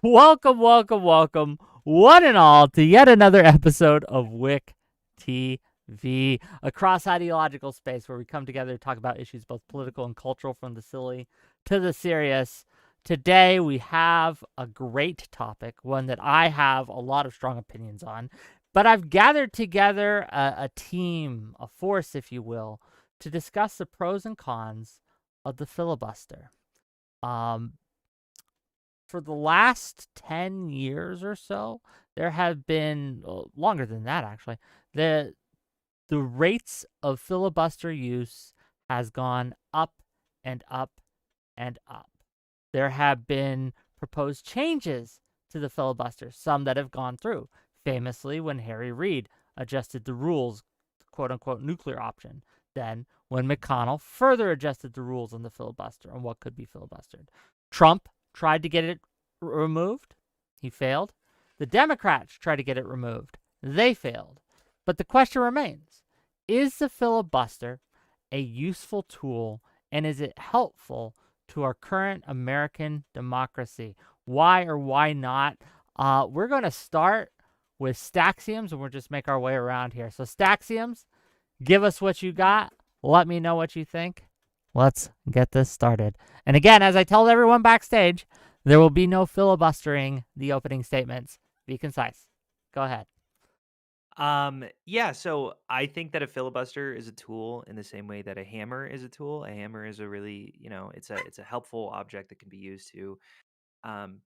Welcome, welcome, welcome, one and all, to yet another episode of WIC TV, a cross-ideological space where we come together to talk about issues both political and cultural, from the silly to the serious. Today, we have a great topic, one that I have a lot of strong opinions on, but I've gathered together a team, a force, if you will, to discuss the pros and cons of the filibuster. For the last 10 years or so, there have been longer than that, actually. The rates of filibuster use has gone up and up and up. There have been proposed changes to the filibuster, some that have gone through. Famously, when Harry Reid adjusted the rules, quote unquote, nuclear option. Then, when McConnell further adjusted the rules on the filibuster, on what could be filibustered. Trump tried to get it removed. He failed. The Democrats tried to get it removed. They failed. But the question remains, is the filibuster a useful tool, and is it helpful to our current American democracy? Why or why not? We're going to start with Staxioms, and we'll just make our way around here. So Staxioms, give us what you got. Let me know what you think. Let's get this started. And again, as I tell everyone backstage, there will be no filibustering the opening statements. Be concise. Go ahead. Yeah, so I think that a filibuster is a tool in the same way that a hammer is a tool. A hammer is a really, it's a helpful object that can be used to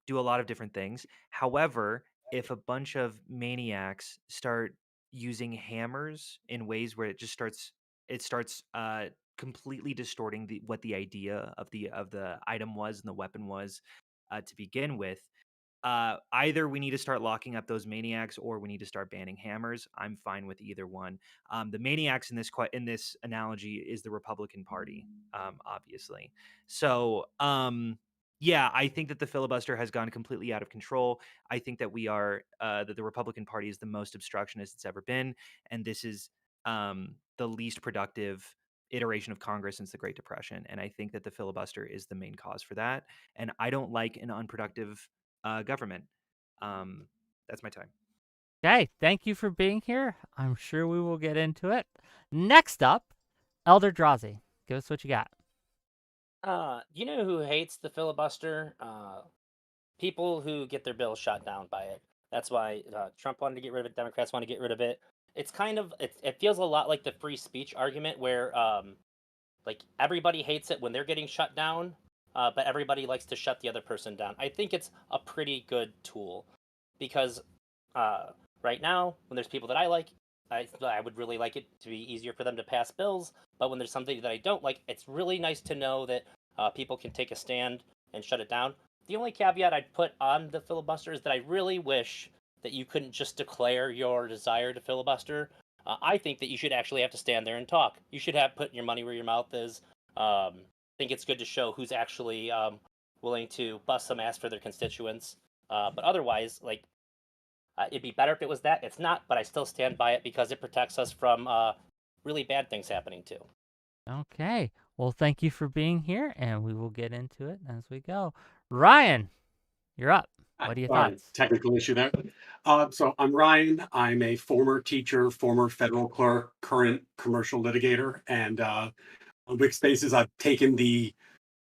do a lot of different things. However, if a bunch of maniacs start using hammers in ways where it starts completely distorting what the idea of the item was and the weapon was to begin with. Either we need to start locking up those maniacs, or we need to start banning hammers. I'm fine with either one. The maniacs in this analogy is the Republican Party, obviously. So, yeah, I think that the filibuster has gone completely out of control. I think that that the Republican Party is the most obstructionist it's ever been, and this is the least productive iteration of Congress since the Great Depression. And I think that the filibuster is the main cause for that. And I don't like an unproductive government. That's my time. Okay, thank you for being here. I'm sure we will get into it. Next up, Elder Drazi. Give us what you got. You know who hates the filibuster? People who get their bills shot down by it. That's why Trump wanted to get rid of it. Democrats want to get rid of it. It's kind of it feels a lot like the free speech argument, where like everybody hates it when they're getting shut down, but everybody likes to shut the other person down. I think it's a pretty good tool because right now, when there's people that I like, I would really like it to be easier for them to pass bills. But when there's something that I don't like, it's really nice to know that people can take a stand and shut it down. The only caveat I'd put on the filibuster is that I really wish that you couldn't just declare your desire to filibuster. I think that you should actually have to stand there and talk. You should have put your money where your mouth is. I think it's good to show who's actually willing to bust some ass for their constituents. But otherwise, like, it'd be better if it was that. It's not, but I still stand by it because it protects us from really bad things happening too. Okay, well, thank you for being here, and we will get into it as we go. Ryan, you're up. What are your Sorry, thoughts? technical issue there. So I'm Ryan. I'm a former teacher, former federal clerk, current commercial litigator, and on Wix Spaces, I've taken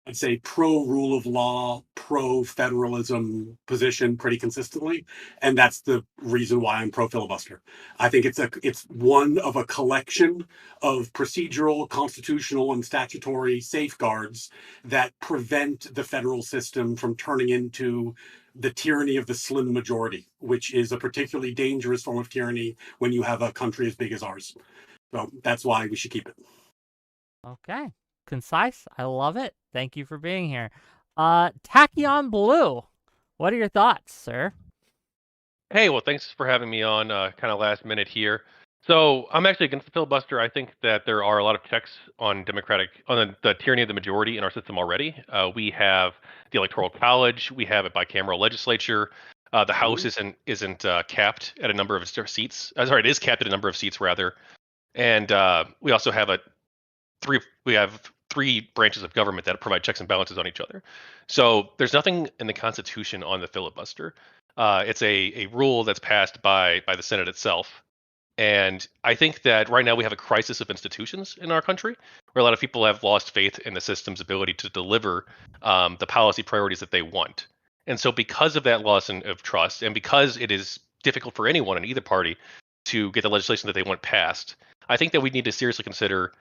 I'd say, pro rule of law, pro federalism position pretty consistently, and that's the reason why I'm pro filibuster. I think it's one of a collection of procedural, constitutional, and statutory safeguards that prevent the federal system from turning into the tyranny of the slim majority, which is a particularly dangerous form of tyranny when you have a country as big as ours. So that's why we should keep it. Okay, concise. I love it. Thank you for being here. Tachyon Blue, what are your thoughts, sir? Hey, well, thanks for having me on kind of last minute here. So I'm actually against the filibuster. I think that there are a lot of checks on the tyranny of the majority in our system already. We have the Electoral College, we have a bicameral legislature. The House isn't capped at a number of seats. Sorry, it is capped at a number of seats rather. And we also have three three branches of government that provide checks and balances on each other. So there's nothing in the Constitution on the filibuster. It's a rule that's passed by the Senate itself. And I think that right now we have a crisis of institutions in our country, where a lot of people have lost faith in the system's ability to deliver the policy priorities that they want. And so, because of that loss of trust, and because it is difficult for anyone in either party to get the legislation that they want passed, I think that we need to seriously consider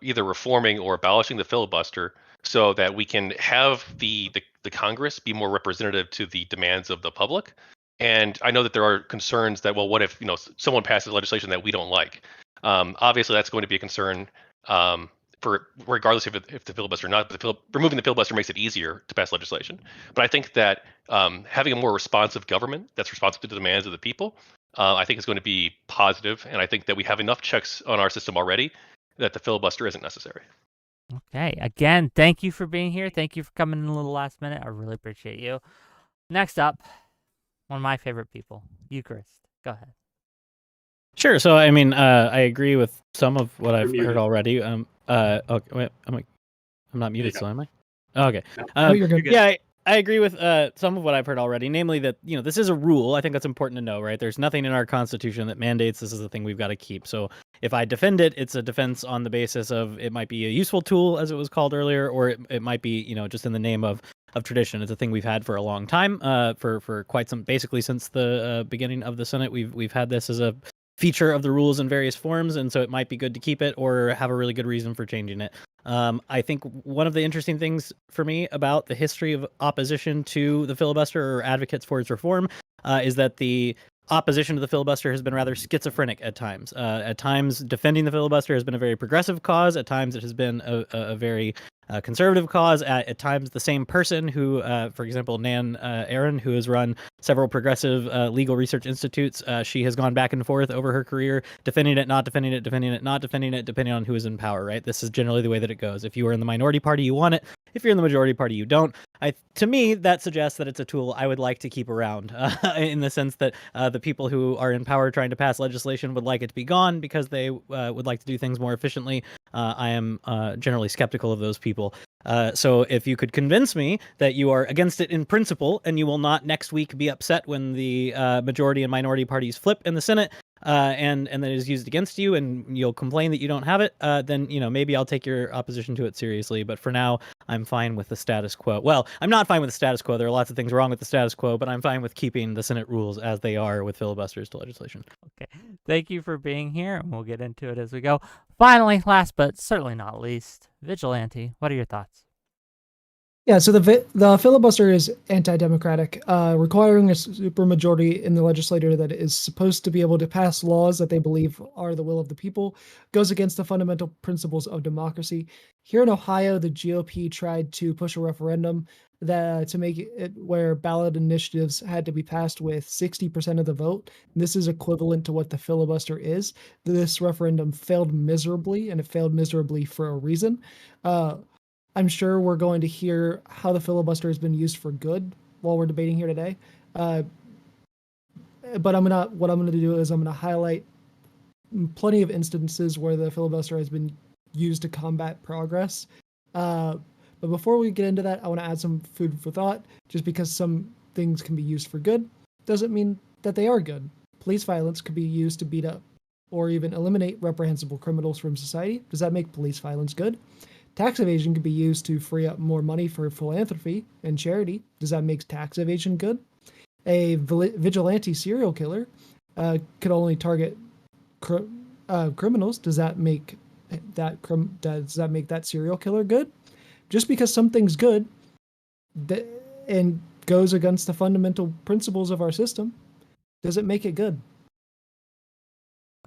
either reforming or abolishing the filibuster so that we can have the Congress be more representative to the demands of the public. And I know that there are concerns that, well, what if someone passes legislation that we don't like? Obviously, that's going to be a concern for regardless if the filibuster or not. But removing the filibuster makes it easier to pass legislation. But I think that having a more responsive government that's responsive to the demands of the people, I think is going to be positive. And I think that we have enough checks on our system already that the filibuster isn't necessary. Okay. Again, thank you for being here. Thank you for coming in a little last minute. I really appreciate you. Next up, one of my favorite people, Eucharist. Go ahead. Sure. So, I mean, I agree with some of what I've muted. heard already. Okay, wait, I'm not muted, go. still, am I? Oh, okay. No. No, you're good. Yeah, I agree with some of what I've heard already, namely that, this is a rule. I think that's important to know, right? There's nothing in our Constitution that mandates this is the thing we've got to keep. So if I defend it, it's a defense on the basis of it might be a useful tool, as it was called earlier, or it might be, just in the name of tradition. It's a thing we've had for a long time, for quite some, basically since the beginning of the Senate. We've had this as a feature of the rules in various forms, and so it might be good to keep it or have a really good reason for changing it. I think one of the interesting things for me about the history of opposition to the filibuster or advocates for its reform is that the opposition to the filibuster has been rather schizophrenic at times. At times, defending the filibuster has been a very progressive cause. At times, it has been a very conservative cause. At times, the same person who, for example, Nan Aaron, who has run several progressive legal research institutes, she has gone back and forth over her career, defending it, not defending it, defending it, not defending it, depending on who is in power, right? This is generally the way that it goes. If you are in the minority party, you want it. If you're in the majority party, you don't. To me, that suggests that it's a tool I would like to keep around, in the sense that the people who are in power trying to pass legislation would like it to be gone because they would like to do things more efficiently. I am generally skeptical of those people. So if you could convince me that you are against it in principle and you will not next week be upset when the majority and minority parties flip in the Senate, and that it is used against you and you'll complain that you don't have it, then maybe I'll take your opposition to it seriously. But for now, I'm fine with the status quo. Well, I'm not fine with the status quo. There are lots of things wrong with the status quo, but I'm fine with keeping the Senate rules as they are with filibusters to legislation. Okay. Thank you for being here, and we'll get into it as we go. Finally, last but certainly not least, Vigilante. What are your thoughts? Yeah, so the filibuster is anti-democratic, requiring a supermajority in the legislature that is supposed to be able to pass laws that they believe are the will of the people, goes against the fundamental principles of democracy. Here in Ohio, the GOP tried to push a referendum to make it where ballot initiatives had to be passed with 60% of the vote. This is equivalent to what the filibuster is. This referendum failed miserably, and it failed miserably for a reason. I'm sure we're going to hear how the filibuster has been used for good while we're debating here today. But what I'm gonna do is I'm gonna highlight plenty of instances where the filibuster has been used to combat progress. But before we get into that, I want to add some food for thought. Just because some things can be used for good doesn't mean that they are good. Police violence could be used to beat up or even eliminate reprehensible criminals from society. Does that make police violence good? Tax evasion could be used to free up more money for philanthropy and charity. Does that make tax evasion good? A vigilante serial killer could only target criminals. Does that make that serial killer good? Just because something's good and goes against the fundamental principles of our system, does it make it good?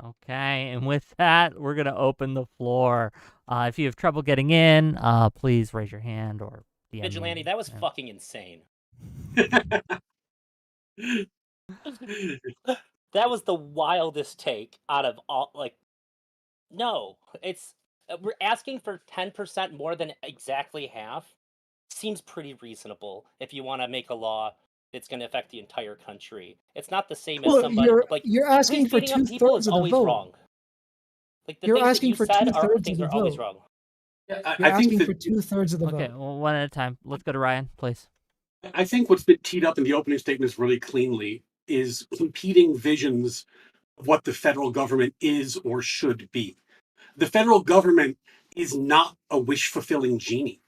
Okay, and with that, we're going to open the floor. If you have trouble getting in, please raise your hand or DM Vigilante, me. that was Yeah. fucking insane. That was the wildest take out of all. No, it's we're asking for 10% more than exactly half. Seems pretty reasonable if you want to make a law that's going to affect the entire country. It's not the same as Well, somebody you're asking police for beating up people 2/3 is of the always vote. wrong. The You're things that asking you for said are 2/3 things of are the always vote. wrong. Yeah, You're I think asking that for 2/3 of the Okay, vote. well, one at a time. Let's go to Ryan, please. I think what's been teed up in the opening statements really cleanly is competing visions of what the federal government is or should be. The federal government is not a wish fulfilling genie.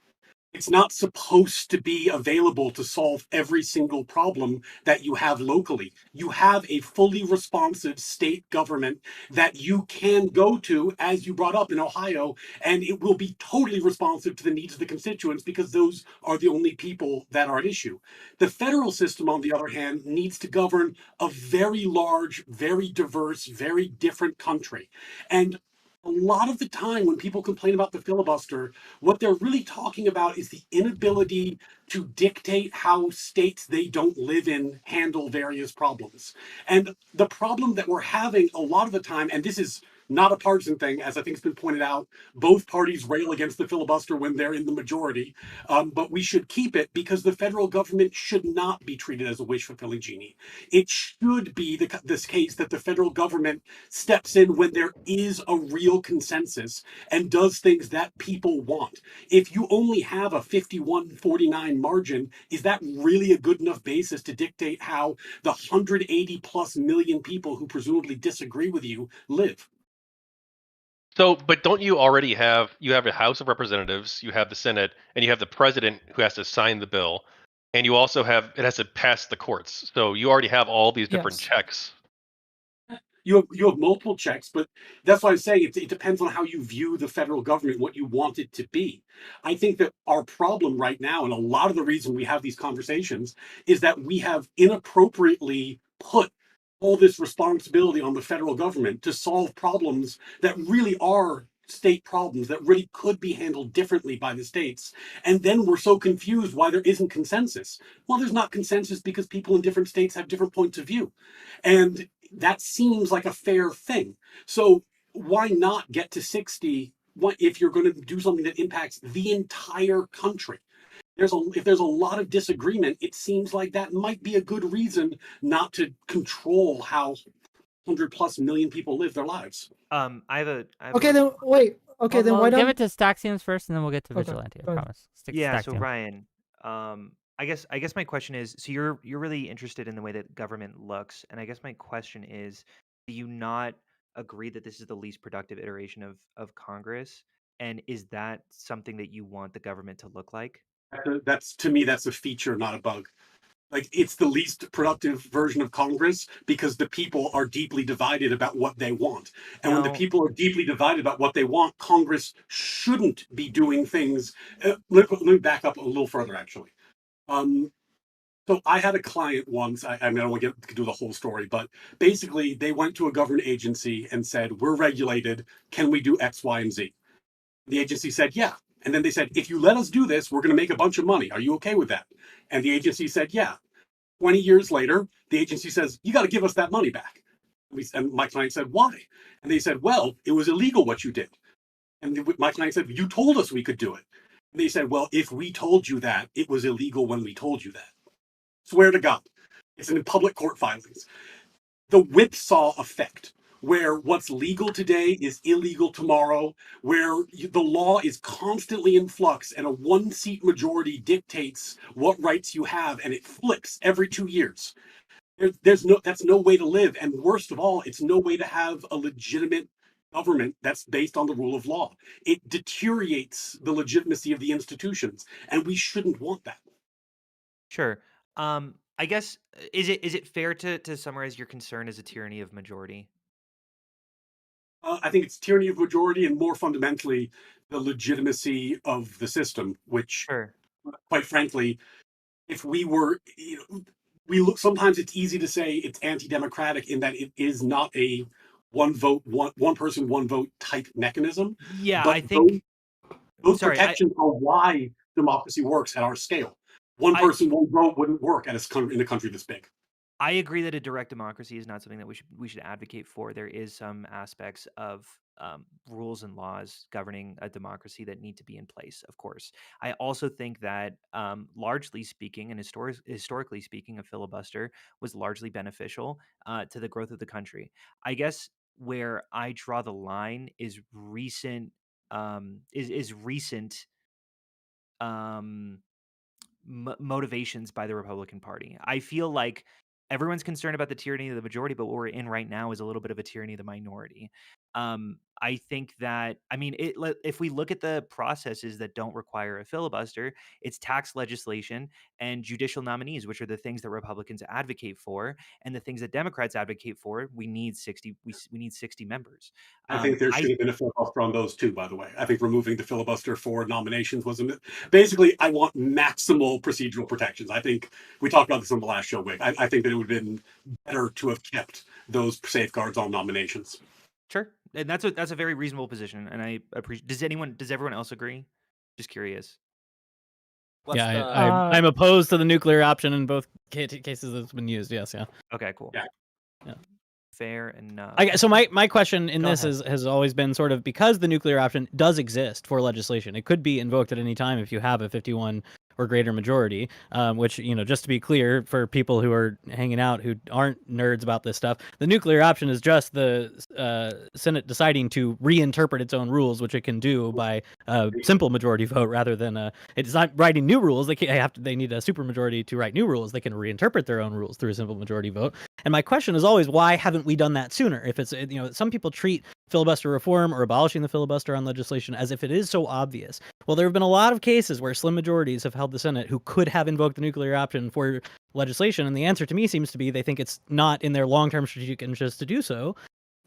It's not supposed to be available to solve every single problem that you have locally. You have a fully responsive state government that you can go to, as you brought up in Ohio, and it will be totally responsive to the needs of the constituents because those are the only people that are at issue. The federal system, on the other hand, needs to govern a very large, very diverse, very different country. And a lot of the time when people complain about the filibuster, what they're really talking about is the inability to dictate how states they don't live in handle various problems. And the problem that we're having a lot of the time, and this is not a partisan thing, as I think has been pointed out, both parties rail against the filibuster when they're in the majority, but we should keep it because the federal government should not be treated as a wish fulfilling genie. It should be this case that the federal government steps in when there is a real consensus and does things that people want. If you only have a 51-49 margin, is that really a good enough basis to dictate how the 180 plus million people who presumably disagree with you live? So, but don't you already have a House of Representatives, you have the Senate, and you have the president who has to sign the bill, and you also have it has to pass the courts. So you already have all these different Yes. checks. You have multiple checks, but that's why I say it depends on how you view the federal government, what you want it to be. I think that our problem right now, and a lot of the reason we have these conversations, is that we have inappropriately put all this responsibility on the federal government to solve problems that really are state problems that really could be handled differently by the states. And then we're so confused why there isn't consensus. Well, there's not consensus because people in different states have different points of view. And that seems like a fair thing. So why not get to 60 if you're going to do something that impacts the entire country? If there's a lot of disagreement, it seems like that might be a good reason not to control how 100 plus million people live their lives. I have a Okay, then wait. Okay, Well, then why we'll give not? it to Staxians first, and then we'll get to Okay, Vigilante. I go ahead. promise. Yeah, so Staxian. Ryan, I guess my question is, so you're really interested in the way that government looks, and I guess my question is, do you not agree that this is the least productive iteration of Congress? And is that something that you want the government to look like? That's to me, that's a feature, not a bug. Like it's the least productive version of Congress because the people are deeply divided about what they want. And when the No. people are deeply divided about what they want, Congress shouldn't be doing things. Let me back up a little further, actually. Um, so I had a client once. I mean, I don't want to do the whole story, but basically, they went to a government agency and said, "We're regulated. Can we do X, Y, and Z?" The agency said, "Yeah." And then they said, "If you let us do this, we're going to make a bunch of money. Are you okay with that?" And the agency said, "Yeah." 20 years later, the agency says, "You got to give us that money back." And my client said, "Why?" And they said, "Well, it was illegal what you did." And my client said, "You told us we could do it." And they said, "Well, if we told you that, it was illegal when we told you that." Swear to God. It's in public court filings. The whipsaw effect, where what's legal today is illegal tomorrow, where the law is constantly in flux and a one seat majority dictates what rights you have and it flips every 2 years. That's no way to live. And worst of all, it's no way to have a legitimate government that's based on the rule of law. It deteriorates the legitimacy of the institutions, and we shouldn't want that. Sure. I guess is it fair to summarize your concern as a tyranny of majority? I think it's tyranny of majority and more fundamentally, the legitimacy of the system, which, Sure. quite frankly, if we were, we look, sometimes it's easy to say it's anti-democratic in that it is not a one vote, one person, one vote type mechanism. Yeah, But I think. those Sorry, I protections are why democracy works at our scale. One I person, one vote wouldn't work in a country this big. I agree that a direct democracy is not something that we should advocate for. There is some aspects of rules and laws governing a democracy that need to be in place. Of course, I also think that largely speaking, and historically speaking, a filibuster was largely beneficial to the growth of the country. I guess where I draw the line is recent is recent motivations by the Republican Party. I feel like everyone's concerned about the tyranny of the majority, but what we're in right now is a little bit of a tyranny of the minority. I think that, I mean, if we look at the processes that don't require a filibuster, it's tax legislation and judicial nominees, which are the things that Republicans advocate for, and the things that Democrats advocate for. We need 60. We need 60 members. I think there should have been a filibuster on those too, by the way. I think removing the filibuster for nominations was basically, I want maximal procedural protections. I think we talked about this on the last show, Wick. I think that it would have been better to have kept those safeguards on nominations. Sure, and that's a very reasonable position, and I appreciate. Does everyone else agree? Just curious. I'm opposed to the nuclear option in both cases that's been used. Yes, yeah. Okay, cool. Yeah. Fair enough. So my question in this ahead. has always been sort of, because the nuclear option does exist for legislation, it could be invoked at any time if you have a 51 or greater majority, which, just to be clear for people who are hanging out who aren't nerds about this stuff, the nuclear option is just the Senate deciding to reinterpret its own rules, which it can do by simple majority vote rather than it's not writing new rules. They need a supermajority to write new rules. They can reinterpret their own rules through a simple majority vote. And my question is always, why haven't we done that sooner? If it's, some people treat filibuster reform or abolishing the filibuster on legislation as if it is so obvious. Well, there have been a lot of cases where slim majorities have held the Senate who could have invoked the nuclear option for legislation. And the answer to me seems to be they think it's not in their long-term strategic interest to do so,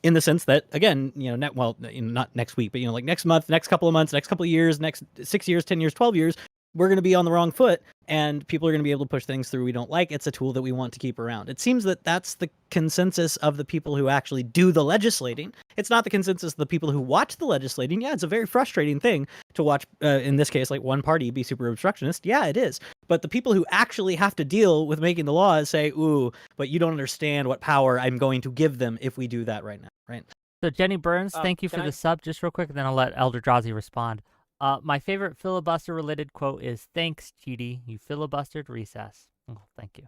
in the sense that, again, not next week, but, like next month, next couple of months, next couple of years, next 6 years, 10 years, 12 years, we're going to be on the wrong foot, and people are going to be able to push things through we don't like. It's a tool that we want to keep around. It seems that that's the consensus of the people who actually do the legislating. It's not the consensus of the people who watch the legislating. Yeah, it's a very frustrating thing to watch, in this case, like one party be super obstructionist. Yeah, it is. But the people who actually have to deal with making the laws say, ooh, but you don't understand what power I'm going to give them if we do that right now, right? So Jenny Burns, thank you for the sub. Just real quick, and then I'll let Elder Drazi respond. My favorite filibuster-related quote is, "Thanks, Chidi, you filibustered recess." Oh, thank you.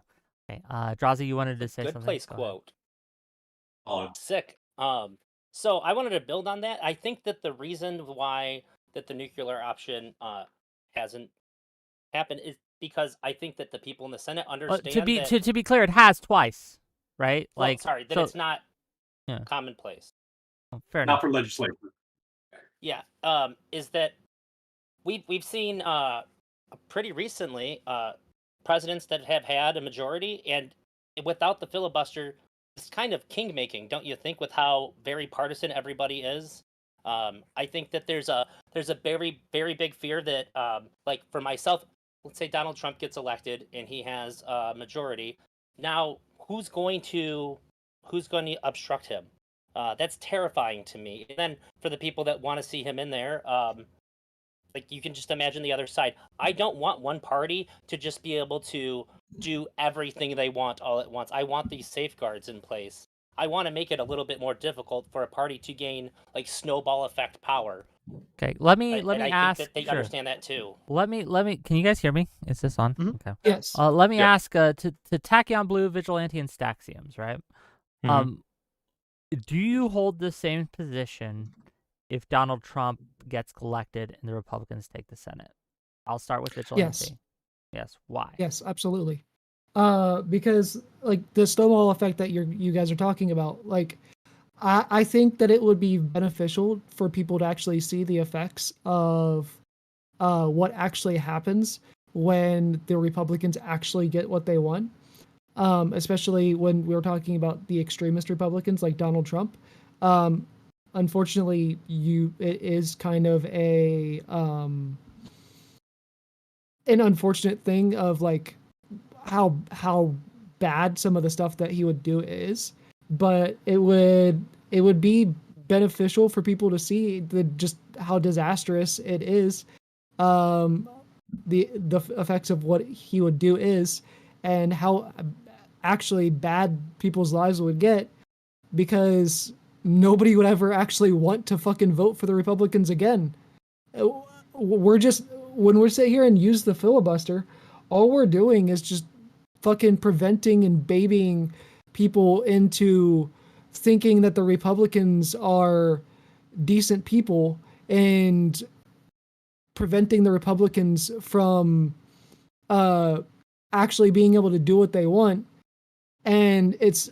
Okay, Drazi, you wanted to say Good something? place quote. Sick. So I wanted to build on that. I think that the reason why that the nuclear option hasn't happened is because I think that the people in the Senate understand to be clear, it has twice, right? Well, sorry, that it's not commonplace. Oh, fair enough. Not for legislation. Yeah. Is that we've seen pretty recently presidents that have had a majority, and without the filibuster, it's kind of king making, don't you think, with how very partisan everybody is? I think that there's a very, very big fear that like for myself, let's say Donald Trump gets elected and he has a majority. Now who's going to obstruct him? That's terrifying to me. And then for the people that want to see him in there, like you can just imagine the other side. I don't want one party to just be able to do everything they want all at once. I want these safeguards in place. I want to make it a little bit more difficult for a party to gain like snowball effect power. Okay, let me I ask. think that they understand that too. Let me. Can you guys hear me? Is this on? Mm-hmm. Okay. Yes. Let me ask to Tachyon Blue, Vigilante, and Staxiums, right? Mm-hmm. Do you hold the same position if Donald Trump gets elected and the Republicans take the Senate? I'll start with Vigilante. Yes. Why? Yes, absolutely. Because like the snowball effect that you guys are talking about, like I think that it would be beneficial for people to actually see the effects of what actually happens when the Republicans actually get what they want. Especially when we were talking about the extremist Republicans like Donald Trump. Unfortunately, it is kind of an unfortunate thing of like how bad some of the stuff that he would do is, but it would be beneficial for people to see just how disastrous it is, the effects of what he would do is, and how actually bad people's lives would get, because nobody would ever actually want to fucking vote for the Republicans again. We're just, when we sit here and use the filibuster, all we're doing is just fucking preventing and babying people into thinking that the Republicans are decent people and preventing the Republicans from actually being able to do what they want. And it's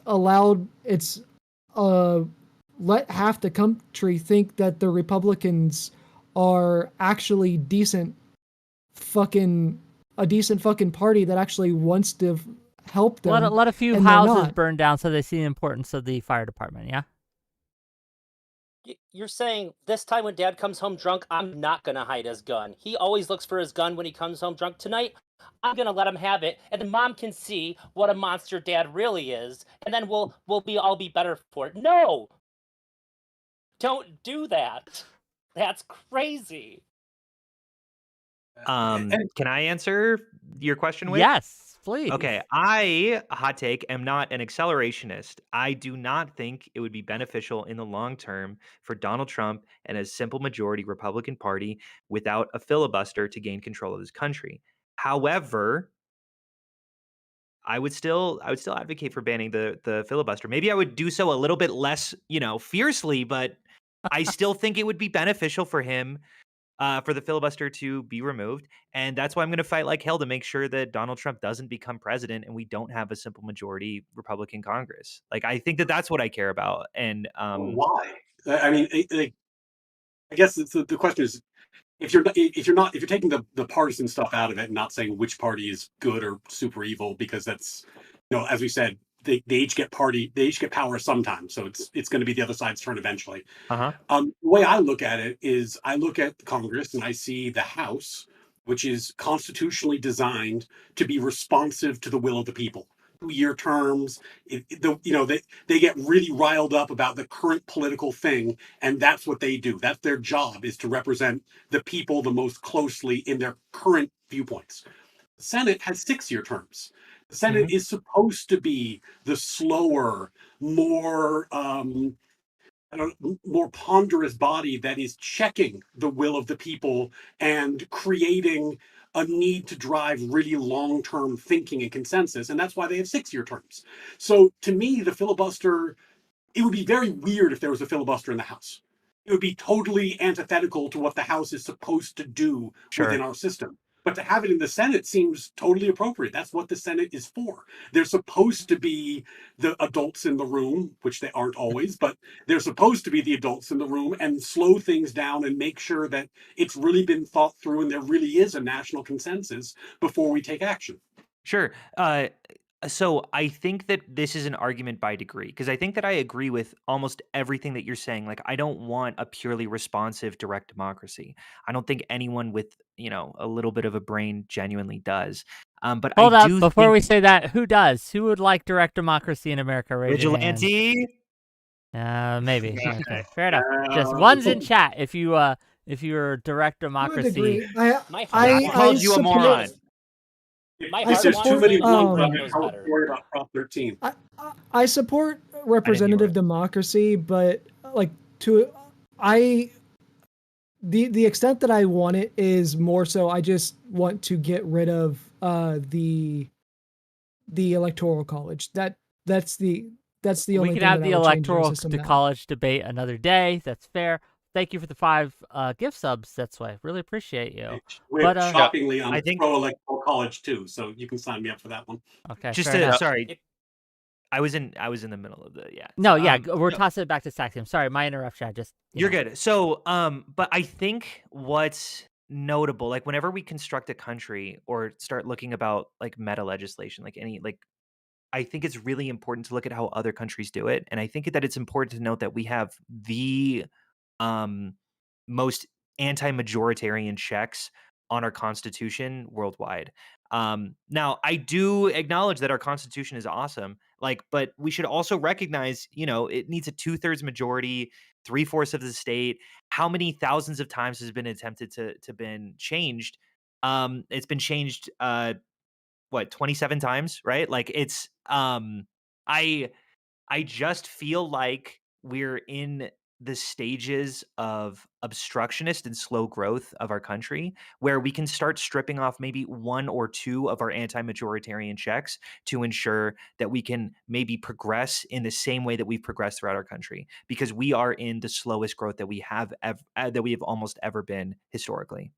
let half the country think that the Republicans are actually a decent fucking party that actually wants to help them. Let a few and they're houses not. burn down so they see the importance of the fire department. Yeah. You're saying this time when Dad comes home drunk, I'm not gonna hide his gun. He always looks for his gun when he comes home drunk. Tonight, I'm gonna let him have it, and then Mom can see what a monster Dad really is, and then we'll all be better for it. No, don't do that. That's crazy. Can I answer your question, Wick? Yes, please. Okay, I, hot take, am not an accelerationist. I do not think it would be beneficial in the long term for Donald Trump and a simple majority Republican Party without a filibuster to gain control of this country. However, I would still advocate for banning the filibuster. Maybe I would do so a little bit less, fiercely, but I still think it would be beneficial for him for the filibuster to be removed. And that's why I'm going to fight like hell to make sure that Donald Trump doesn't become president and we don't have a simple majority Republican Congress. Like, I think that that's what I care about. And why? I mean, I guess the question is, if you're taking the partisan stuff out of it and not saying which party is good or super evil, because that's, as we said, they each get power sometimes, so it's going to be the other side's turn eventually. The way I look at it is, I look at Congress and I see the House, which is constitutionally designed to be responsive to the will of the people. 2-year terms. They get really riled up about the current political thing, and that's what they do. That's their job, is to represent the people the most closely in their current viewpoints. The Senate has 6-year terms. The Senate is supposed to be the slower, more more ponderous body that is checking the will of the people and creating a need to drive really long-term thinking and consensus. And that's why they have 6-year terms. So to me, the filibuster, it would be very weird if there was a filibuster in the House. It would be totally antithetical to what the House is supposed to do within our system. But to have it in the Senate seems totally appropriate. That's what the Senate is for. They're supposed to be the adults in the room, which they aren't always, but they're supposed to be the adults in the room and slow things down and make sure that it's really been thought through and there really is a national consensus before we take action. Sure. So I think that this is an argument by degree, because I think that I agree with almost everything that you're saying. Like, I don't want a purely responsive direct democracy. I don't think anyone with, a little bit of a brain genuinely does. But Hold I up, do before think we say that, who does? Who would like direct democracy in America? Raise your hand. vigilante. Maybe. Okay, fair enough. Just one's in chat if you're direct To a democracy. degree, My I heart called you a wants- moron. My If heart there's wants too many it, my ones, brain I'm knows going better. to worry about Prop 13. I support representative democracy, but the extent that I want it is more so I just want to get rid of the electoral college. That's the We only can thing have that the I would change in our electoral system now. college debate another day. That's fair. Thank you for the 5 gift subs. That's why. Really appreciate you. But shockingly, I'm pro electoral college too, so you can sign me up for that one. Okay. Just fair enough. sorry. I was in the middle of the No, yeah, we're tossing it back to Saxium. Sorry, my interruption. I just You're good. So, but I think what's notable, like whenever we construct a country or start looking about like meta legislation, I think it's really important to look at how other countries do it. And I think that it's important to note that we have the most anti-majoritarian checks on our constitution worldwide. Now, I do acknowledge that our constitution is awesome, but we should also recognize, it needs a 2/3 majority, 3/4 of the state. How many thousands of times has been attempted to been changed? It's been changed 27 times, right? Like, I just feel like we're in the stages of obstructionist and slow growth of our country, where we can start stripping off maybe one or two of our anti-majoritarian checks to ensure that we can maybe progress in the same way that we've progressed throughout our country, because we are in the slowest growth that we have almost ever been historically.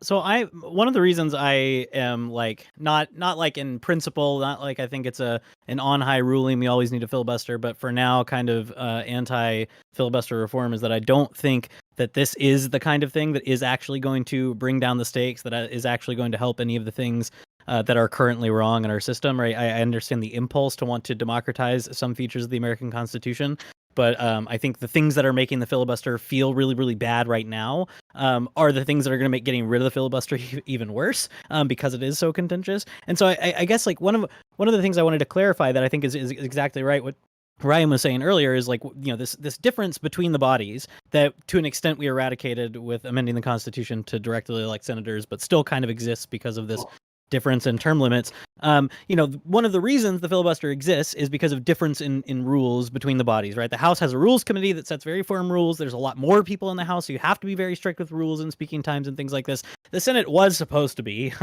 So one of the reasons I am like not like in principle, not like I think it's an on high ruling we always need a filibuster, but for now kind of anti filibuster reform is that I don't think that this is the kind of thing that is actually going to bring down the stakes, that is actually going to help any of the things that are currently wrong in our system. Right? I understand the impulse to want to democratize some features of the American Constitution, but I think the things that are making the filibuster feel really, really bad right now are the things that are going to make getting rid of the filibuster even worse because it is so contentious. And so I guess like one of the things I wanted to clarify that I think is exactly right. What Ryan was saying earlier is like, you know, this difference between the bodies that to an extent we eradicated with amending the Constitution to directly elect senators, but still kind of exists because of this difference in term limits. You know, one of the reasons the filibuster exists is because of difference in rules between the bodies, right? The House has a rules committee that sets very firm rules. There's a lot more people in the House, so you have to be very strict with rules and speaking times and things like this. The Senate was supposed to be,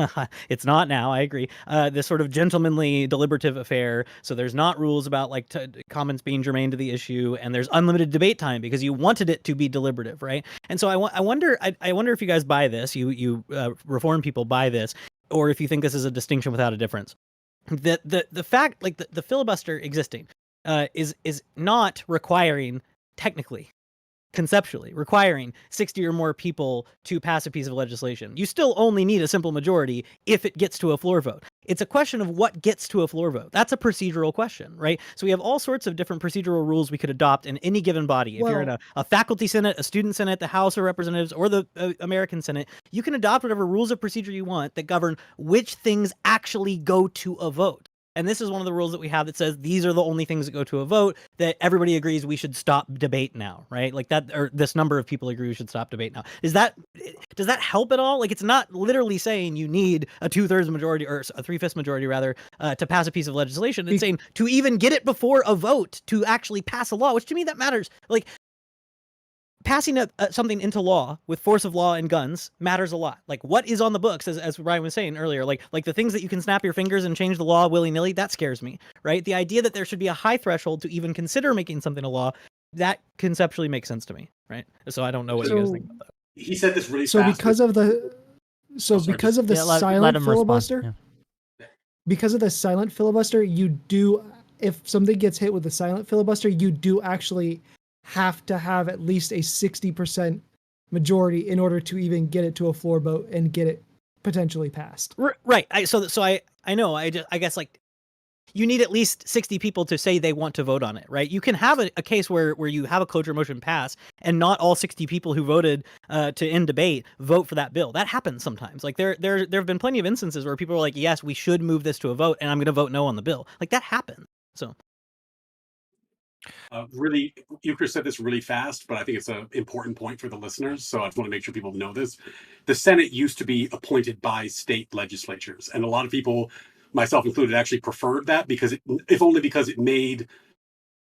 it's not now, I agree, this sort of gentlemanly deliberative affair. So there's not rules about like comments being germane to the issue, and there's unlimited debate time because you wanted it to be deliberative, right? And so I wonder if you guys buy this, you reform people buy this, or if you think this is a distinction without a difference. The fact, like the filibuster existing, is not requiring, technically, conceptually, requiring 60 or more people to pass a piece of legislation. You still only need a simple majority if it gets to a floor vote. It's a question of what gets to a floor vote. That's a procedural question, right? So we have all sorts of different procedural rules we could adopt in any given body. If you're in a faculty senate, a student senate, the House of Representatives, or the American Senate, you can adopt whatever rules of procedure you want that govern which things actually go to a vote. And this is one of the rules that we have that says these are the only things that go to a vote, that everybody agrees we should stop debate now, right? Like that, or this number of people agree we should stop debate now. Does that help at all? Like, it's not literally saying you need a 2/3 majority or a 3/5 majority rather to pass a piece of legislation. It's saying to even get it before a vote to actually pass a law, which to me that matters. Like, passing something into law with force of law and guns matters a lot. Like, what is on the books, as Ryan was saying earlier, like the things that you can snap your fingers and change the law willy-nilly, that scares me, right? The idea that there should be a high threshold to even consider making something a law, that conceptually makes sense to me, right? So I don't know what you guys think about that. He said this really So fast. because of the silent filibuster, because of the silent filibuster, you do, if something gets hit with the silent filibuster, you do actually have to have at least a 60% majority in order to even get it to a floor vote and get it potentially passed. Right. I know. I guess like you need at least 60 people to say they want to vote on it, right? You can have a case where you have a cloture motion pass and not all 60 people who voted to end debate vote for that bill. That happens sometimes. Like there have been plenty of instances where people are like, yes, we should move this to a vote, and I'm going to vote no on the bill. Like that happens. So. Really, Euchre said this really fast, but I think it's an important point for the listeners. So I just want to make sure people know this. The Senate used to be appointed by state legislatures, and a lot of people, myself included, actually preferred that because if only because it made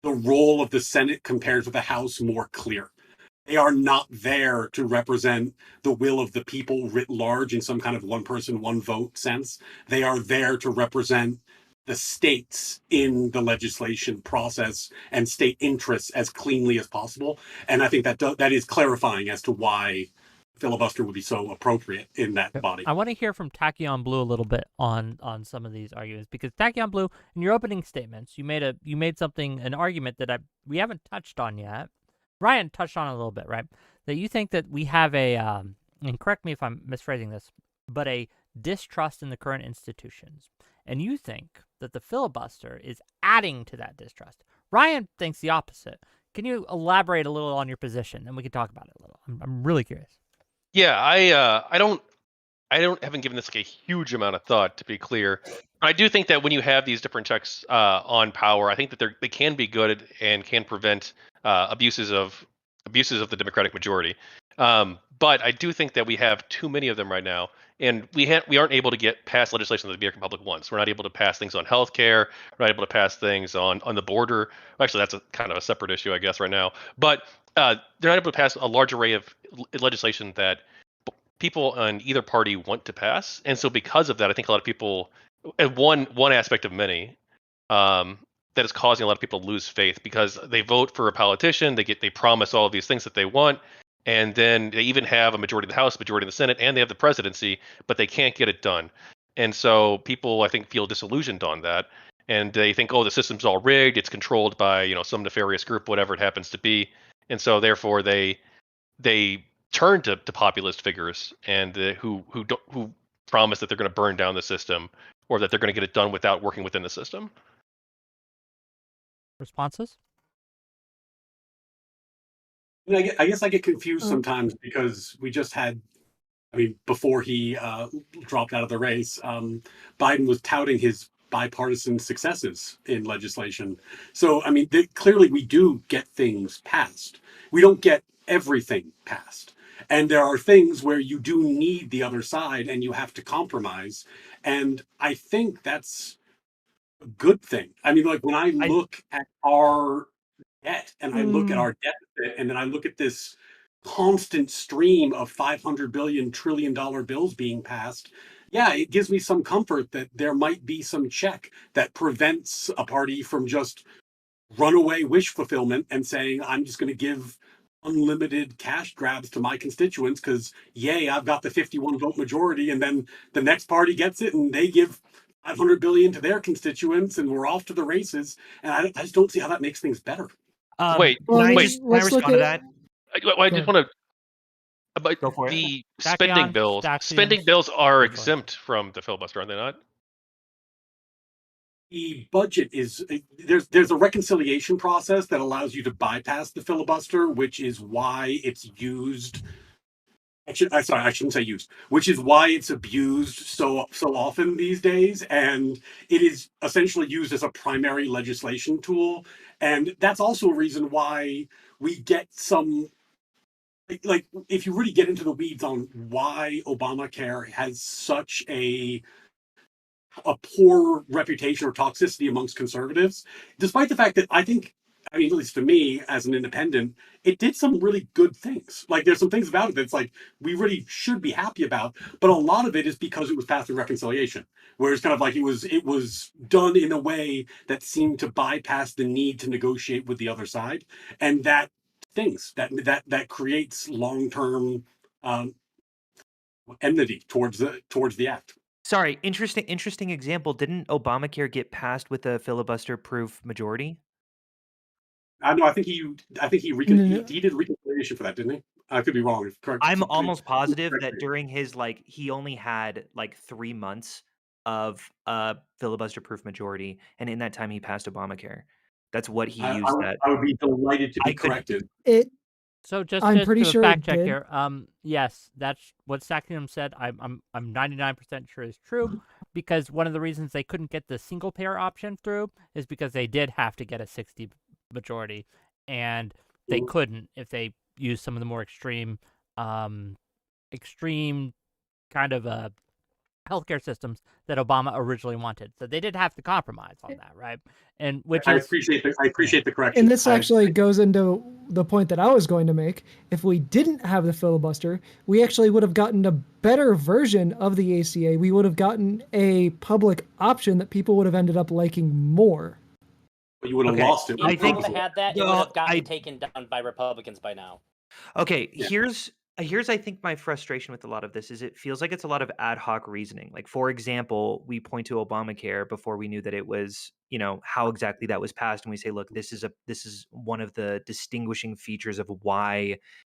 the role of the Senate compared to the House more clear. They are not there to represent the will of the people writ large in some kind of one person, one vote sense. They are there to represent the states in the legislation process and state interests as cleanly as possible. And I think that is clarifying as to why filibuster would be so appropriate in that body. I want to hear from Tachyon Blue a little bit on some of these arguments, because Tachyon Blue, in your opening statements, you made an argument that we haven't touched on yet. Ryan touched on it a little bit, right? That you think that we have a, and correct me if I'm misphrasing this, but a distrust in the current institutions. And you think that the filibuster is adding to that distrust. Ryan thinks the opposite. Can you elaborate a little on your position, and we can talk about it a little? I'm really curious. Yeah, I haven't given this like a huge amount of thought, to be clear. I do think that when you have these different checks on power, I think that they can be good and can prevent abuses of the Democratic majority. But I do think that we have too many of them right now, and we aren't able to get past legislation that the American public wants. We're not able to pass things on healthcare. We're not able to pass things on the border. Actually, that's a kind of a separate issue, I guess, right now. But they're not able to pass a large array of legislation that people on either party want to pass, and so because of that, I think a lot of people, and one aspect of many, that is causing a lot of people to lose faith because they vote for a politician, they promise all of these things that they want, and then they even have a majority of the House, majority of the Senate, and they have the presidency, but they can't get it done. And so people, I think, feel disillusioned on that, and they think, oh, the system's all rigged, it's controlled by some nefarious group, whatever it happens to be, and so therefore they turn to populist figures and who promise that they're going to burn down the system or that they're going to get it done without working within the system. Responses? I guess I get confused sometimes because we just had, before he dropped out of the race, Biden was touting his bipartisan successes in legislation. So, clearly we do get things passed. We don't get everything passed. And there are things where you do need the other side and you have to compromise. And I think that's a good thing. When I look at our debt and I look at our deficit and then I look at this constant stream of $500 billion trillion bills being passed, yeah, it gives me some comfort that there might be some check that prevents a party from just runaway wish fulfillment and saying, I'm just going to give unlimited cash grabs to my constituents because, yay, I've got the 51 vote majority. And then the next party gets it and they give 500 billion to their constituents and we're off to the races. And I just don't see how that makes things better. Wait, can I let's respond to that? I just want to. But Go for it. the Dakion, spending bills are Go for it. exempt from the filibuster, are they not? The budget is there's a reconciliation process that allows you to bypass the filibuster, which is why it's used. I shouldn't say used, which is why it's abused so often these days, and it is essentially used as a primary legislation tool, and that's also a reason why we get some. Like, if you really get into the weeds on why Obamacare has such a poor reputation or toxicity amongst conservatives, despite the fact that I think, at least to me as an independent, it did some really good things. Like, there's some things about it that's like we really should be happy about, but a lot of it is because it was passed through reconciliation, where it's kind of like it was done in a way that seemed to bypass the need to negotiate with the other side, and that things that creates long-term enmity towards the act. Sorry, interesting example. Didn't Obamacare get passed with a filibuster-proof majority? No, I think he did reconciliation for that, didn't he? I could be wrong. Correct. I'm Please almost positive correct that me. during his he only had 3 months of filibuster-proof majority, and in that time he passed Obamacare. That's what he used that. I would be delighted to I be could- corrected. So just I'm just pretty to sure fact it check did. here. Yes, that's what Sakium said. I'm 99% sure is true because one of the reasons they couldn't get the single payer option through is because they did have to get a 60 majority, and they couldn't if they used some of the more extreme kind of healthcare systems that Obama originally wanted. So they did have to compromise on that, right? And which I is appreciate the correction. And this actually goes into the point that I was going to make. If we didn't have the filibuster, we actually would have gotten a better version of the ACA. We would have gotten a public option that people would have ended up liking more. But you would have Okay, lost it. I If think- we would have had that, it No, would have gotten I- taken down by Republicans by now. Okay, Yeah. here's I think my frustration with a lot of this is it feels like it's a lot of ad hoc reasoning. Like, for example, we point to Obamacare before we knew that it was, how exactly that was passed, and we say, look, this is one of the distinguishing features of why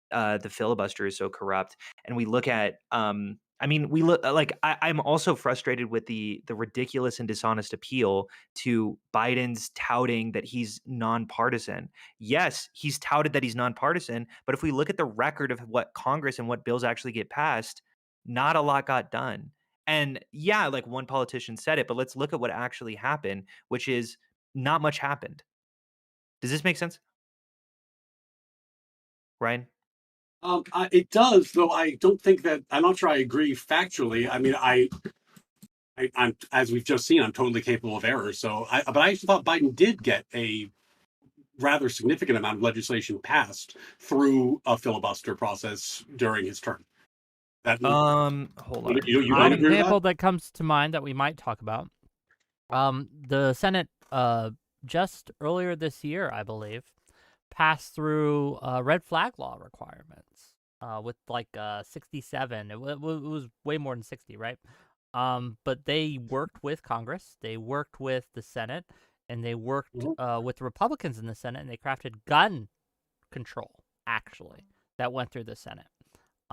the filibuster is so corrupt. And we look at we look I'm also frustrated with the ridiculous and dishonest appeal to Biden's touting that he's nonpartisan. Yes, he's touted that he's nonpartisan, but if we look at the record of what Congress and what bills actually get passed, not a lot got done. And yeah, one politician said it, but let's look at what actually happened, which is not much happened. Does this make sense? Ryan? It does, though. I don't think that. I'm not sure I agree factually. I'm as we've just seen. I'm totally capable of error. But I actually thought Biden did get a rather significant amount of legislation passed through a filibuster process during his term. That Hold on. you One don't agree with example that? that comes to mind that we might talk about. The Senate just earlier this year, I believe, passed through red flag law requirements with like 67. It was way more than 60, right? But they worked with Congress, they worked with the Senate, and they worked with the Republicans in the Senate, and they crafted gun control, actually, that went through the Senate.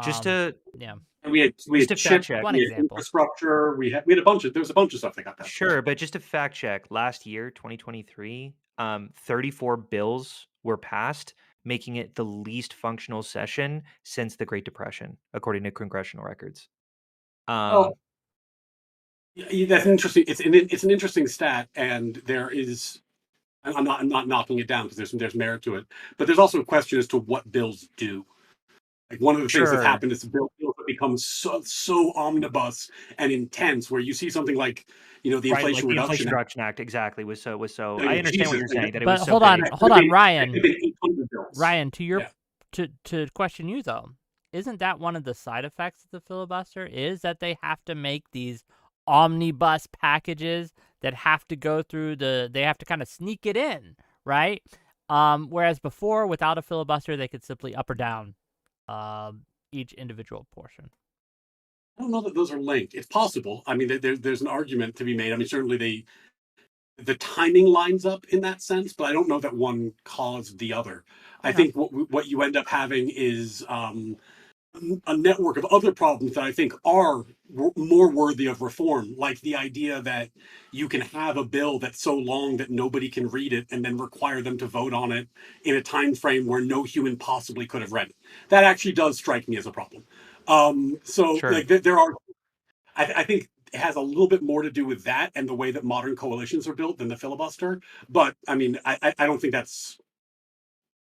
Just to Yeah. And we had Just a fact chip, check. One we had example. infrastructure, we had there was a bunch of stuff that got passed. Sure, but just to fact check, last year, 2023, 34 bills were passed, making it the least functional session since the Great Depression, according to congressional records. Well, that's interesting. It's an interesting stat, and there is. I'm not knocking it down because there's merit to it, but there's also a question as to what bills do. Like one of the things that's Sure. happened is the bills have become so omnibus and intense, where you see something like the Right, like Inflation the Reduction Inflation Act. Reduction Act, exactly, was so. I mean, I understand what Jesus, you're saying, that it But was so hold on, big. That hold could on, be- Ryan. that could be 800 bills. Ryan, to your Yeah. to question you though, isn't that one of the side effects of the filibuster? Is that they have to make these omnibus packages that have to go through they have to kind of sneak it in, right? Whereas before, without a filibuster, they could simply up or down each individual portion. I don't know that those are linked. It's possible. I mean, there's an argument to be made. I mean, certainly the timing lines up in that sense, but I don't know that one caused the other. I Okay. think what you end up having is a network of other problems that I think are more worthy of reform, like the idea that you can have a bill that's so long that nobody can read it and then require them to vote on it in a time frame where no human possibly could have read it. That actually does strike me as a problem. So Sure. like there are, I think it has a little bit more to do with that and the way that modern coalitions are built than the filibuster. But I mean, I don't think it's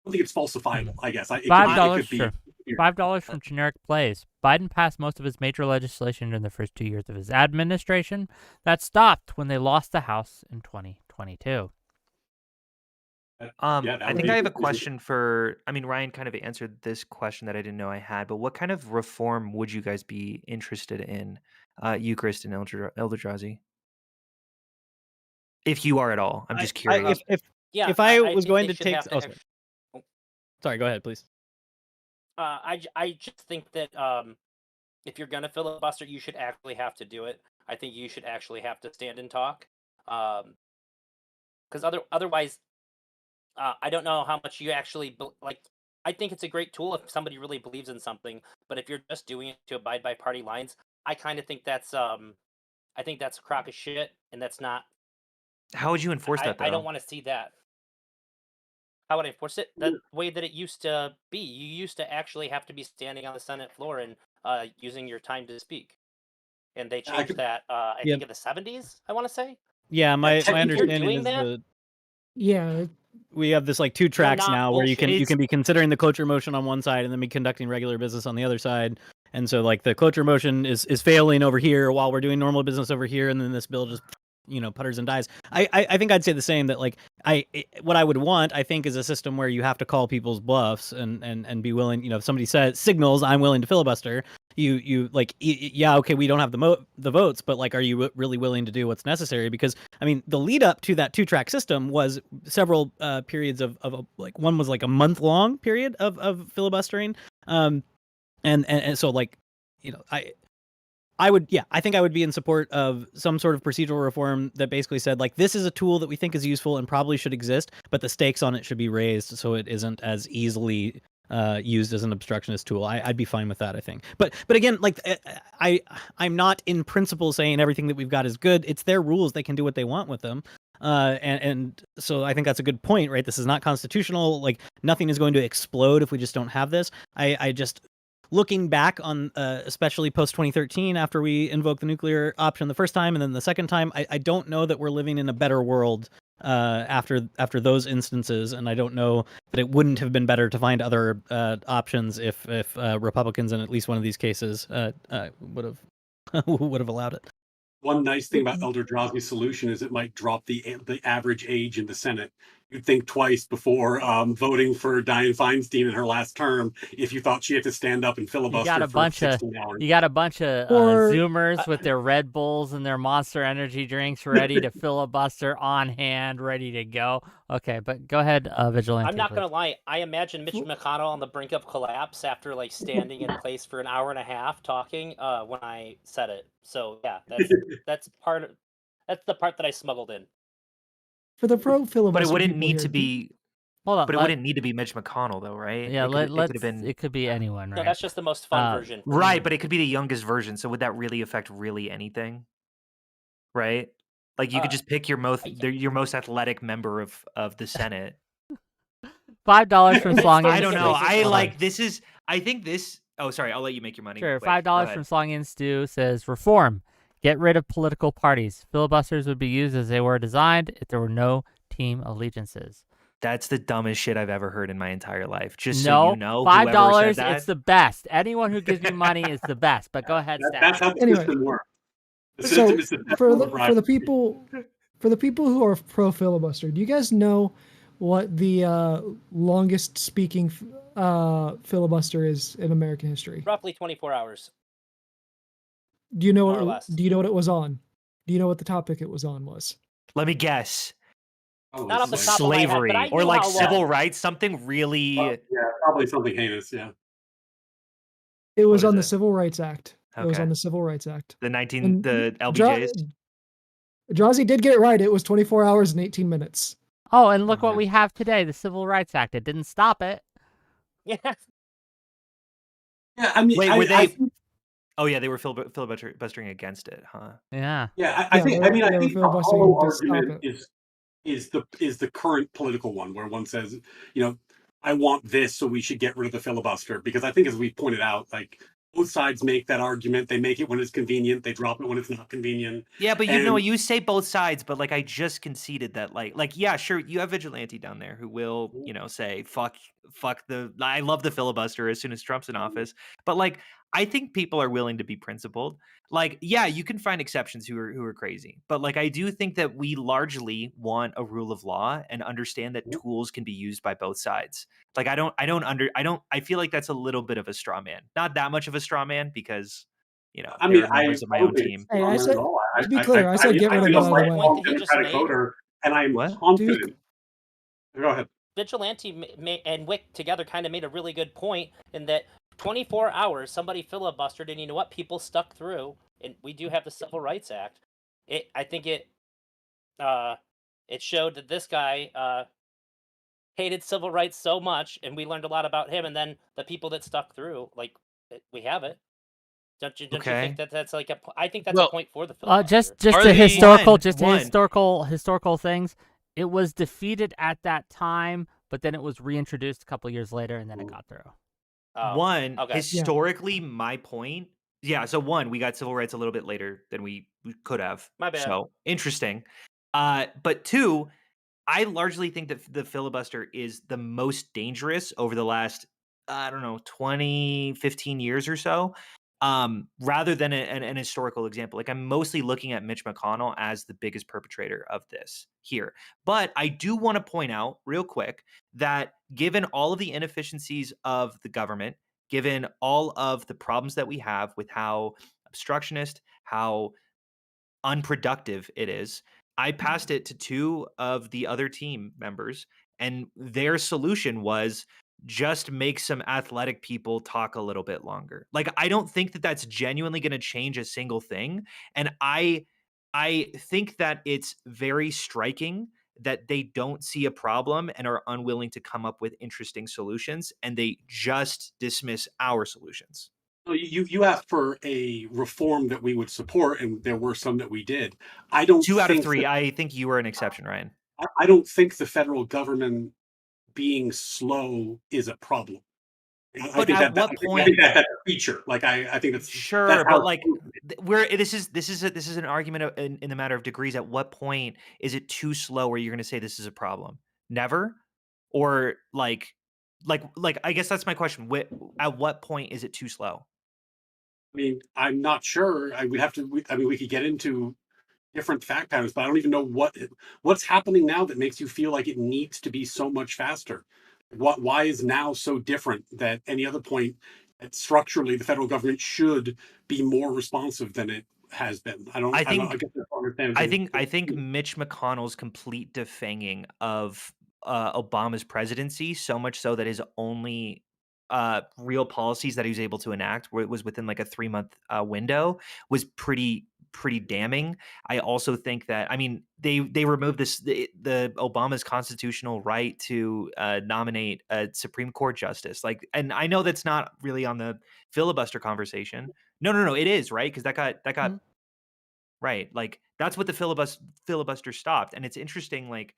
falsifiable. I guess it $5, could be. sure. $5 from generic plays. Biden passed most of his major legislation in the first 2 years of his administration. That stopped when they lost the House in 2022. I think I have a question for. I mean, Ryan kind of answered this question that I didn't know I had, but what kind of reform would you guys be interested in, Eucharist and Eldrazi? If you are at all, I'm just curious. If I was think going they to should take, have to act- sorry, go ahead, please. I just think that if you're gonna filibuster, you should actually have to do it. I think you should actually have to stand and talk, because otherwise, I don't know how much you actually like. I think it's a great tool if somebody really believes in something, but if you're just doing it to abide by party lines, I kind of think that's I think that's a crock of shit, and that's not. How would you enforce that, though? I don't want to see that. How would I enforce it? The way that it used to be. You used to actually have to be standing on the Senate floor and using your time to speak. And they changed that, I think in the 70s, I want to say. Yeah, my So if you're understanding doing is that, Yeah, we have this like two tracks not now where you bullshit. can be considering the cloture motion on one side and then be conducting regular business on the other side. And so like the cloture motion is failing over here while we're doing normal business over here, and then this bill just putters and dies. I think I'd say the same, that like what I would want, I think, is a system where you have to call people's bluffs and be willing, if somebody signals I'm willing to filibuster, you like, yeah, okay, we don't have the votes, but like, are you really willing to do what's necessary? Because I mean, the lead up to that 2-track system was several periods of like, one was like a month-long period of filibustering, and so like, I think I would be in support of some sort of procedural reform that basically said, like, this is a tool that we think is useful and probably should exist, but the stakes on it should be raised so it isn't as easily used as an obstructionist tool. I'd be fine with that, I think. But again, like, I'm not in principle saying everything that we've got is good. It's their rules. They can do what they want with them. And so I think that's a good point, right? This is not constitutional. Like, nothing is going to explode if we just don't have this. I just... Looking back on, especially post 2013, after we invoked the nuclear option the first time and then the second time, I don't know that we're living in a better world after those instances, and I don't know that it wouldn't have been better to find other options if Republicans in at least one of these cases would have allowed it. One nice thing about Eldrazi's solution is it might drop the average age in the Senate. you'd think twice before voting for Dianne Feinstein in her last term if you thought she had to stand up and filibuster for 16 hours. You got a bunch of Or- Zoomers with their Red Bulls and their Monster Energy drinks ready to filibuster on hand, ready to go. Okay, but go ahead, Vigilante. I'm not please. gonna lie. I imagine Mitch McConnell on the brink of collapse after like standing in place for an hour and a half talking when I said it. So yeah, that's the part that I smuggled in. For the pro filibuster, But it wouldn't people need here, to be. Hold on. But it wouldn't need to be Mitch McConnell, though, right? Yeah, it could have been. It could be anyone, right? No, that's just the most fun version. Right, but it could be the youngest version. So would that really affect really anything? Right? Like you could just pick your most athletic member of the Senate. $5 from Slong. I don't know. I think this. Oh, sorry. I'll let you make your money. Sure. Quick. $5 from Slong and Stew says reform. Get rid of political parties. Filibusters would be used as they were designed if there were no team allegiances. That's the dumbest shit I've ever heard in my entire life. Just no, so you know, $5. It's the best. Anyone who gives me money is the best. But go ahead, That's how the system works. The So system is the best for for the people who are pro filibuster, do you guys know what the longest speaking filibuster is in American history? Roughly 24 hours. Do you know More or less. Do you know what it was on? Do you know what the topic it was on was? Let me guess. Not off the top of my head, Slavery but I or knew like how civil long. rights, something really. Yeah, probably something heinous. Yeah. It was What on is the it? Civil Rights Act. It was Okay. on the Civil Rights Act. The And LBJs. Drazi did get it right. It was 24 hours and 18 minutes. Oh, and look what we have today, the Civil Rights Act. It didn't stop it. Yeah. Yeah, I mean, Wait, were they? I think, Oh yeah, they were filibustering against it, huh? Yeah. yeah, I think. they I mean, I were think the filibustering hollow to stop argument it. is the current political one, where one says, you know, I want this, so we should get rid of the filibuster. Because I think, as we pointed out, like both sides make that argument. They make it when it's convenient. They drop it when it's not convenient. Yeah, but And- you say both sides, but like I just conceded that like yeah, sure, you have Vigilante down there who will, say fuck I love the filibuster as soon as Trump's in office. But like I think people are willing to be principled. Like, yeah, you can find exceptions who are crazy. But like I do think that we largely want a rule of law and understand that tools can be used by both sides. Like I feel like that's a little bit of a straw man. Not that much of a straw man because I there mean, are members of my don't own think team. Hey, I it's said, wrong at all. to be clear, I said get rid of it I'm out of a the way. Point that he just Democratic made. voter, and I'm What? confident. Go ahead. Vigilante and Wick together kind of made a really good point in that 24 hours somebody filibustered, and you know what? People stuck through, and we do have the Civil Rights Act. I think it showed that this guy hated civil rights so much, and we learned a lot about him. And then the people that stuck through, like we have it. Don't you think that that's like I think that's a point for the filibuster. Just Are the the- historical things. It was defeated at that time, but then it was reintroduced a couple years later, and then it got through. Historically, my point. Yeah, so one, we got civil rights a little bit later than we could have. My bad. So interesting. But two, I largely think that the filibuster is the most dangerous over the last, 20, 15 years or so. Rather than an historical example. Like I'm mostly looking at Mitch McConnell as the biggest perpetrator of this here. But I do want to point out real quick that given all of the inefficiencies of the government, given all of the problems that we have with how obstructionist, how unproductive it is, I passed it to two of the other team members, and their solution was just make some athletic people talk a little bit longer. Like I don't think that that's genuinely going to change a single thing, and I think that it's very striking that they don't see a problem and are unwilling to come up with interesting solutions, and they just dismiss our solutions. You asked for a reform that we would support, and there were some that we did. I don't. 2 out of think 3. that- I think you were an exception, Ryan. I don't think the federal government being slow is a problem. But at what I point? think that's a feature. Like I think that's Sure, that's how but it's like proven. this is an argument in the matter of degrees. At what point is it too slow where you're going to say this is a problem? Never, or like I guess that's my question. At what point is it too slow? I mean, I'm not sure. I would have to. I mean, we could get into different fact patterns, but I don't even know what's happening now that makes you feel like it needs to be so much faster. Why is now so different that any other point that structurally the federal government should be more responsive than it has been? I I guess I think don't understand. I think Mitch McConnell's complete defanging of Obama's presidency, so much so that his only real policies that he was able to enact was within like a 3-month window, was pretty damning. I also think that, I mean, they removed the Obama's constitutional right to nominate a Supreme Court justice. Like, and I know that's not really on the filibuster conversation. No, it is, right? Because that got Mhm. right. Like, that's what the filibuster stopped. And it's interesting, like,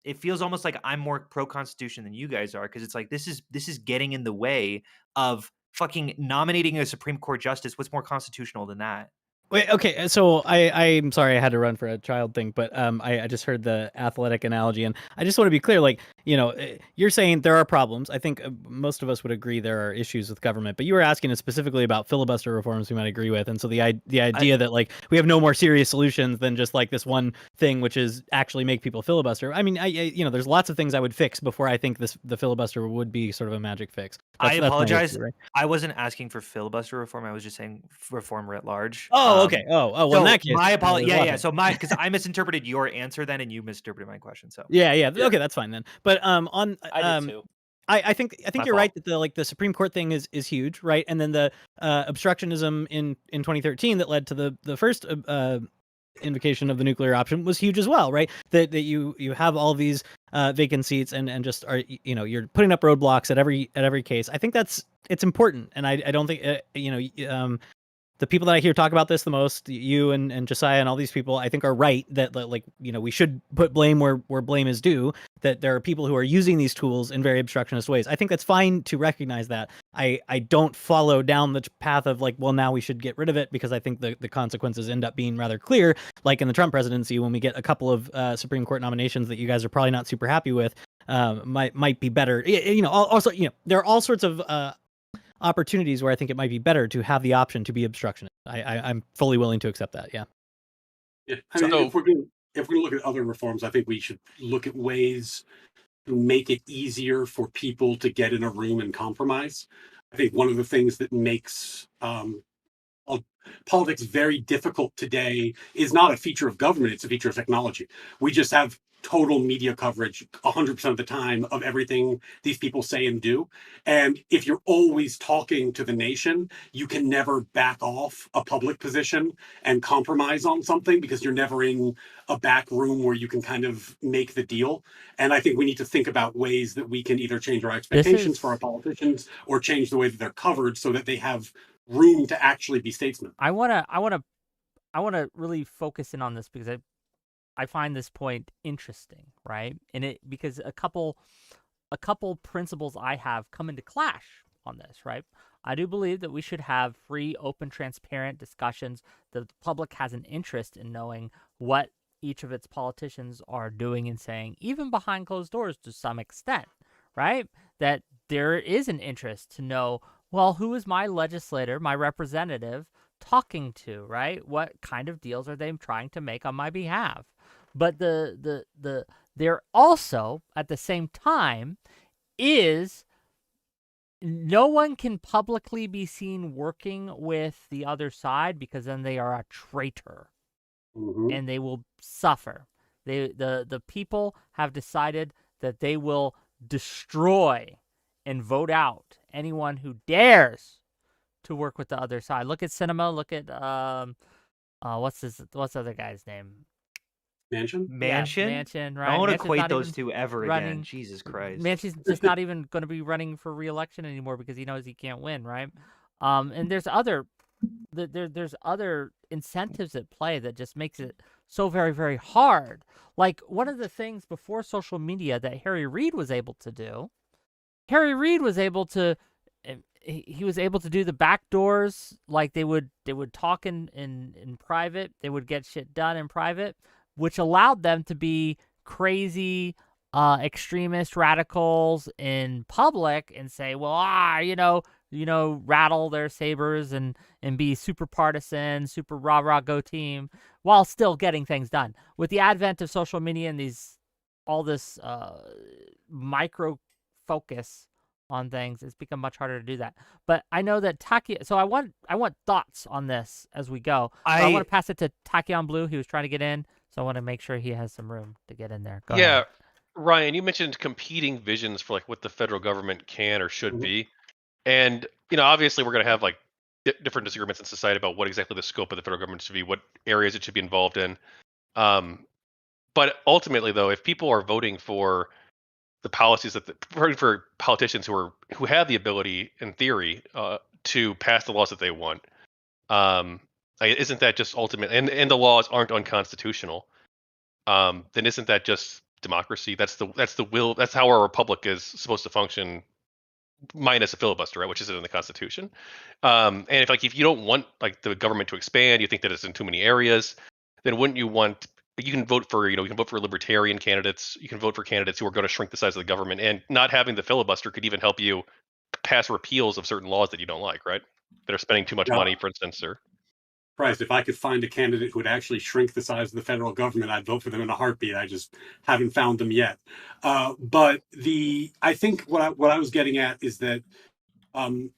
it feels almost like I'm more pro constitution than you guys are, because it's like this is getting in the way of fucking nominating a Supreme Court justice. What's more constitutional than that? Wait, okay, so I'm sorry I had to run for a child thing, but I just heard the athletic analogy, and I just want to be clear, like, you're saying there are problems. I think most of us would agree there are issues with government, but you were asking us specifically about filibuster reforms we might agree with, and so the idea that like we have no more serious solutions than just like this one thing, which is actually make people filibuster. I mean, there's lots of things I would fix before I think the filibuster would be sort of a magic fix. I That's my apologize. issue, right? I wasn't asking for filibuster reform. I was just saying reform writ large. Oh, okay. Well, in that case, my apology. there's Yeah, lots yeah. of- So because I misinterpreted your answer then, and you misinterpreted my question. So Yeah. Okay, that's fine then. But I did too. I think My you're right fault. that the Supreme Court thing is huge, right? And then the obstructionism in 2013 that led to the first invocation of the nuclear option was huge as well, right? That you have all these vacant seats and just are you're putting up roadblocks at every case. I think it's important, and I don't think the people that I hear talk about this the most, you and Josiah and all these people, I think are right that like we should put blame where blame is due. That there are people who are using these tools in very obstructionist ways. I think that's fine to recognize that. I don't follow down the path of like, well, now we should get rid of it, because I think the consequences end up being rather clear. Like in the Trump presidency, when we get a couple of Supreme Court nominations that you guys are probably not super happy with, might be better. Also, there are all sorts of opportunities where I think it might be better to have the option to be obstructionist. I'm fully willing to accept that. Yeah. Yeah, I mean, if we're going to look at other reforms, I think we should look at ways to make it easier for people to get in a room and compromise. I think one of the things that makes politics very difficult today is not a feature of government, it's a feature of technology. We just have total media coverage 100% of the time of everything these people say and do. And if you're always talking to the nation, you can never back off a public position and compromise on something, because you're never in a back room where you can kind of make the deal. And I think we need to think about ways that we can either change our expectations for our politicians or change the way that they're covered so that they have room to actually be statesmen. I wanna really focus in on this, because I find this point interesting, right? And it because a couple principles I have come into clash on this, right? I do believe that we should have free, open, transparent discussions. The public has an interest in knowing what each of its politicians are doing and saying, even behind closed doors to some extent, right? That there is an interest to know, well, who is my legislator, my representative, talking to, right? What kind of deals are they trying to make on my behalf? But there also, at the same time, is no one can publicly be seen working with the other side, because then they are a traitor. Mm-hmm. And they will suffer. The people have decided that they will destroy and vote out anyone who dares to work with the other side. Look at Cinema. Look at what's the other guy's name? Manchin? Yeah, Manchin. Manchin, right? I don't Manchin's equate not those even two ever running. again. Jesus Christ. Manchin's just not even going to be running for re-election anymore, because he knows he can't win, right? And there's other incentives at play that just makes it so very, very hard. Like, one of the things before social media that Harry Reid was able to do, he was able to do the back doors. Like, they would talk in private. They would get shit done in private, which allowed them to be crazy extremist radicals in public and say, well, rattle their sabers and be super partisan, super rah rah go team, while still getting things done. With the advent of social media and all this micro focus on things, it's become much harder to do that. But I know that so I want thoughts on this as we go. But I want to pass it to Tachyon Blue. He was trying to get in, so I want to make sure he has some room to get in there. Go ahead. Ryan, you mentioned competing visions for like what the federal government can or should be. And, obviously we're going to have like different disagreements in society about what exactly the scope of the federal government should be, what areas it should be involved in. But ultimately, though, if people are voting for the policies for politicians who have the ability, in theory, to pass the laws that they want, isn't that just ultimate? And the laws aren't unconstitutional. Then isn't that just democracy? That's the will. That's how our republic is supposed to function, minus a filibuster, right? Which isn't in the Constitution. And if you don't want like the government to expand, you think that it's in too many areas, then wouldn't you want? You can vote for libertarian candidates. You can vote for candidates who are going to shrink the size of the government, and not having the filibuster could even help you pass repeals of certain laws that you don't like, right? That are spending too much money, for instance, or. Surprised if I could find a candidate who would actually shrink the size of the federal government, I'd vote for them in a heartbeat. I just haven't found them yet. But I think what I was getting at is that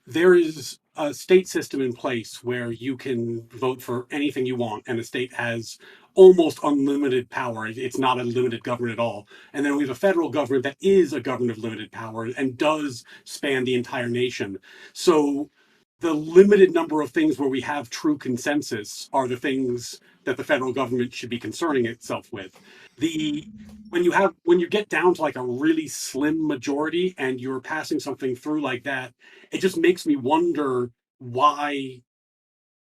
there is a state system in place where you can vote for anything you want, and the state has almost unlimited power. It's not a limited government at all. And then we have a federal government that is a government of limited power and does span the entire nation. So the limited number of things where we have true consensus are the things that the federal government should be concerning itself with. When you get down to like a really slim majority and you're passing something through like that, it just makes me wonder why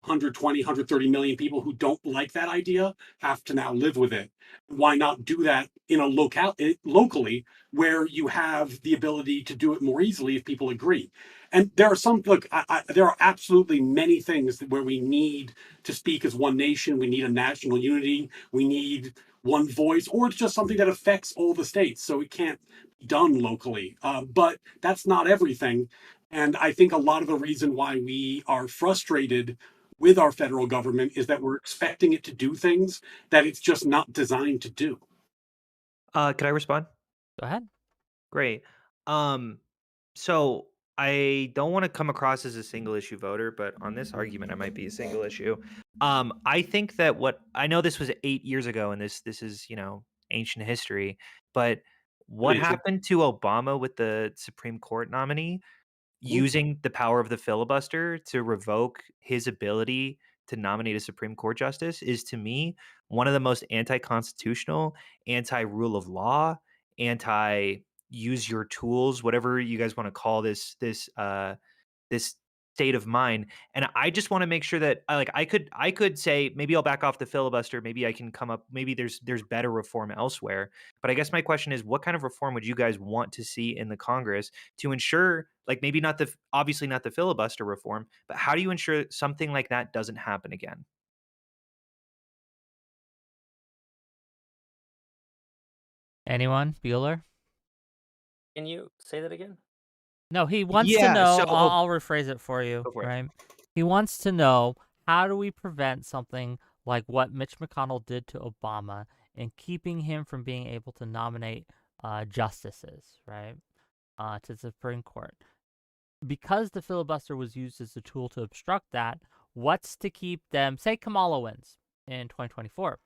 120, 130 million people who don't like that idea have to now live with it. Why not do that in a locally where you have the ability to do it more easily if people agree? And there are there are absolutely many things where we need to speak as one nation. We need a national unity. We need one voice, or it's just something that affects all the states. So it can't be done locally. But that's not everything. And I think a lot of the reason why we are frustrated with our federal government is that we're expecting it to do things that it's just not designed to do. Could I respond? Go ahead. Great. So I don't want to come across as a single issue voter, but on this argument, I might be a single issue. I think that I know this was 8 years ago, and this is ancient history, but what happened to Obama with the Supreme Court nominee? Using the power of the filibuster to revoke his ability to nominate a Supreme Court justice is, to me, one of the most anti-constitutional, anti-rule of law, anti-use your tools, whatever you guys want to call this state of mind. And I just want to make sure that I could say maybe I'll back off the filibuster, maybe I can come up, maybe there's better reform elsewhere. But I guess my question is, what kind of reform would you guys want to see in the Congress to ensure, like, maybe obviously not the filibuster reform, but how do you ensure something like that doesn't happen again? Anyone? Bueller? Can you say that again? No, he wants to know. I'll rephrase it for you. Go for it. Right? He wants to know, how do we prevent something like what Mitch McConnell did to Obama in keeping him from being able to nominate justices, right, to the Supreme Court? Because the filibuster was used as a tool to obstruct that, what's to keep them? Say Kamala wins in 2024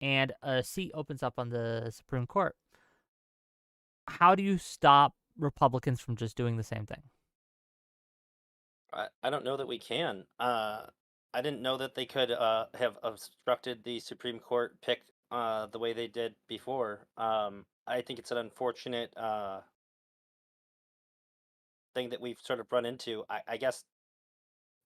and a seat opens up on the Supreme Court. How do you stop Republicans from just doing the same thing? I don't know that we can. I didn't know that they could have obstructed the Supreme Court pick the way they did before. I think it's an unfortunate thing that we've sort of run into. I guess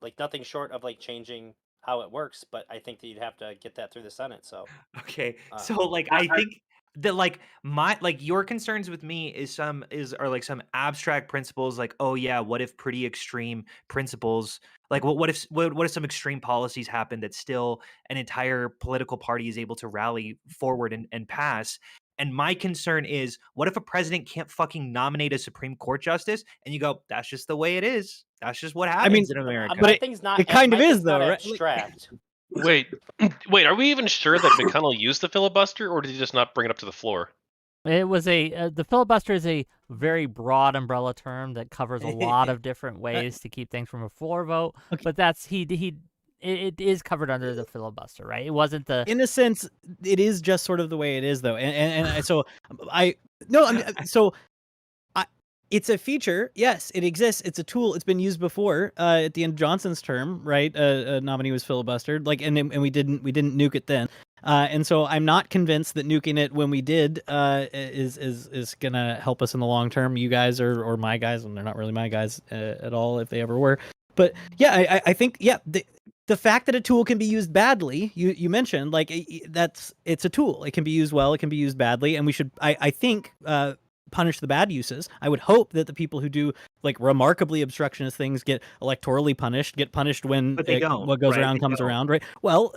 like nothing short of like changing how it works, but I think that you'd have to get that through the Senate. So Okay. uh, So like I think that your concerns with me are like some abstract principles, like, oh yeah, what if pretty extreme principles, like what if some extreme policies happen that still an entire political party is able to rally forward and pass. And my concern is, what if a president can't fucking nominate a Supreme Court justice and you go, that's just the way it is. That's just what I mean, happens in America. but My it- thing's not. it kind my of is, thing's not though, right? Like- abstract. Wait, are we even sure that McConnell used the filibuster, or did he just not bring it up to the floor? It was the filibuster is a very broad umbrella term that covers a lot of different ways to keep things from a floor vote. Okay. But that's it is covered under the filibuster, right? It wasn't the in a sense, it is just sort of the way it is, though, and so it's a feature. Yes, it exists. It's a tool. It's been used before. At the end of Johnson's term, right? A nominee was filibustered, like, and we didn't nuke it then. And so I'm not convinced that nuking it when we did is gonna help us in the long term. You guys or my guys, and they're not really my guys at all if they ever were. But yeah, I think the fact that a tool can be used badly, you mentioned, like, it's a tool. It can be used well. It can be used badly, and we should I think punish the bad uses. I would hope that the people who do like remarkably obstructionist things get electorally punished, get punished when But they don't, what goes right? around They comes don't. around, right? Well,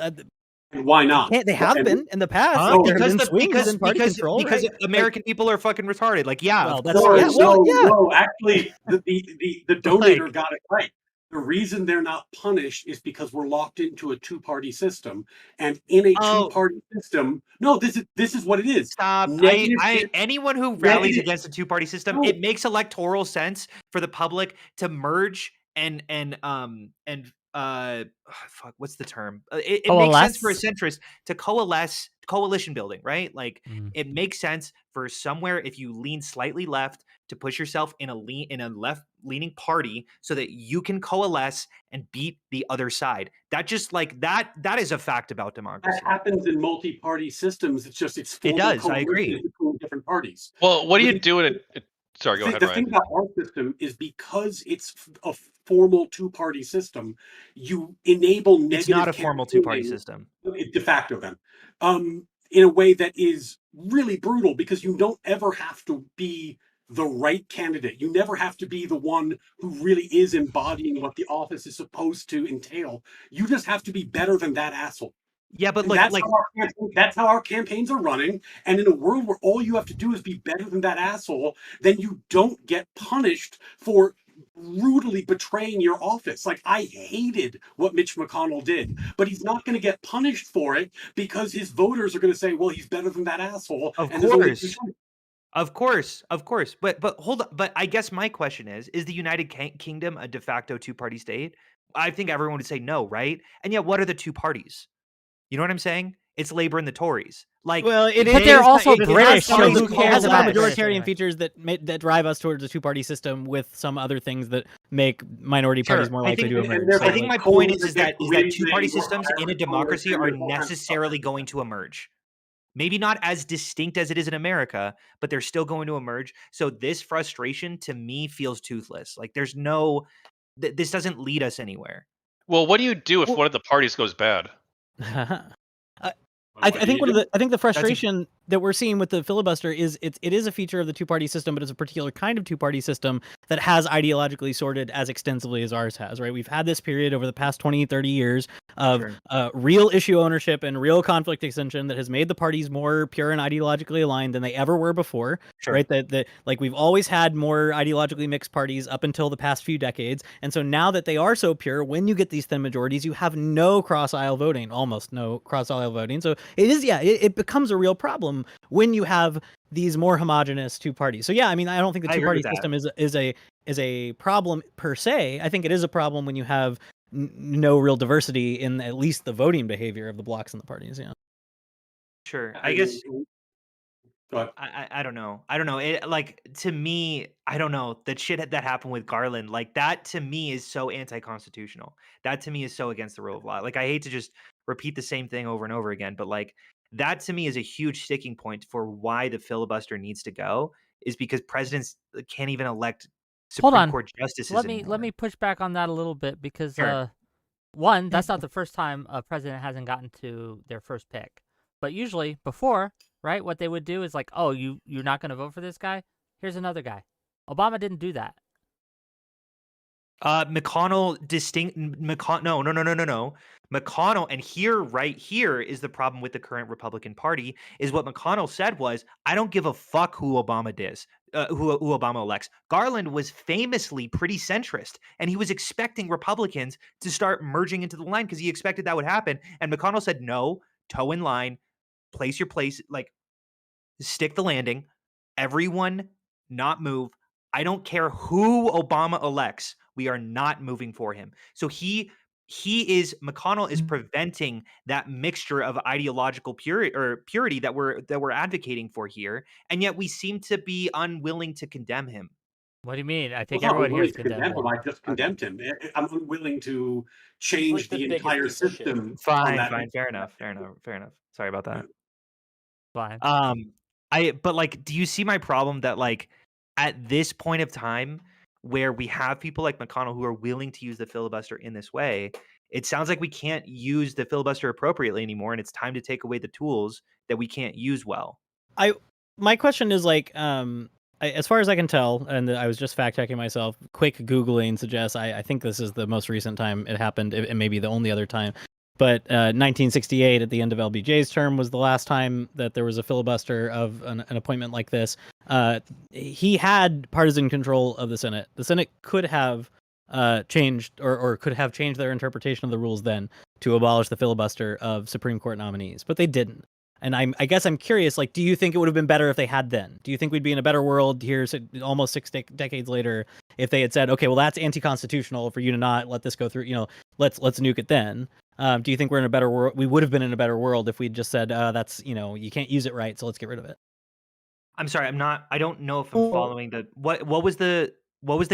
Why not? they have been in the past. Huh? Like, there have Because been swings in party control, because right? American people are fucking retarded. Like, yeah, Well, of that's- course. No, actually, the donator got it right. The reason they're not punished is because we're locked into a two-party system, and in a Oh. two-party system, no, this is what it is. Stop. Negative- Anyone who rallies negative- against a two-party system, No. it makes electoral sense for the public to merge and fuck, what's the term? It makes sense for a Coalesce? centrist to coalition building, right? Like, Mm. it makes sense for somewhere, if you lean slightly left, to push yourself in a left-leaning party so that you can coalesce and beat the other side. That just like that is a fact about democracy. That happens in multi-party systems. It's just It does, I agree. between different parties. Well, what do you The- do in it? Sorry, go ahead, The Ryan. thing about our system is because it's a formal two-party system, you enable negative. It's not a formal two-party campaigning- system. De facto, then, in a way that is really brutal, because you don't ever have to be the right candidate. You never have to be the one who really is embodying what the office is supposed to entail. You just have to be better than that asshole. Yeah, but And that's how our campaigns are running. And in a world where all you have to do is be better than that asshole, then you don't get punished for brutally betraying your office. Like, I hated what Mitch McConnell did, but he's not going to get punished for it because his voters are going to say, well, he's better than that asshole. Of and there's only two course. choices. Of course. But hold on. But I guess my question is the United Kingdom a de facto two-party state? I think everyone would say no, right? And yet, what are the two parties? You know what I'm saying? It's Labour and the Tories. Like, Well, But they're also British, so so it who has cares some about majoritarian British features that drive us towards a two-party system, with some other things that make minority parties more likely to emerge. and So, I think like, my point is that really two-party big systems in a requirement democracy for are all kinds of necessarily stuff. going to emerge. Maybe not as distinct as it is in America, but they're still going to emerge. So this frustration to me feels toothless. Like, there's no, this doesn't lead us anywhere. Well, what do you do if one of the parties goes bad? I think the frustration that we're seeing with the filibuster is it is a feature of the two-party system, but it's a particular kind of two-party system that has ideologically sorted as extensively as ours has, right? We've had this period over the past 20, 30 years of real issue ownership and real conflict extension that has made the parties more pure and ideologically aligned than they ever were before, right? That like, we've always had more ideologically mixed parties up until the past few decades. And so now that they are so pure, when you get these thin majorities, you have no cross-aisle voting, almost no cross-aisle voting. So it becomes a real problem when you have these more homogenous two parties. So yeah, I mean, I don't think the two-party system is a problem per se. I think it is a problem when you have no real diversity in at least the voting behavior of the blocs in the parties. Yeah. Sure. I guess But I don't know. I don't know. It, like, to me, I don't know. The shit that happened with Garland, like, that to me is so anti-constitutional. That to me is so against the rule of law. Like, I hate to just repeat the same thing over and over again, but like, that to me is a huge sticking point for why the filibuster needs to go, is because presidents can't even elect Hold Supreme on. Court justices Let anymore. me push back on that a little bit, because Sure. one, that's not the first time a president hasn't gotten to their first pick. But usually before, right, what they would do is like, oh, you're not going to vote for this guy? Here's another guy. Obama didn't do that. McConnell no. McConnell, and right here is the problem with the current Republican Party, is what McConnell said was, I don't give a fuck who Obama who Obama elects. Garland was famously pretty centrist, and he was expecting Republicans to start merging into the line because he expected that would happen. And McConnell said, no, toe in line, place your place, like stick the landing, everyone not move. I don't care who Obama elects. We are not moving for him. So McConnell is preventing that mixture of ideological purity that we're advocating for here, and yet we seem to be unwilling to condemn him. What do you mean? I Well, think it's not everyone here unwilling is to condemn condemning him. him. I just condemned him. I'm unwilling to change the the biggest entire piece of shit. system on Fine, that. fine, fair enough. Sorry about that. Fine. But like, do you see my problem that like at this point of time where we have people like McConnell who are willing to use the filibuster in this way, it sounds like we can't use the filibuster appropriately anymore, and it's time to take away the tools that we can't use well. My question is like, as far as I can tell, and I was just fact checking myself. Quick Googling suggests I think this is the most recent time it happened, and maybe the only other time. But 1968, at the end of LBJ's term, was the last time that there was a filibuster of an appointment like this. He had partisan control of the Senate. The Senate could have changed or could have changed their interpretation of the rules then to abolish the filibuster of Supreme Court nominees, but they didn't. And I guess I'm curious, like, do you think it would have been better if they had then? Do you think we'd be in a better world here almost 6 decades later if they had said, okay, well, that's anti-constitutional for you to not let this go through, let's nuke it then? Do you think we're in a better world? We would have been in a better world if we'd just said, that's, you can't use it right, so let's get rid of it. I'm sorry, I don't know if I'm following what was the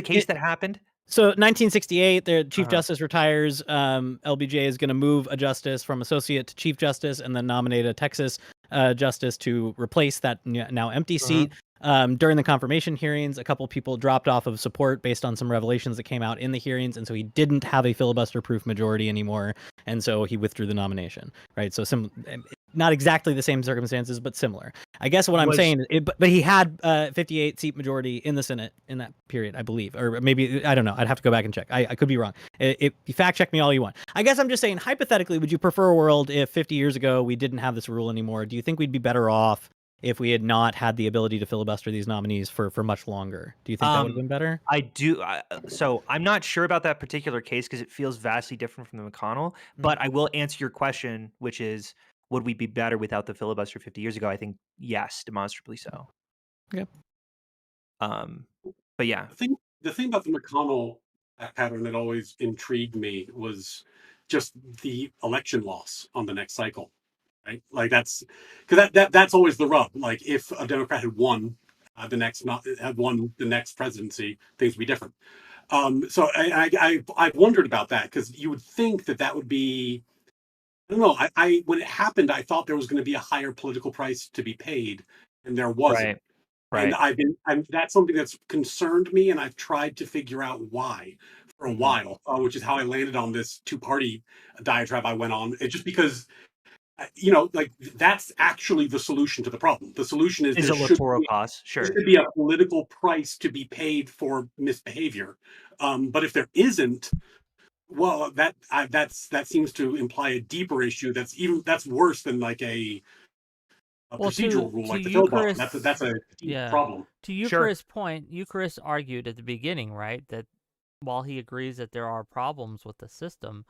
case that happened? So 1968, the Chief Justice retires. LBJ is going to move a justice from associate to Chief Justice and then nominate a Texas justice to replace that now empty seat. During the confirmation hearings, a couple people dropped off of support based on some revelations that came out in the hearings, and so he didn't have a filibuster-proof majority anymore, and so he withdrew the nomination. Right, so not exactly the same circumstances, but similar. I guess what I'm saying is, but he had 58-seat majority in the Senate in that period, I believe, or maybe I don't know. I'd have to go back and check. I could be wrong. You fact check me all you want. I guess I'm just saying, hypothetically, would you prefer a world if 50 years ago we didn't have this rule anymore? Do you think we'd be better off if we had not had the ability to filibuster these nominees for much longer? Do you think that would have been better? I do. So I'm not sure about that particular case because it feels vastly different from the McConnell. But I will answer your question, which is, would we be better without the filibuster 50 years ago? I think yes, demonstrably so. Yeah. But yeah, The thing about the McConnell pattern that always intrigued me was just the election loss on the next cycle. Right, like that's always the rub. Like if a Democrat had won the next presidency, things would be different. So I've wondered about that because you would think that would be, I don't know. I when it happened, I thought there was going to be a higher political price to be paid, and there wasn't. Right. And that's something that's concerned me, and I've tried to figure out why for a while, which is how I landed on this two-party diatribe I went on. It's just because, like that's actually the solution to the problem. The solution is a electoral cost. Sure, there should be a political price to be paid for misbehavior. But if there isn't, well, that seems to imply a deeper issue. That's worse than like a procedural rule like the filibuster. That's a deep problem. To Eucharist's point, Eucharist argued at the beginning, right, that while he agrees that there are problems with the system,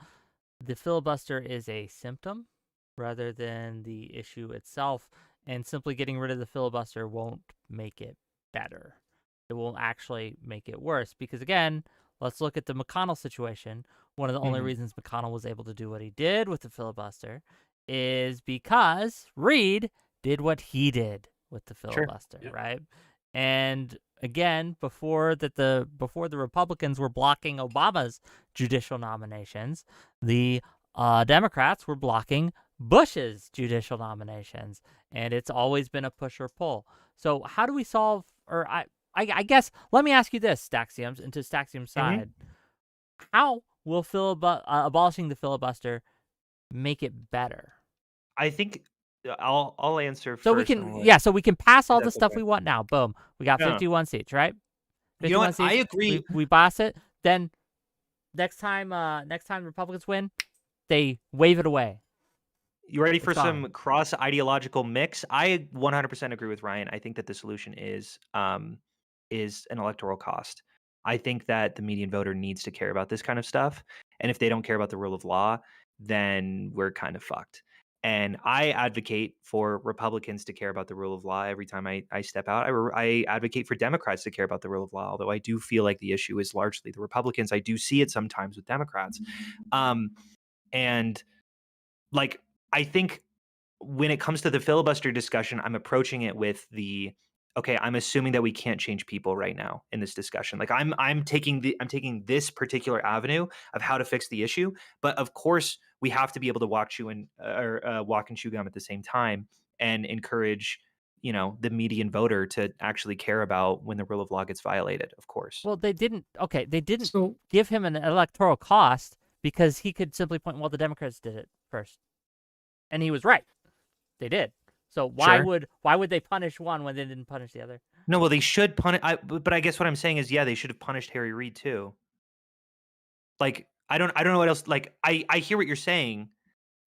the filibuster is a symptom rather than the issue itself, and simply getting rid of the filibuster won't make it better. It won't actually make it worse because, again, let's look at the McConnell situation. One of the only reasons McConnell was able to do what he did with the filibuster is because Reid did what he did with the filibuster, right? And again, before the Republicans were blocking Obama's judicial nominations, the Democrats were blocking Bush's judicial nominations, and it's always been a push or pull. So how do we solve? Or I guess let me ask you this, Staxiums, and to Staxium's side, how will abolishing the filibuster make it better? I think I'll answer so first. So we can pass all the stuff we want now. Boom, we got 51 seats, right? 51 you know what? Seats, I agree. We pass it, then next time Republicans win, they wave it away. You ready for It's some gone. cross ideological mix? I 100% agree with Ryan. I think that the solution is an electoral cost. I think that the median voter needs to care about this kind of stuff, and if they don't care about the rule of law, then we're kind of fucked. And I advocate for Republicans to care about the rule of law every time I step out. I advocate for Democrats to care about the rule of law, although I do feel like the issue is largely the Republicans. I do see it sometimes with Democrats. And like, I think when it comes to the filibuster discussion, I'm approaching it with okay, I'm assuming that we can't change people right now in this discussion. Like I'm taking this particular avenue of how to fix the issue, but of course we have to be able to walk and chew gum at the same time and encourage, the median voter to actually care about when the rule of law gets violated, of course. Well, they didn't So give him an electoral cost because he could simply point, well, the Democrats did it first. And he was right. They did. So why would they punish one when they didn't punish the other? No, well, they should punish. But I guess what I'm saying is, yeah, they should have punished Harry Reid too. Like, I don't know what else. Like, I hear what you're saying,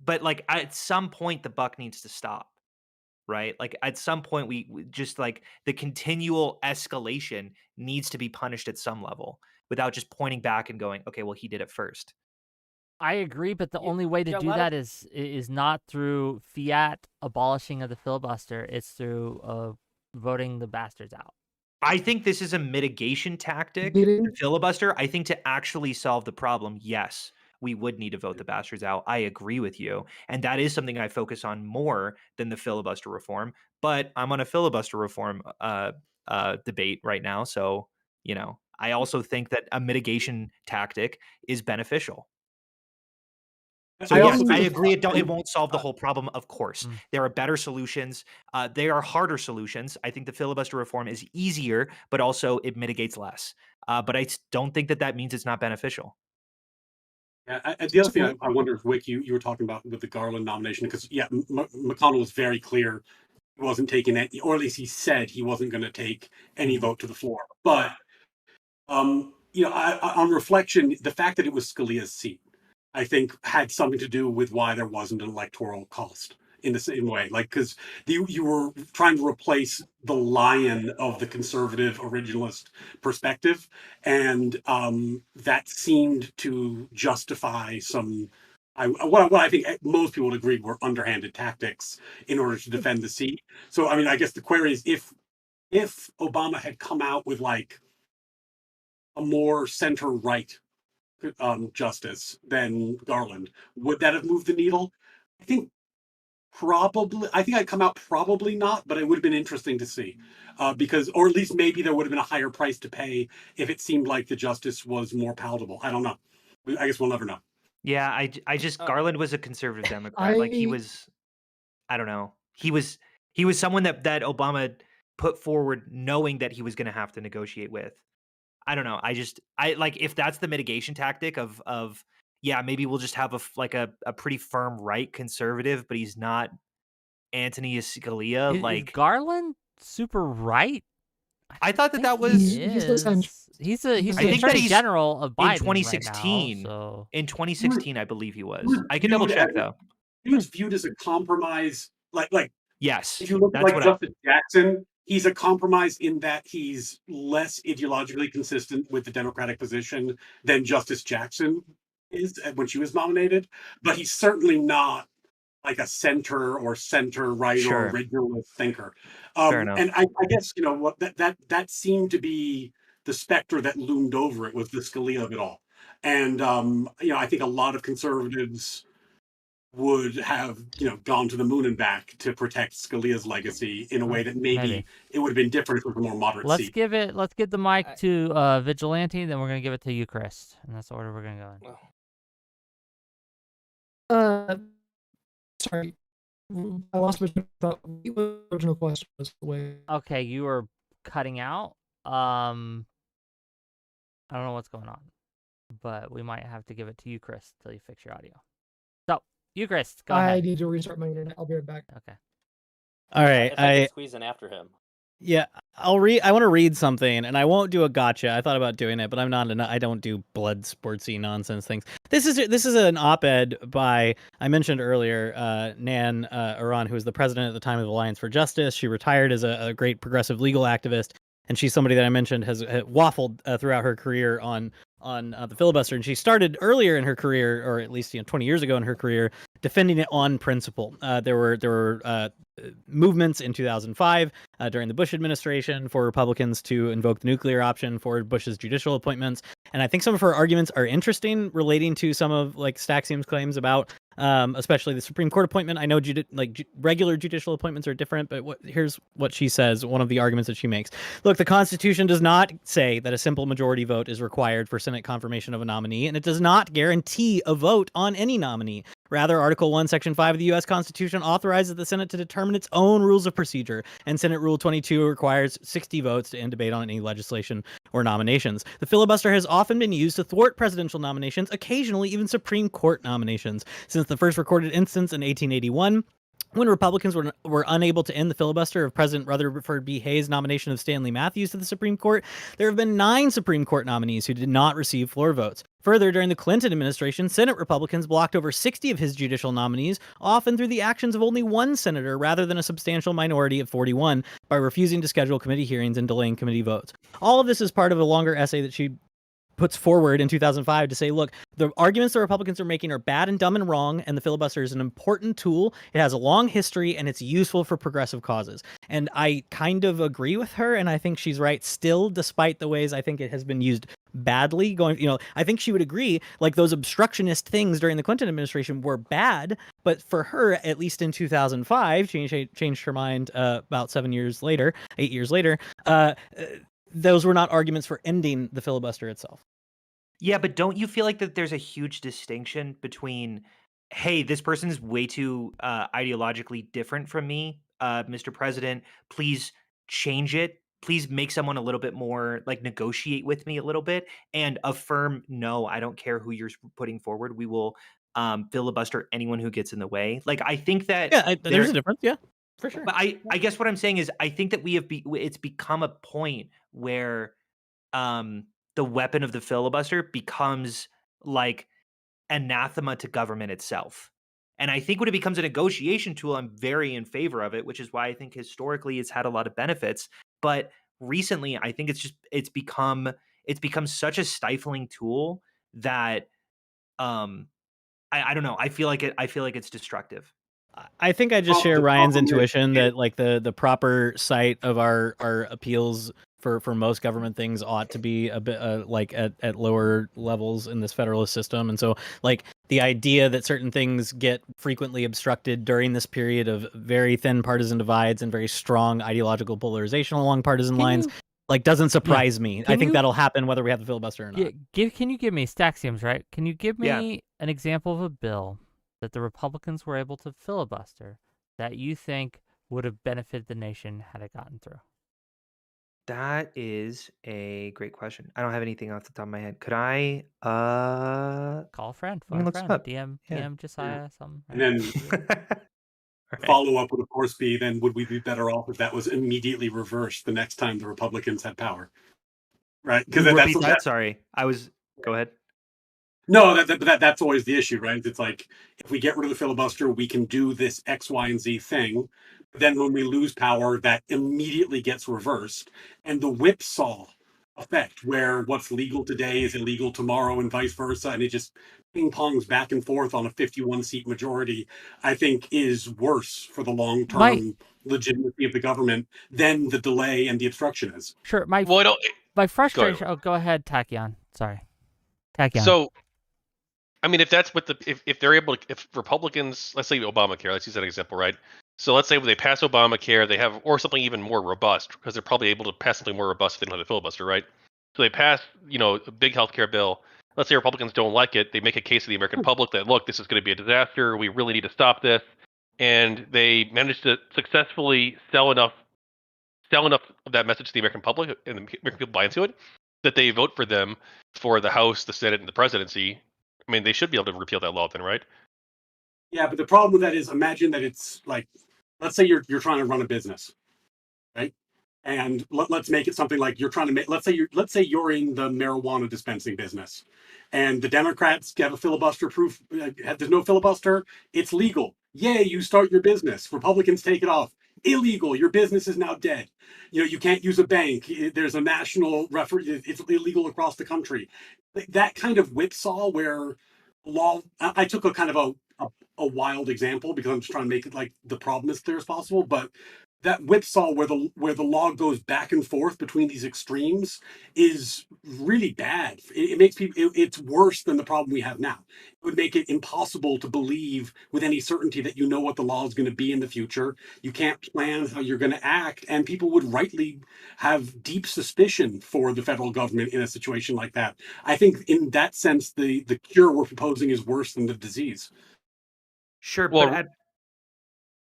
but like at some point the buck needs to stop, right? Like at some point we just like the continual escalation needs to be punished at some level without just pointing back and going, okay, well, he did it first. I agree, but the Yeah, only way to yeah, a do lot that of- is not through fiat abolishing of the filibuster. It's through voting the bastards out. I think this is a mitigation tactic, the Didn't filibuster. I think to actually solve the problem, yes, we would need to vote the bastards out. I agree with you. And that is something I focus on more than the filibuster reform. But I'm on a filibuster reform debate right now. So, I also think that a mitigation tactic is beneficial. So I yes, also I think agree. It won't solve the whole problem. Of course, Mm. there are better solutions. There are harder solutions. I think the filibuster reform is easier, but also it mitigates less. But I don't think that means it's not beneficial. the other thing so I wonder if Wick, you were talking about with the Garland nomination, because yeah, McConnell was very clear he wasn't taking it, or at least he said he wasn't going to take any vote to the floor. But on reflection, the fact that it was Scalia's seat, I think, had something to do with why there wasn't an electoral cost in the same way. Like, because you were trying to replace the lion of the conservative originalist perspective, and that seemed to justify some. What I think most people would agree were underhanded tactics in order to defend the seat. So, I mean, I guess the query is if Obama had come out with like a more center right justice than Garland, would that have moved the needle? I think probably. I think I'd come out probably not, but it would have been interesting to see, because, or at least maybe there would have been a higher price to pay if it seemed like the justice was more palatable. I don't know. I guess we'll never know. Yeah, I just Oh. Garland was a conservative Democrat. Like he was, I don't know. He was someone that Obama put forward knowing that he was going to have to negotiate with. I don't know. I like if that's the mitigation tactic of yeah, maybe we'll just have a pretty firm right conservative, but he's not Anthony Scalia. Is Like Garland super right? I thought that think was he's the center. he's I the think that attorney he's general of in Biden 2016. right now. So In 2016, I believe he was. was I can double viewed check as- though. He was viewed as a compromise, like Yes, if you look at that's like what Justice Jackson, he's a compromise in that he's less ideologically consistent with the Democratic position than Justice Jackson is when she was nominated, but he's certainly not like a center or center right or Sure. originalist thinker. Fair enough. And I guess what that seemed to be the specter that loomed over it, was the Scalia of it all. And I think a lot of conservatives would have gone to the moon and back to protect Scalia's legacy in a way that maybe it would have been different if it was a more moderate let's seat. give the mic to Vigilante, then we're gonna give it to you, Chris, and that's the order we're gonna go in. Sorry, I lost my train of thought. The original question was the way. Okay, you were cutting out. I don't know what's going on, but we might have to give it to you, Chris, till you fix your audio. So, you, Chris, go I ahead. need to restart my internet. I'll be right back. Okay. All right, If I can squeeze in after him. Yeah, I want to read something, and I won't do a gotcha. I thought about doing it, but I'm not. I don't do blood sportsy nonsense things. This is an op-ed by, I mentioned earlier, Nan Iran, who was the president at the time of Alliance for Justice. She retired as a great progressive legal activist, and she's somebody that I mentioned has waffled throughout her career on the filibuster. And she started earlier in her career, or at least 20 years ago in her career, defending it on principle. There were movements in 2005 during the Bush administration for Republicans to invoke the nuclear option for Bush's judicial appointments. And I think some of her arguments are interesting, relating to some of Staxium's claims about especially the Supreme Court appointment. I know regular judicial appointments are different, but here's what she says, one of the arguments that she makes. Look, the Constitution does not say that a simple majority vote is required for Senate confirmation of a nominee, and it does not guarantee a vote on any nominee. Rather, Article 1, Section 5 of the U.S. Constitution authorizes the Senate to determine its own rules of procedure, and Senate Rule 22 requires 60 votes to end debate on any legislation or nominations. The filibuster has often been used to thwart presidential nominations, occasionally even Supreme Court nominations. Since the first recorded instance in 1881, when Republicans were unable to end the filibuster of President Rutherford B. Hayes' nomination of Stanley Matthews to the Supreme Court, there have been 9 Supreme Court nominees who did not receive floor votes. Further, during the Clinton administration, Senate Republicans blocked over 60 of his judicial nominees, often through the actions of only one senator rather than a substantial minority of 41, by refusing to schedule committee hearings and delaying committee votes. All of this is part of a longer essay that she puts forward in 2005 to say, look, the arguments the Republicans are making are bad and dumb and wrong, and the filibuster is an important tool. It has a long history, and it's useful for progressive causes. And I kind of agree with her, and I think she's right still, despite the ways I think it has been used badly. I think she would agree, those obstructionist things during the Clinton administration were bad, but for her, at least in 2005, changed her mind about 8 years later, those were not arguments for ending the filibuster itself. Yeah, but don't you feel like that there's a huge distinction between, hey, this person's way too ideologically different from me, Mr. President, please change it. Please make someone a little bit more, negotiate with me a little bit, and affirm, no, I don't care who you're putting forward. We will filibuster anyone who gets in the way. I think that there's a difference. Yeah, for sure. But I guess what I'm saying is, I think that it's become a point where the weapon of the filibuster becomes anathema to government itself. And I think when it becomes a negotiation tool, I'm very in favor of it, which is why I think historically it's had a lot of benefits. But recently, I think it's become such a stifling tool that I don't know. I feel like it's destructive. I think I just share Ryan's intuition that the proper site of our appeals for most government things ought to be a bit at lower levels in this federalist system. And so the idea that certain things get frequently obstructed during this period of very thin partisan divides and very strong ideological polarization along partisan lines doesn't surprise me. I think that'll happen whether we have the filibuster or not. Can you give me Staxium's right? Can you give me an example of a bill that the Republicans were able to filibuster that you think would have benefited the nation had it gotten through? That is a great question. I don't have anything off the top of my head. Could I call a friend, DM Josiah, something. And then follow up would of course be, then would we be better off if that was immediately reversed the next time the Republicans had power? Right? Because that's sorry. Go ahead. No, that's always the issue, right? It's if we get rid of the filibuster, we can do this X, Y, and Z thing. But then when we lose power, that immediately gets reversed. And the whipsaw effect, where what's legal today is illegal tomorrow and vice versa, and it just ping-pongs back and forth on a 51-seat majority, I think is worse for the long-term legitimacy of the government than the delay and the obstruction is. Sure. My frustration... Oh, go ahead, Tachyon. Sorry. Tachyon. So... I mean, if that's if they're able to, if Republicans, let's say Obamacare, let's use that example, right? So let's say when they pass Obamacare, they have, or something even more robust, because they're probably able to pass something more robust if they don't have the filibuster, right? So they pass, a big healthcare bill. Let's say Republicans don't like it. They make a case to the American public that, look, this is going to be a disaster. We really need to stop this. And they manage to successfully sell enough of that message to the American public, and the American people buy into it, that they vote for them for the House, the Senate, and the presidency. I mean, they should be able to repeal that law then, right? Yeah, but the problem with that is, imagine that it's let's say you're trying to run a business, right? And let's make it something like you're trying to make. Let's say you're in the marijuana dispensing business, and the Democrats get a filibuster proof. There's no filibuster. It's legal. Yay! You start your business. Republicans take it off. Illegal. Your business is now dead. You can't use a bank. There's a national refer. It's illegal across the country. That kind of whipsaw where law. I took a kind of a wild example because I'm just trying to make it like the problem as clear as possible, but that whipsaw where the law goes back and forth between these extremes is really bad. It makes people. It's worse than the problem we have now. It would make it impossible to believe with any certainty that you know what the law is going to be in the future. You can't plan how you're going to act, and people would rightly have deep suspicion for the federal government in a situation like that. I think in that sense, the cure we're proposing is worse than the disease. Sure, Well, but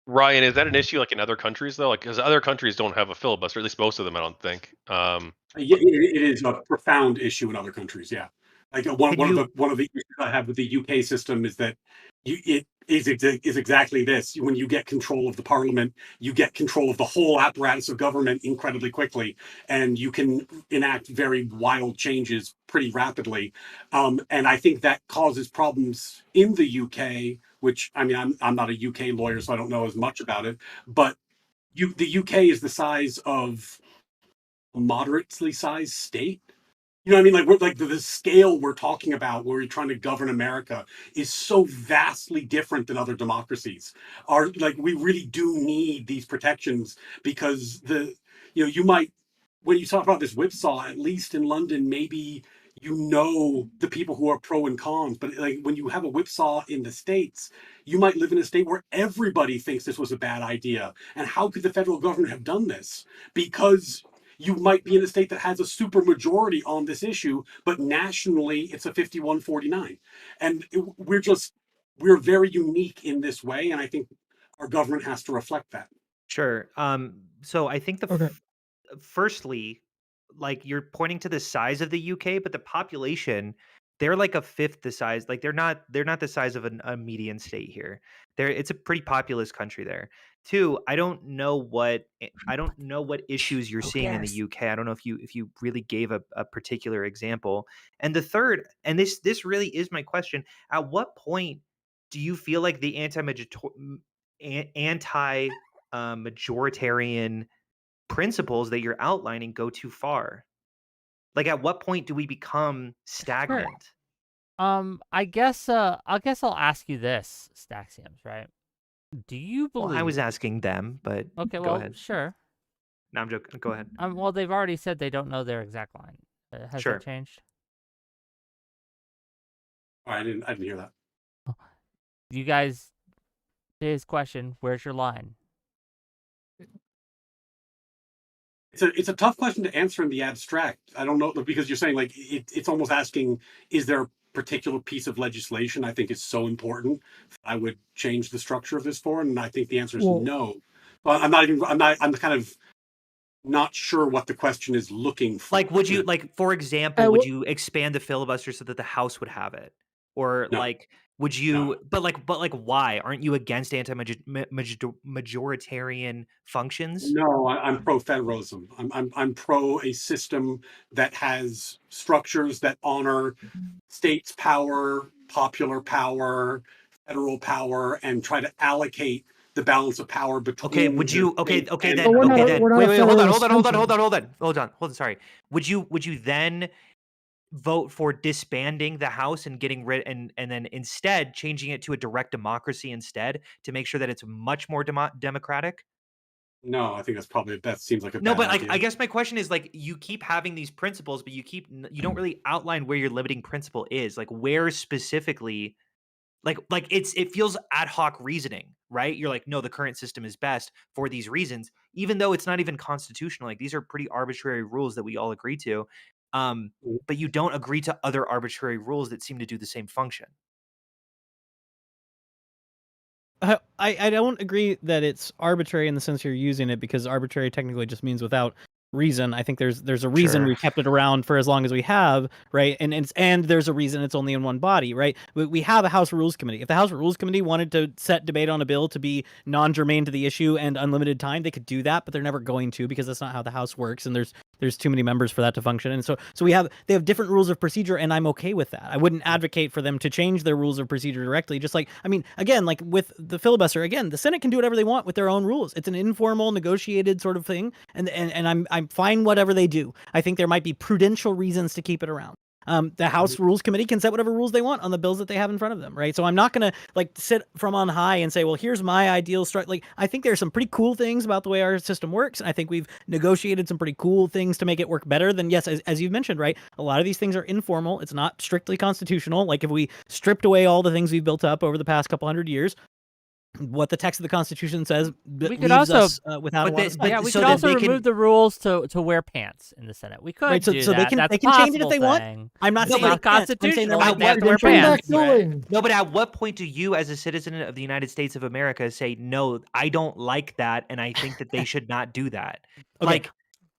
Ryan, is that an issue like in other countries though? Like, because other countries don't have a filibuster, at least most of them, I don't think. Yeah, it is a profound issue in other countries. Yeah, like can you one of the issues I have with the UK system is that it is exactly this. When you get control of the parliament, you get control of the whole apparatus of government incredibly quickly, and you can enact very wild changes pretty rapidly. And I think that causes problems in the UK. Which I mean, I'm not a UK lawyer, so I don't know as much about it. But the UK is the size of a moderately sized state. You know what I mean? Like we're like the scale we're talking about where we're trying to govern America is so vastly different than other democracies. Are like we really do need these protections because you might when you talk about this whipsaw, at least in London, maybe the people who are pro and cons, but like when you have a whipsaw in the States, you might live in a state where everybody thinks this was a bad idea. And how could the federal government have done this? Because you might be in a state that has a super majority on this issue, but nationally it's a 51-49. And we're very unique in this way. And I think our government has to reflect that. sure. So I think Okay. firstly, like you're pointing to the size of the UK, but the population, they're like a fifth the size. Like they're not the size of a median state here. It's a pretty populous country there. Two, I don't know what issues you're Who seeing in the cares? UK. I don't know if you really gave a particular example. And the third, and this really is my question, at what point do you feel like the anti majoritarian principles that you're outlining go too far? Like, at what point do we become Sure. stagnant? I guess I'll ask you this, Staxiums, right? Do you Well, I was believe? asking them, but Okay, go well, ahead. sure. No, I'm joking. Go ahead. Well, they've already said they don't know their exact line. Has Sure. that changed? Oh, I didn't hear that. You guys, to his question, where's your line? It's a tough question to answer in the abstract. I don't know because you're saying like it's almost asking, is there a particular piece of legislation I think is so important I would change the structure of this for? And I think the answer is Well, no. But I'm kind of not sure what the question is looking for. Like, would you, like, for example, would w- you expand the filibuster so that the House would have it? Or No, like, would no. you? But like, why aren't you against majoritarian functions? No, I'm pro federalism. I'm pro a system that has structures that honor states' power, popular power, federal power, and try to allocate the balance of power Okay, between would the you? Okay, states okay, and then. but we're Okay, not then. we're not Wait, a wait, hold on, hold federalist on, hold on, country. hold on, hold on, hold on, hold on. Sorry. Would you then vote for disbanding the House and getting rid and then instead changing it to a direct democracy instead to make sure that it's much more democratic? No, I think that seems like a No, bad but like I idea. guess my question is like you keep having these principles, but you don't really outline where your limiting principle is. Like where specifically, like it feels ad hoc reasoning, right? You're like, no, the current system is best for these reasons, even though it's not even constitutional. Like these are pretty arbitrary rules that we all agree to. Um, but you don't agree to other arbitrary rules that seem to do the same function. I don't agree that it's arbitrary in the sense you're using it because arbitrary technically just means without reason. I think there's a reason Sure. we kept it around for as long as we have, right? And there's a reason it's only in one body, right? We have a House Rules Committee. If the House Rules Committee wanted to set debate on a bill to be non-germane to the issue and unlimited time, they could do that, but they're never going to, because that's not how the House works, and there's too many members for that to function. And so they have different rules of procedure, and I'm okay with that. I wouldn't advocate for them to change their rules of procedure directly. Just like, I mean, again, like with the filibuster, again, the Senate can do whatever they want with their own rules. It's an informal, negotiated sort of thing, and I'm fine whatever they do. I think there might be prudential reasons to keep it around. The House Rules Committee can set whatever rules they want on the bills that they have in front of them, right? So I'm not going to like sit from on high and say, well, here's my ideal structure. Like, I think there's some pretty cool things about the way our system works, and I think we've negotiated some pretty cool things to make it work better than, yes, as you've mentioned, right? A lot of these things are informal. It's not strictly constitutional. Like, if we stripped away all the things we've built up over the past couple hundred years, what the text of the Constitution says leaves us without a lot of stuff. Yeah, we could also remove the rules to wear pants in the Senate. We could do so that. they can change it if they want. I'm not saying it's constitutional. They have to wear pants. pants. No, but at what point do you, as a citizen of the United States of America, say, no, I don't like that, and I think that they should not do that? Okay. Like,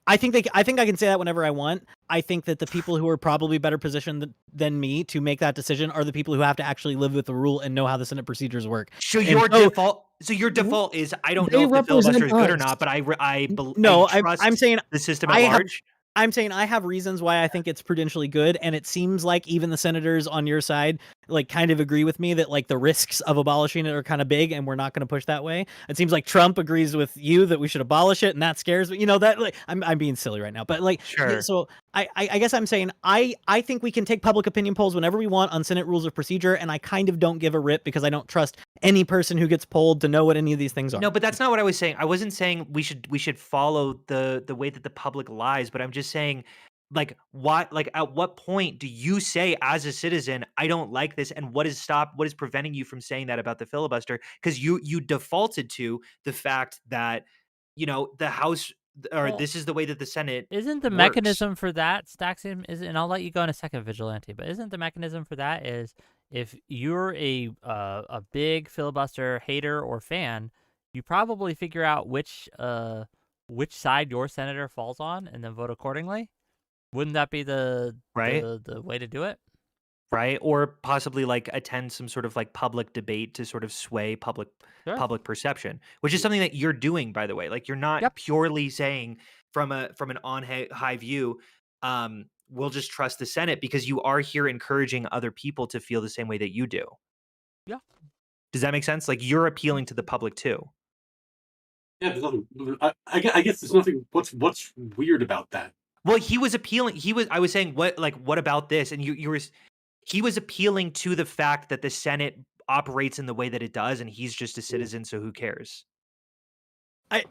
I think I can say that whenever I want. I think that the people who are probably better positioned than me to make that decision are the people who have to actually live with the rule and know how the Senate procedures work. So your default is, I don't know if the filibuster is good or not, but I trust I'm saying the system at large. I'm saying I have reasons why I think it's prudentially good, and it seems like even the senators on your side like kind of agree with me that like the risks of abolishing it are kind of big, and we're not going to push that way. It seems like Trump agrees with you that we should abolish it, and that scares me. You know, that like I'm being silly right now, but like, sure. So I guess I'm saying I think we can take public opinion polls whenever we want on Senate rules of procedure, and I kind of don't give a rip because I don't trust any person who gets polled to know what any of these things are. No, but that's not what I was saying. I wasn't saying we should follow the way that the public lies, but I'm just saying, like, at what point do you say as a citizen, I don't like this, and what is preventing you from saying that about the filibuster? Because you defaulted to the fact that, you know, the House this is the way that the Senate isn't the works. mechanism for that, Staxim, and I'll let you go in a second, Vigilante, but isn't the mechanism for that is if you're a big filibuster hater or fan, you probably figure out which side your senator falls on and then vote accordingly. Wouldn't that be the way to do it? Right, or possibly like attend some sort of like public debate to sort of sway public perception, which is something that you're doing, by the way. Like, you're not purely saying from an on high view, we'll just trust the Senate, because you are here encouraging other people to feel the same way that you do. Yeah. Does that make sense? Like, you're appealing to the public too. Yeah, there's nothing. I guess there's nothing. What's weird about that? Well, he was appealing. I was saying, what about this? And he was appealing to the fact that the Senate operates in the way that it does, and he's just a citizen, so who cares?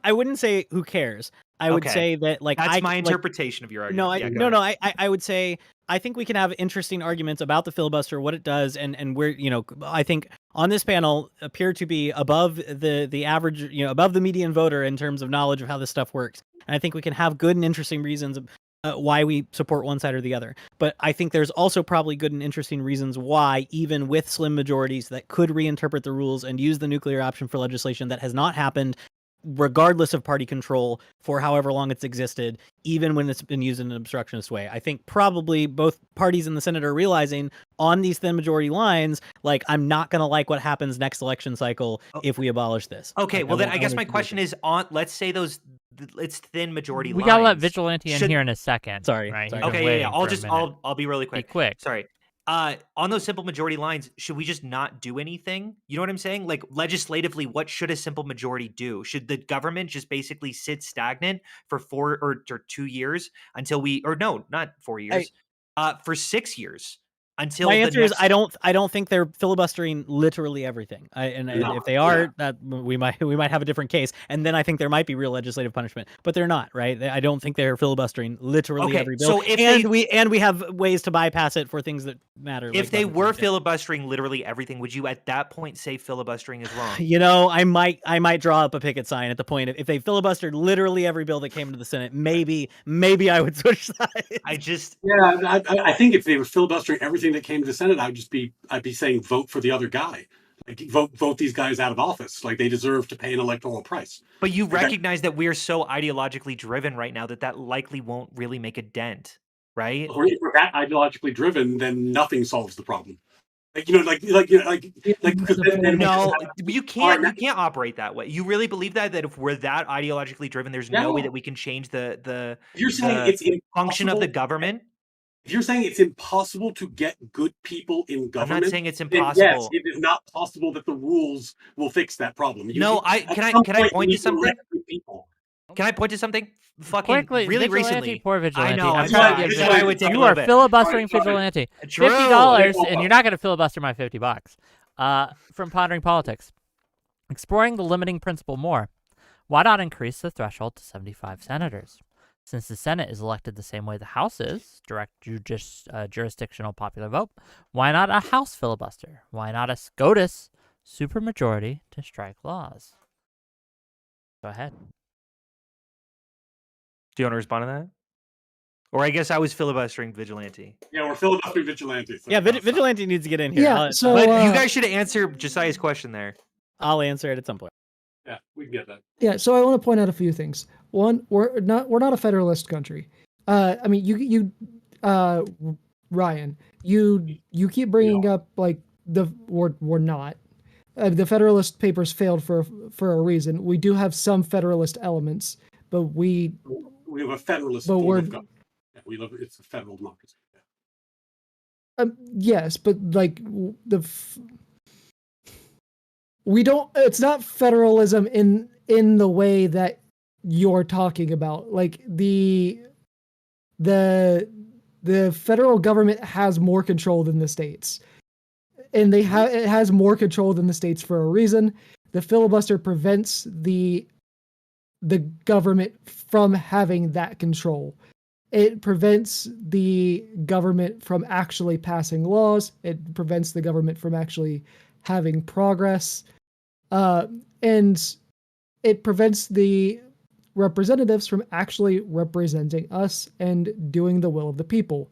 I wouldn't say who cares. I would say that, like, that's my interpretation of your argument. I would say I think we can have interesting arguments about the filibuster, what it does, and where, you know, I think on this panel appear to be above the average, you know, above the median voter in terms of knowledge of how this stuff works. And I think we can have good and interesting reasons why we support one side or the other. But I think there's also probably good and interesting reasons why, even with slim majorities that could reinterpret the rules and use the nuclear option for legislation that has not happened, regardless of party control, for however long it's existed, even when it's been used in an obstructionist way. I think probably both parties in the Senate are realizing on these thin majority lines, like, I'm not going to like what happens next election cycle if we abolish this. Okay, well, then I guess my question is, let's say it's thin majority lines. We gotta let Vigilante in here in a second. Sorry. Right? Okay, yeah. I'll be really quick. Be quick. Sorry. On those simple majority lines, should we just not do anything? You know what I'm saying? Like, legislatively, what should a simple majority do? Should the government just basically sit stagnant for 4 or 2 years until not 4 years, for 6 years? Until my answer is I don't think they're filibustering literally everything. And if they are, that we might have a different case. And then I think there might be real legislative punishment. But they're not, right? I don't think they're filibustering literally every bill. So we have ways to bypass it for things that matter. If they were filibustering literally everything, would you at that point say filibustering is wrong? You know, I might draw up a picket sign at the point if they filibustered literally every bill that came to the Senate. Maybe I would switch sides. I think if they were filibustering everything that came to the Senate, I'd be saying vote for the other guy. like, vote these guys out of office. Like, they deserve to pay an electoral price. But you Like that- recognize that we are so ideologically driven right now that likely won't really make a dent, right? If we're that ideologically driven, then nothing solves the problem. Like, you know, because then No, we you just can't. have- You can't operate that way. You really believe that if we're that ideologically driven, there's no way No. that we can change the If you're saying the it's function of the impossible, government. if you're saying it's impossible to get good people in I'm government, not saying it's then yes, impossible. it is not possible that the rules will fix that problem. No, at can some I point, point you to need elect something? good people. Can I point to something? Fucking Quickly, really vigilante, recently. poor vigilante. I know. I'm I trying to know, give I you. would take a You little are bit. filibustering Sorry. vigilante. True. $50, and you're not going to filibuster my $50. From Pondering Politics, exploring the limiting principle more. Why not increase the threshold to 75 senators? Since the Senate is elected the same way the House is, direct jurisdictional popular vote, why not a House filibuster? Why not a SCOTUS supermajority to strike laws? Go ahead. Do you want to respond to that? Or I guess I was filibustering vigilante. Yeah, we're filibustering vigilantes. So Yeah, that's- vigilante needs to get in here. Yeah, so But you guys should answer Josiah's question there. I'll answer it at some point. yeah, we can get that. Yeah, so I want to point out a few things. One, we're not a federalist country. I mean, Ryan, you keep bringing up like we're not. The Federalist Papers failed for a reason. We do have some Federalist elements, but we have a federalist but form we're of government. Yeah, it's a federal democracy. Yeah. yes, but like we don't. It's not federalism in the way that you're talking about. Like the federal government has more control than the states, and it has more control than the states for a reason. The filibuster prevents the government from having that control. It prevents the government from actually passing laws. It prevents the government from actually having progress. And it prevents the representatives from actually representing us and doing the will of the people.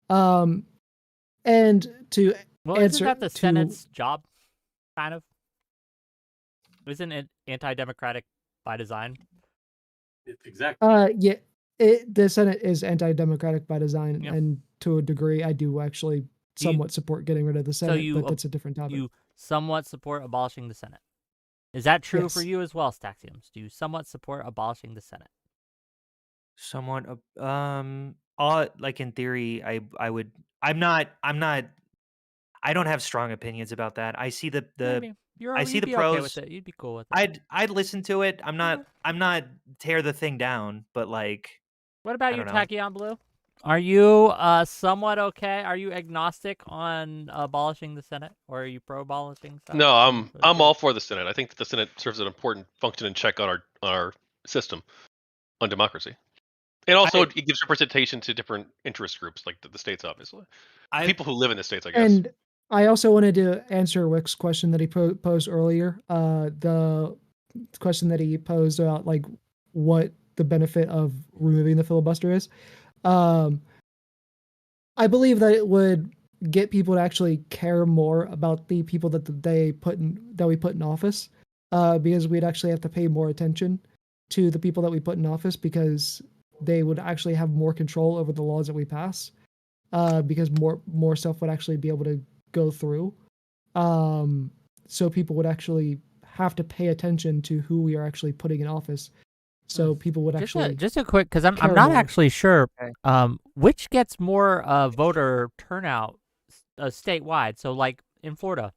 And to Well, answer isn't that the to- Senate's job, kind of? Isn't it anti-democratic by design? Exactly. yeah, the Senate is anti-democratic by design, Yeah. and to a degree, I do actually somewhat support getting rid of the Senate, but that's a different topic. You somewhat support abolishing the Senate. Is that true for Yes. you as well, Staxiums? Do you somewhat support abolishing the Senate? Somewhat like in theory, I would I don't have strong opinions about that. I see the Maybe. I see You'd the be okay pros. with it. You'd be cool with it. I'd listen to it. I'm not tear the thing down, but like What about I you, don't know. Tachyon Blue? Are you somewhat okay? Are you agnostic on abolishing the Senate, or are you pro abolishing? No, I'm all for the Senate. I think that the Senate serves an important function and check on our system on democracy, and also it gives representation to different interest groups, like the states, obviously. People who live in the states, I guess. And I also wanted to answer Wick's question that he posed earlier. The question that he posed about like what the benefit of removing the filibuster is. I believe that it would get people to actually care more about the people that we put in office, because we'd actually have to pay more attention to the people that we put in office, because they would actually have more control over the laws that we pass, because more stuff would actually be able to go through. So people would actually have to pay attention to who we are actually putting in office. So people would actually just a quick, because I'm care not more. actually sure. Okay. Which gets more voter turnout statewide? So like in Florida,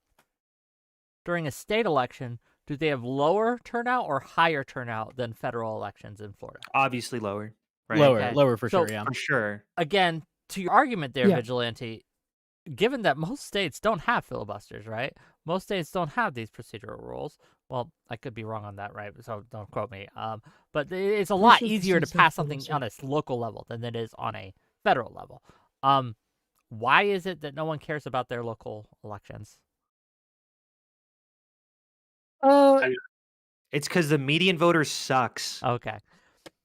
during a state election, do they have lower turnout or higher turnout than federal elections in Florida? obviously lower. Right? Lower for So- sure. Yeah. For sure. Again, to your argument there, Yeah. Vigilante, given that most states don't have filibusters, right? Most states don't have these procedural rules. Well, I could be wrong on that, right? So don't quote me. But it's a lot sure the easier to states have pass something filibuster. on a local level than it is on a federal level. Why is it that no one cares about their local elections? It's because the median voter sucks. Okay.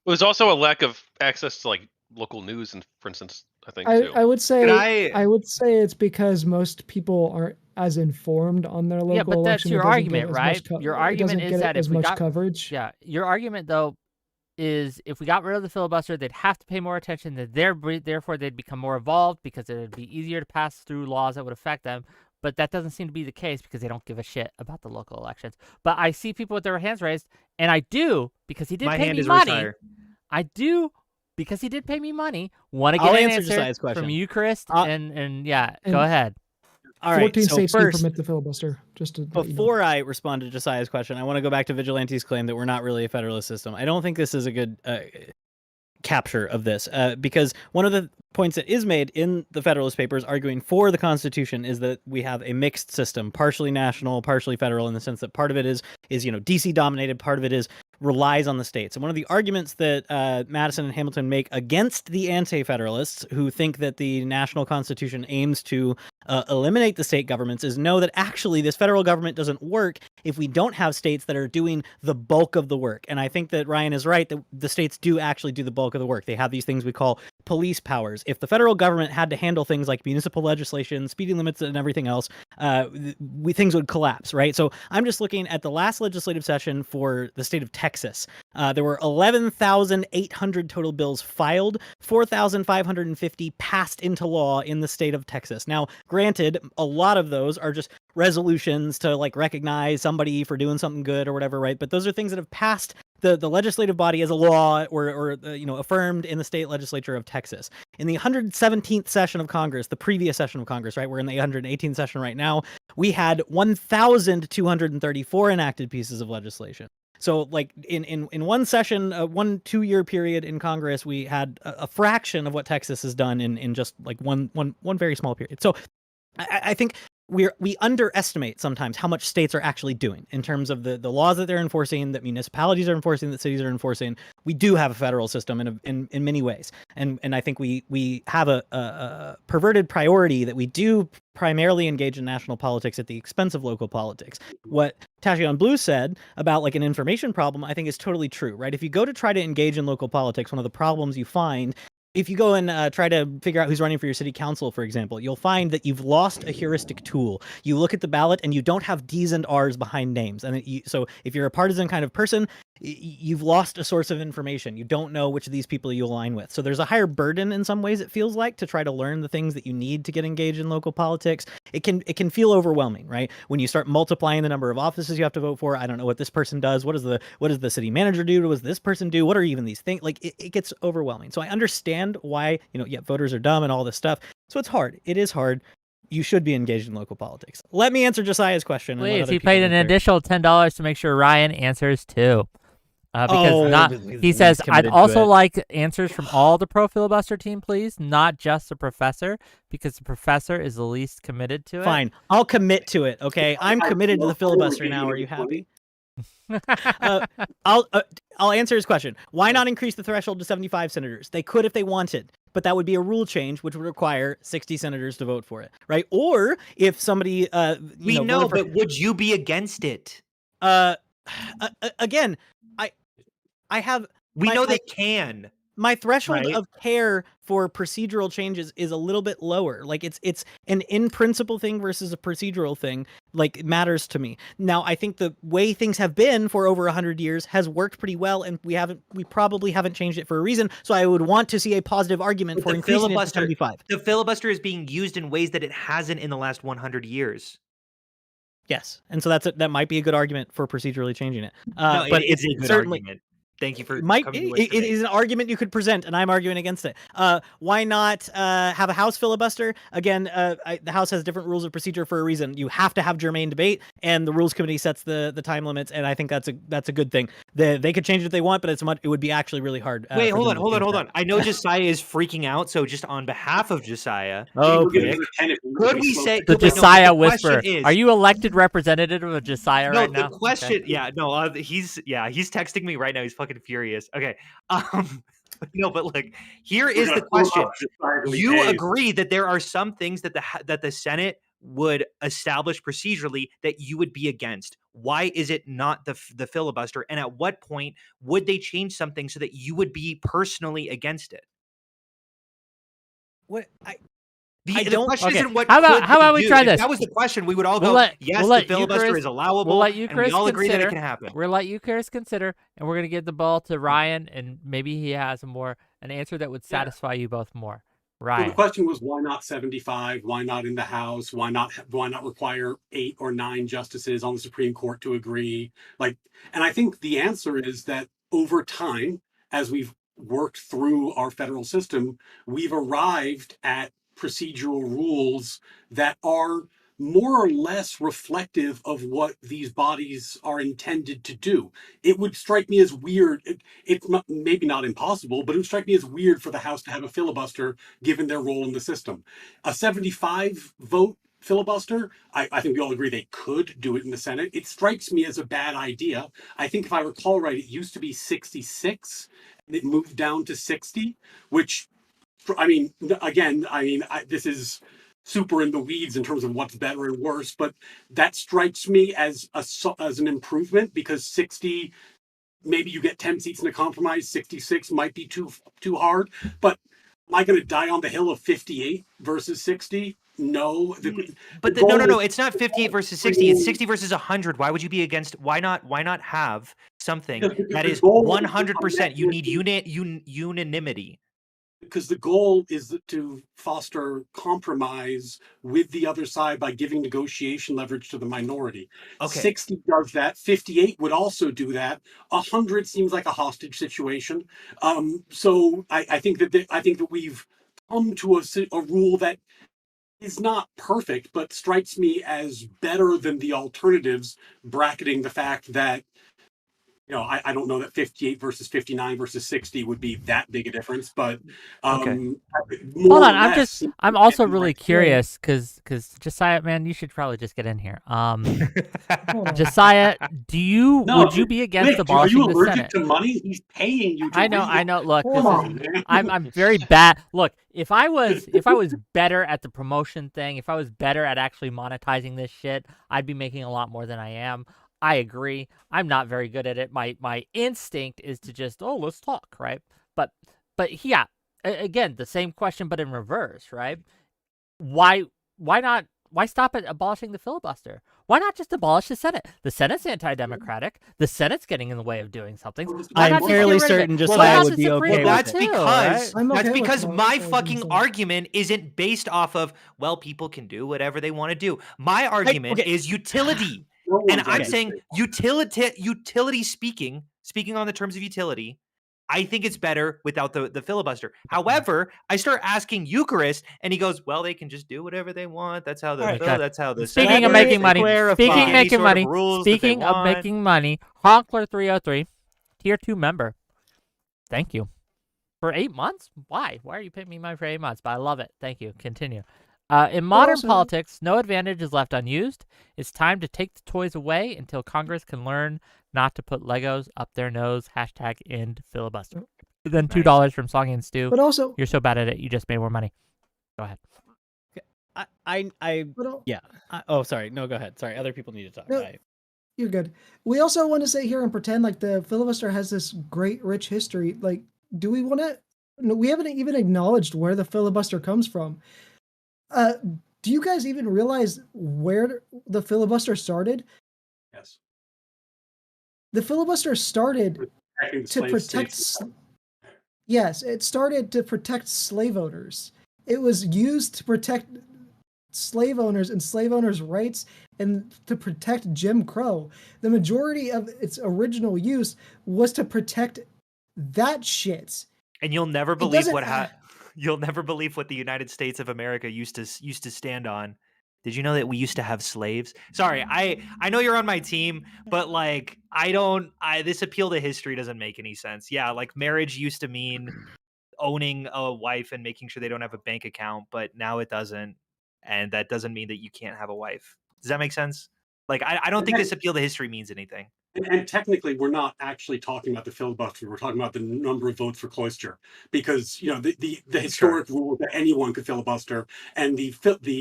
There's also a lack of access to like local news, and for instance, I think too. I would say Can I- I would say it's because most people aren't as informed on their local Yeah, but that's election. your It doesn't get argument, as right? much Your it argument doesn't is get that as if we much got coverage. yeah, your argument though is if we got rid of the filibuster, they'd have to pay more attention. That therefore they'd become more evolved because it would be easier to pass through laws that would affect them. But that doesn't seem to be the case because they don't give a shit about the local elections. But I see people with their hands raised, and I do because he did My pay hand me is money. retire. I do because he did pay me money. Want to get I'll an answer answer Josiah's question. from you, Chris, Uh, and yeah, and- go ahead. All right. 14 So states do first, permit the filibuster. Just to let you know. before I respond to Josiah's question, I want to go back to Vigilante's claim that we're not really a federalist system. I don't think this is a good capture of this because one of the points that is made in the Federalist Papers arguing for the Constitution is that we have a mixed system, partially national, partially federal, in the sense that part of it is DC dominated, part of it is relies on the states. And one of the arguments that Madison and Hamilton make against the anti-federalists who think that the national constitution aims to eliminate the state governments is know that actually this federal government doesn't work if we don't have states that are doing the bulk of the work. And I think that Ryan is right that the states do actually do the bulk of the work. They have these things we call police powers. If the federal government had to handle things like municipal legislation, speeding limits, and everything else, things would collapse, right? So I'm just looking at the last legislative session for the state of Texas. There were 11,800 total bills filed, 4,550 passed into law in the state of Texas. Now, granted, a lot of those are just resolutions to like recognize somebody for doing something good or whatever, right? But those are things that have passed the legislative body as a law or affirmed in the state legislature of Texas. In the 117th session of Congress, the previous session of Congress, right? We're in the 118th session right now. We had 1,234 enacted pieces of legislation. So like in one session, 1-2 year period in Congress, we had a fraction of what Texas has done in just like one very small period. So I think we underestimate sometimes how much states are actually doing in terms of the laws that they're enforcing, that municipalities are enforcing, that cities are enforcing. We do have a federal system in many ways. And I think we have a perverted priority that we do primarily engage in national politics at the expense of local politics. What Tashion Blue said about like an information problem, I think is totally true, right? If you go to try to engage in local politics, one of the problems you find if you go and try to figure out who's running for your city council, for example, you'll find that you've lost a heuristic tool. You look at the ballot and you don't have D's and R's behind names. And so if you're a partisan kind of person, you've lost a source of information. You don't know which of these people you align with. So there's a higher burden in some ways, it feels like, to try to learn the things that you need to get engaged in local politics. It can feel overwhelming, right? When you start multiplying the number of offices you have to vote for, I don't know what this person does. What does the city manager do? What does this person do? What are even these things? Like it gets overwhelming. So I understand why, voters are dumb and all this stuff. So it's hard. It is hard. You should be engaged in local politics. Let me answer Josiah's question. Please, he paid an additional $10 to make sure Ryan answers too. He says, I'd also like answers from all the pro filibuster team, please, not just the professor, because the professor is the least committed to it. Fine, I'll commit to it. Okay, I'm committed to the filibuster now. Are you happy? I'll answer his question. Why not increase the threshold to 75 senators? They could if they wanted, but that would be a rule change, which would require 60 senators to vote for it, right? Or if somebody, but would you be against it? Again, I have. We know they can. My threshold of care for procedural changes is a little bit lower. Like it's an in principle thing versus a procedural thing. Like it matters to me. Now, I think the way things have been for over 100 years has worked pretty well, and we probably haven't changed it for a reason. So I would want to see a positive argument for increasing it to 75. The filibuster is being used in ways that it hasn't in the last 100 years. Yes, and so that might be a good argument for procedurally changing it. No, but it's a good argument. Thank you for it is an argument you could present, and I'm arguing against it. Why not have a House filibuster? Again, the House has different rules of procedure for a reason. You have to have germane debate, and the Rules Committee sets the time limits, and I think that's a good thing. They could change it if they want, but it would be actually really hard. Wait, hold on. I know Josiah is freaking out, so just on behalf of Josiah, could we say the Josiah whisper? Are you elected representative of Josiah right now? No, the question, he's texting me right now. He's fucking furious. Okay. No, but like, here is the question. You agree that there are some things that the Senate would establish procedurally that you would be against. Why is it not the filibuster? And at what point would they change something so that you would be personally against it? The question Okay. isn't what How about could they we do. try If this? that was the question, we would all We'll go, let- yes, we'll the let you, filibuster Chris- is allowable, We'll let you, and we Chris, all agree that it consider. can happen. We'll let you, Chris, consider, and we're gonna give the ball to Ryan, and maybe he has an answer that would satisfy you both more. So Ryan. the question was, why not 75? Why not in the House? Why not require 8 or 9 justices on the Supreme Court to agree? And I think the answer is that over time, as we've worked through our federal system, we've arrived at procedural rules that are more or less reflective of what these bodies are intended to do. It would strike me as weird. It's maybe not impossible, but it would strike me as weird for the House to have a filibuster given their role in the system. A 75 vote filibuster, I think we all agree they could do it in the Senate. It strikes me as a bad idea. I think if I recall right, it used to be 66 and it moved down to 60, which, I mean, again, this is super in the weeds in terms of what's better and worse, but that strikes me as an improvement, because 60, maybe you get 10 seats in a compromise. 66 might be too hard, but am I going to die on the hill of 58 versus 60? No. No. It's not 58 versus 60. It's 60 versus 100. Why would you be against? Why not have something that is 100%? You need unanimity. Because the goal is to foster compromise with the other side by giving negotiation leverage to the minority. Okay. 60 does that. 58 would also do that. 100 seems like a hostage situation. So I think that we've come to a rule that is not perfect, but strikes me as better than the alternatives, bracketing the fact that, I don't know that 58 versus 59 versus 60 would be that big a difference, but Hold on, I'm also really curious, because Josiah, man, you should probably just get in here. Josiah, would you be against abolishing the Senate? Are you allergic to money? He's paying you to I know. Look, I'm very bad. Look, if I was better at the promotion thing, if I was better at actually monetizing this shit, I'd be making a lot more than I am. I agree. I'm not very good at it. My instinct is to just, let's talk, right? But yeah, again, the same question, but in reverse, right? Why not? Why stop at abolishing the filibuster? Why not just abolish the Senate? The Senate's anti-democratic. The Senate's getting in the way of doing something. I'm fairly certain Josiah would be okay with it. That's because my fucking argument isn't based off of, well, people can do whatever they want to do. My argument is utility. And I'm saying utility speaking on the terms of utility, I think it's better without the filibuster. However, I start asking Eucharist, and he goes, "Well, they can just do whatever they want. That's how the Speaking of making money. Speaking of making money. Honkler 303, tier 2 member. Thank you for 8 months. Why? Why are you paying me money for 8 months? But I love it. Thank you. Continue. In modern politics, no advantage is left unused. It's time to take the toys away until Congress can learn not to put Legos up their nose. #end filibuster. Then $2 from Songy and Stu. But also, you're so bad at it, you just made more money. Go ahead. Sorry. No, go ahead. Sorry, other people need to talk. No, you're good. We also want to sit here and pretend like the filibuster has this great, rich history. Like, do we want to? No, we haven't even acknowledged where the filibuster comes from. Do you guys even realize where the filibuster started? Yes. The filibuster started to protect. Yes, it started to protect slave owners. It was used to protect slave owners and slave owners' rights and to protect Jim Crow. The majority of its original use was to protect that shit. And you'll never believe You'll never believe what the United States of America used to stand on. Did you know that we used to have slaves? Sorry, I know you're on my team, but like this appeal to history doesn't make any sense. Yeah, like marriage used to mean owning a wife and making sure they don't have a bank account, but now it doesn't, and that doesn't mean that you can't have a wife. Does that make sense? Like I don't think this appeal to history means anything. And technically, we're not actually talking about the filibuster. We're talking about the number of votes for cloister, because the historic rule that anyone could filibuster, and the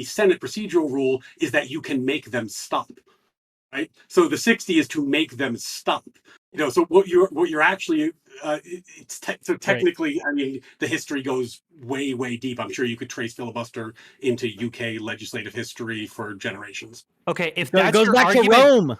Senate procedural rule is that you can make them stop. Right. So the 60 is to make them stop. So what you're actually so technically, I mean, the history goes way deep. I'm sure you could trace filibuster into UK legislative history for generations. Okay, if It that's goes your back argument, to Rome.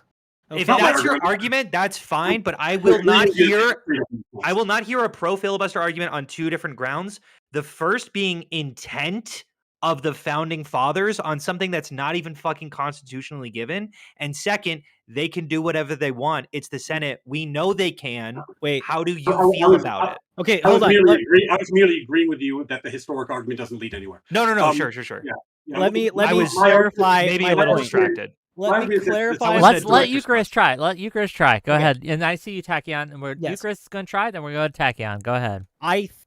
if Okay. that's your argument, that's fine. But I will not hear a pro filibuster argument on two different grounds. The first being intent of the founding fathers on something that's not even fucking constitutionally given, and second, they can do whatever they want. It's the Senate. We know they can. Wait. How do you feel about it? Okay, I was hold on. merely agreeing with you that the historic argument doesn't lead anywhere. No. Sure. Yeah. Let me I was clarify. maybe my a little point. distracted. Let me clarify. Let's let Eucharist try. Let Eucharist try. Go Okay. ahead. And I see you, Tachyon. And Eucharist is going to try. Then we're going to Tachyon. Go ahead.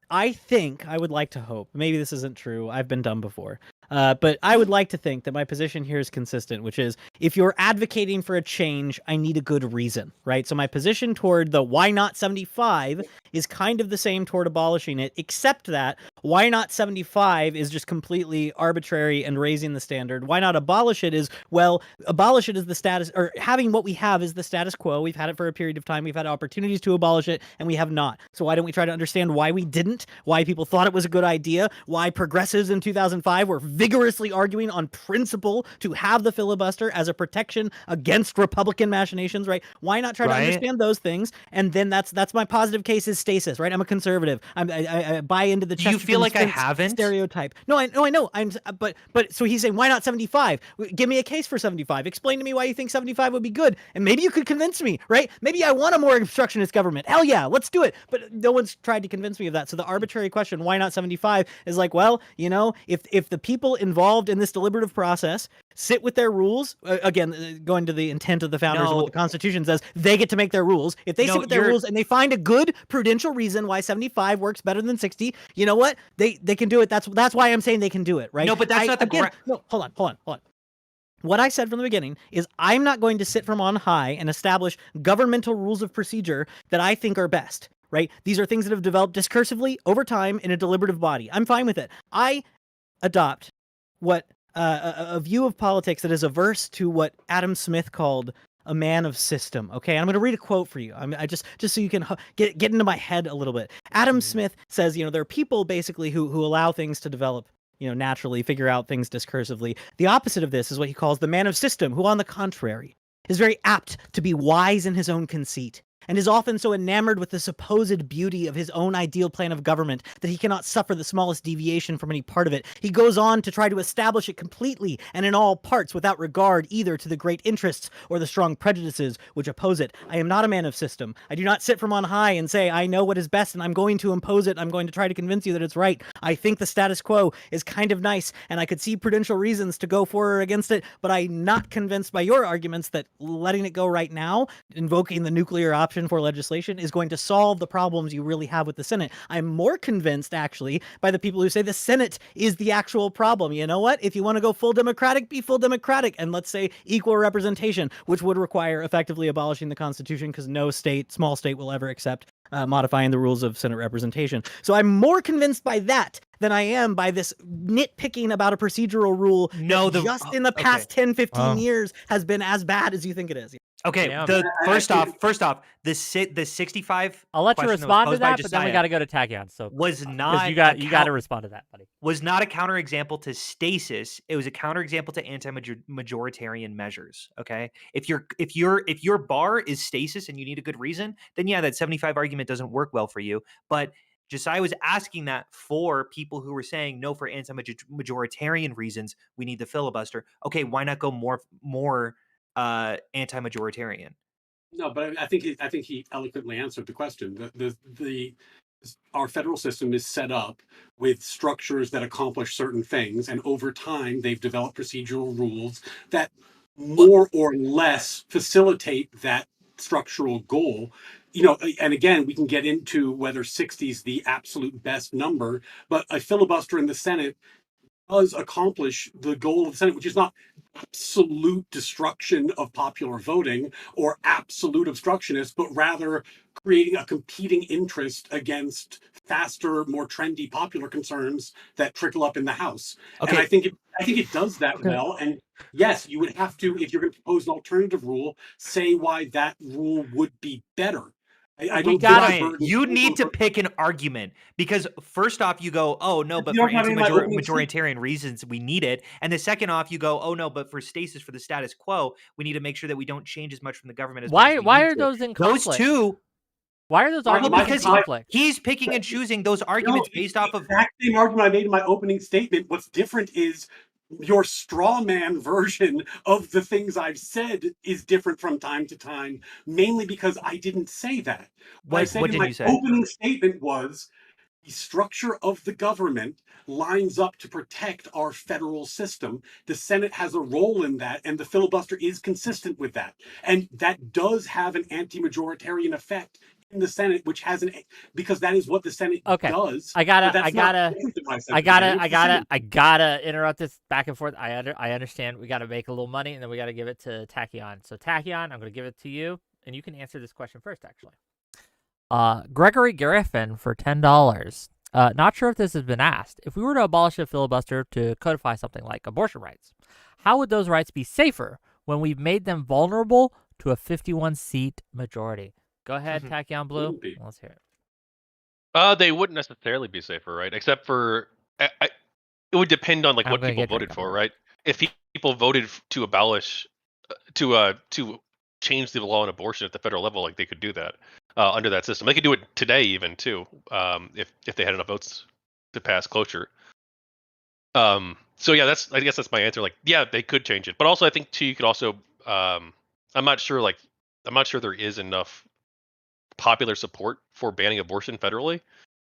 I think, I would like to hope, maybe this isn't true, I've been dumb before, but I would like to think that my position here is consistent, which is, if you're advocating for a change, I need a good reason, right? So my position toward the why not 75 is kind of the same toward abolishing it, except that why not 75 is just completely arbitrary and raising the standard. Why not abolish it is, well, abolish it is the status, or having what we have is the status quo. We've had it for a period of time. We've had opportunities to abolish it, and we have not. So why don't we try to understand why we didn't, why people thought it was a good idea, why progressives in 2005 were vigorously arguing on principle to have the filibuster as a protection against Republican machinations, right? Why not try to understand those things? And then that's my positive case is stasis, right? I'm a conservative. I buy into the Do you feel like I haven't? Stereotype. No, I know. But so he's saying, why not 75? Give me a case for 75. Explain to me why you think 75 would be good, and maybe you could convince me, right? Maybe I want a more obstructionist government. Hell yeah, let's do it. But no one's tried to convince me of that. So the arbitrary question, why not 75, is like, well, if the people involved in this deliberative process sit with their rules, again, going to the intent of the founders and what the Constitution says, they get to make their rules. If they sit with their rules and they find a good prudential reason why 75 works better than 60, you know what? They can do it. That's why I'm saying they can do it, right? No, but that's not the no, hold on. What I said from the beginning is I'm not going to sit from on high and establish governmental rules of procedure that I think are best, right? These are things that have developed discursively over time in a deliberative body. I'm fine with it. I adopt what a view of politics that is averse to what Adam Smith called a man of system. Okay, I'm going to read a quote for you. I just so you can get into my head a little bit. Adam Smith says, there are people basically who allow things to develop, naturally, figure out things discursively. The opposite of this is what he calls the man of system, who, on the contrary, is very apt to be wise in his own conceit, and is often so enamored with the supposed beauty of his own ideal plan of government that he cannot suffer the smallest deviation from any part of it. He goes on to try to establish it completely and in all parts without regard either to the great interests or the strong prejudices which oppose it. I am not a man of system. I do not sit from on high and say, I know what is best and I'm going to impose it. I'm going to try to convince you that it's right. I think the status quo is kind of nice and I could see prudential reasons to go for or against it, but I'm not convinced by your arguments that letting it go right now, invoking the nuclear option for legislation, is going to solve the problems you really have with the Senate. I'm more convinced, actually, by the people who say the Senate is the actual problem. You know what? If you want to go full Democratic, be full Democratic, and let's say equal representation, which would require effectively abolishing the Constitution, because no small state will ever accept modifying the rules of Senate representation. So I'm more convinced by that than I am by this nitpicking about a procedural rule just in the past 10, 15 years has been as bad as you think it is. Okay, first off, the 65. I'll let you respond to that, but then we got to go to Tachyon. So was not you got to respond to that, buddy. Was not a counterexample to stasis. It was a counterexample to anti-majoritarian measures. Okay, if your bar is stasis and you need a good reason, then yeah, that 75 argument doesn't work well for you. But Josiah was asking that for people who were saying no, for anti-majoritarian reasons, we need the filibuster. Okay, why not go more anti-majoritarian? No, but I think he eloquently answered the question. Our federal system is set up with structures that accomplish certain things, and over time they've developed procedural rules that more or less facilitate that structural goal. And again, we can get into whether 60 is the absolute best number, but a filibuster in the Senate does accomplish the goal of the Senate, which is not absolute destruction of popular voting or absolute obstructionist, but rather creating a competing interest against faster, more trendy, popular concerns that trickle up in the House. And Okay. I think it does that Okay. well. And yes, you would have to, if you're going to propose an alternative rule, say why that rule would be better. I We don't gotta- think Ryan, you need to pick an argument because first off, you go, oh no, but You for don't have any of my opening anti-majoritarian reasons, we need it. And the second off, you go, oh no, but for stasis, for the status quo, we need to make sure that we don't change as much from the government as much as we Why need are to. those in Those conflict? two, Why are those Well, arguments in because conflict? he's picking and choosing those arguments No, based off of. the exact same argument I made in my opening statement. What's different is your straw man version of the things I've said is different from time to time, mainly because I didn't say that. What I said What in did my you say? opening statement was the structure of the government lines up to protect our federal system. The Senate has a role in that, and the filibuster is consistent with that. And that does have an anti-majoritarian effect in the Senate, which has because that is what the Senate Okay. does. I But gotta that's not different than what I said at the beginning. It's the same. gotta interrupt this back and forth. I understand. We gotta make a little money, and then we gotta give it to Tachyon. So Tachyon, I'm gonna give it to you, and you can answer this question first, actually. Gregory Griffin for $10. Not sure if this has been asked. If we were to abolish a filibuster to codify something like abortion rights, how would those rights be safer when we've made them vulnerable to a 51-seat majority? Go ahead, Tachyon Blue. Wouldn't be. Let's hear it. They wouldn't necessarily be safer, right? Except for it would depend on like I'm what gonna people get drink voted on for, that. right? If people voted to abolish, to change the law on abortion at the federal level, like they could do that under that system. They could do it today, even too, if they had enough votes to pass cloture. So yeah, I guess that's my answer. Like, yeah, they could change it, but also I think too, you could also, I'm not sure there is enough popular support for banning abortion federally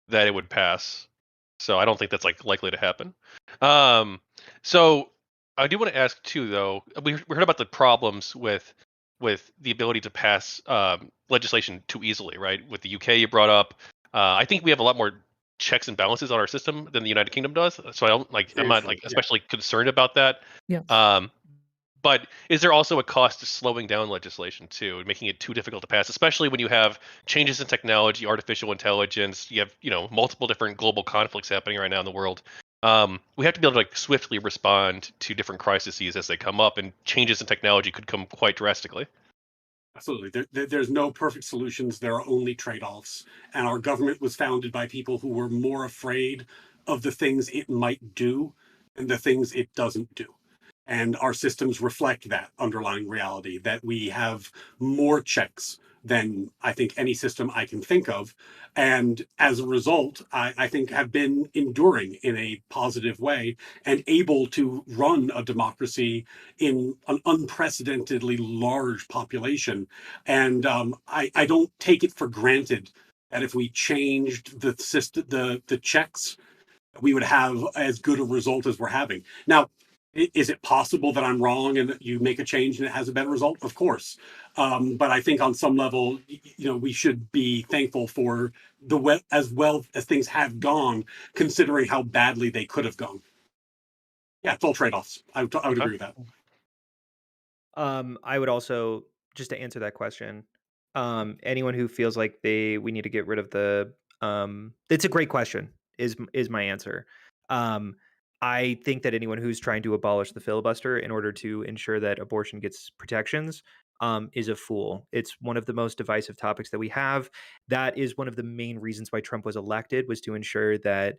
that it would pass. So I don't think that's like likely to happen. So I do want to ask too, though. We heard about the problems with the ability to pass legislation too easily, right? With the UK you brought up, I think we have a lot more checks and balances on our system than the United Kingdom does. So I'm not like especially concerned about that. Yeah. But is there also a cost to slowing down legislation too, and making it too difficult to pass, especially when you have changes in technology, artificial intelligence, you have multiple different global conflicts happening right now in the world. We have to be able to like swiftly respond to different crises as they come up, and changes in technology could come quite drastically. Absolutely. There's no perfect solutions. There are only trade-offs. And our government was founded by people who were more afraid of the things it might do than the things it doesn't do. And our systems reflect that underlying reality, that we have more checks than I think any system I can think of. And as a result, I think have been enduring in a positive way and able to run a democracy in an unprecedentedly large population. And I don't take it for granted that if we changed the system, the checks, we would have as good a result as we're having. Now, is it possible that I'm wrong and that you make a change and it has a better result? Of course. But I think on some level, we should be thankful for as well as things have gone, considering how badly they could have gone. Yeah, it's all trade-offs. I would agree with that. I would also, just to answer that question, anyone who feels like we need to get rid of the it's a great question is my answer. I think that anyone who's trying to abolish the filibuster in order to ensure that abortion gets protections is a fool. It's one of the most divisive topics that we have. That is one of the main reasons why Trump was elected, was to ensure that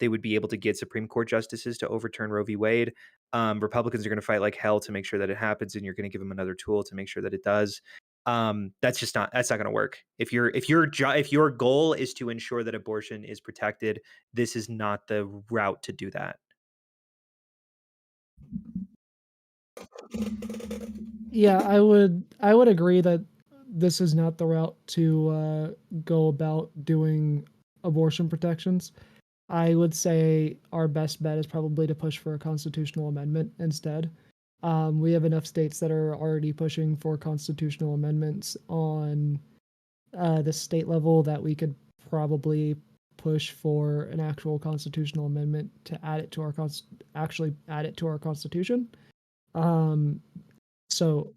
they would be able to get Supreme Court justices to overturn Roe v. Wade. Republicans are going to fight like hell to make sure that it happens, and you're going to give them another tool to make sure that it does. That's not going to work. If your goal is to ensure that abortion is protected, this is not the route to do that. Yeah, I would agree that this is not the route to go about doing abortion protections. I would say our best bet is probably to push for a constitutional amendment instead. We have enough states that are already pushing for constitutional amendments on the state level that we could probably push for an actual constitutional amendment to add it to our actually add it to our constitution. So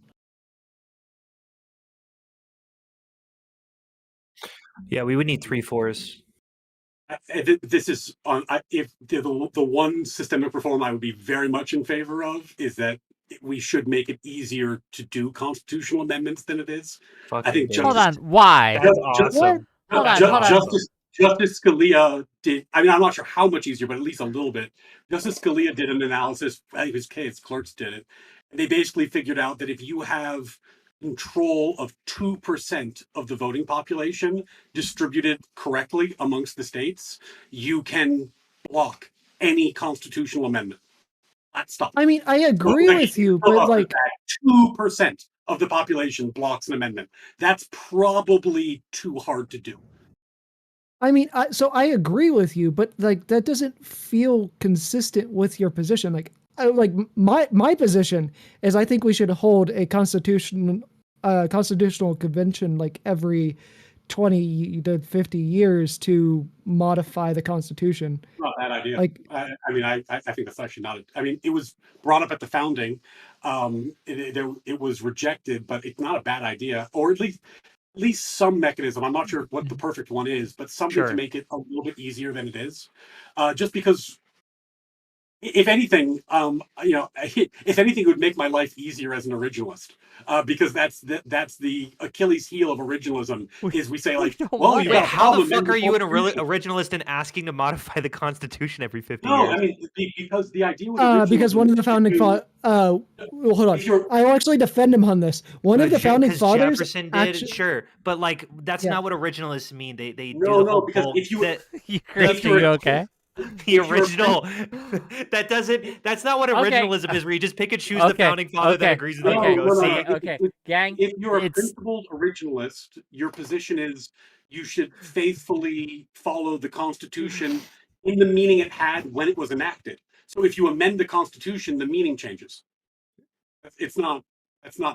Yeah, we would need 3/4. This is on. If the one systemic reform I would be very much in favor of is that we should make it easier to do constitutional amendments than it is. I Fucking think base. Hold on. Why? That's Just- awesome. Hold on, That's hold on. awesome. Justice Scalia did. I mean, I'm not sure how much easier, but at least a little bit. Justice Scalia did an analysis. I think his clerks did it, and they basically figured out that if you have control of 2% of the voting population distributed correctly amongst the states, you can block any constitutional amendment. That's stop. I mean, I agree with you, but like 2% of the population blocks an amendment. That's probably too hard to do. I mean, so I agree with you, but like that doesn't feel consistent with your position. Like, my position is I think we should hold a constitutional convention like every 20 to 50 years to modify the Constitution. Not a bad idea. Like, I mean, I think that's actually not. I mean, it was brought up at the founding. It was rejected, but it's not a bad idea, or at least some mechanism. I'm not sure what the perfect one is, but something to make it a little bit easier than it is. Just because, if anything, if anything, it would make my life easier as an originalist. Because that's the Achilles heel of originalism is we say like, well, you got a how the problem, fuck then are you an Constitution. originalist and asking to modify the Constitution every 50 No, years? I mean because the idea with because one of the founding fathers. well, hold on. I will actually defend him on this. One of the founding fathers Jefferson did, sure, but like that's not what originalists mean. They do the whole because if you you okay? The original that's not what originalism is, where you just pick and choose the founding father that agrees with you and go see. Okay, gang. If you're a principled originalist, your position is you should faithfully follow the Constitution in the meaning it had when it was enacted. So if you amend the Constitution, the meaning changes. It's not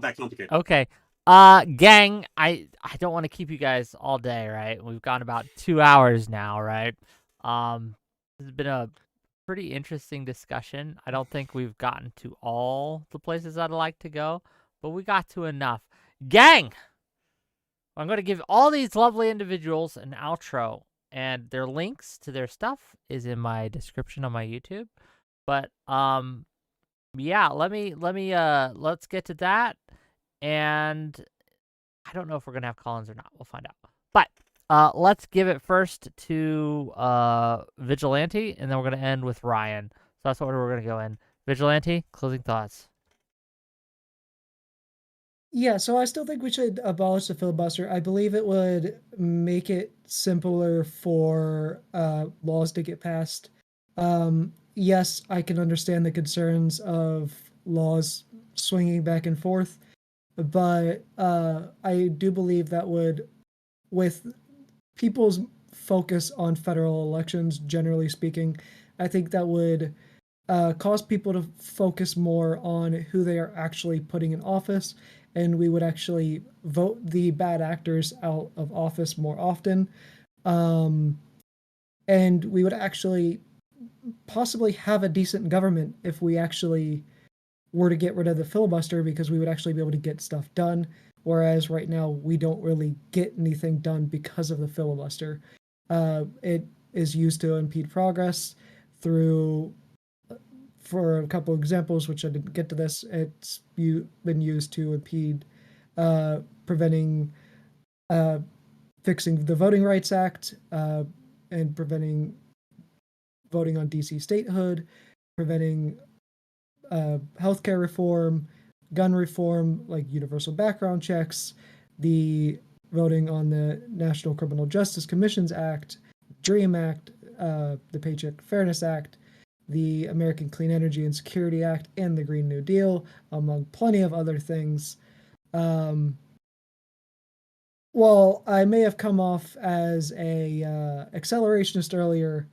that complicated. Okay. Gang, I don't want to keep you guys all day, right? We've gone about 2 hours now, right? This has been a pretty interesting discussion. I don't think we've gotten to all the places I'd like to go, but we got to enough. Gang! I'm going to give all these lovely individuals an outro, and their links to their stuff is in my description on my YouTube. But yeah, let's get to that. And I don't know if we're gonna have Collins or not. We'll find out. But let's give it first to Vigilante, and then we're gonna end with Ryan. So that's the order we're gonna go in. Vigilante, closing thoughts. Yeah, so I still think we should abolish the filibuster. I believe it would make it simpler for laws to get passed. Yes, I can understand the concerns of laws swinging back and forth, but I do believe that would, with people's focus on federal elections, generally speaking, I think that would cause people to focus more on who they are actually putting in office, and we would actually vote the bad actors out of office more often. And we would actually possibly have a decent government if we actually were to get rid of the filibuster, because we would actually be able to get stuff done. Whereas right now we don't really get anything done because of the filibuster. It is used to impede progress through, for a couple examples, which I didn't get to this, it's been used to impede preventing fixing the Voting Rights Act, and preventing voting on DC statehood, preventing healthcare reform, gun reform, like universal background checks, the voting on the National Criminal Justice Commissions Act, DREAM Act, the Paycheck Fairness Act, the American Clean Energy and Security Act, and the Green New Deal, among plenty of other things. While I may have come off as a accelerationist earlier,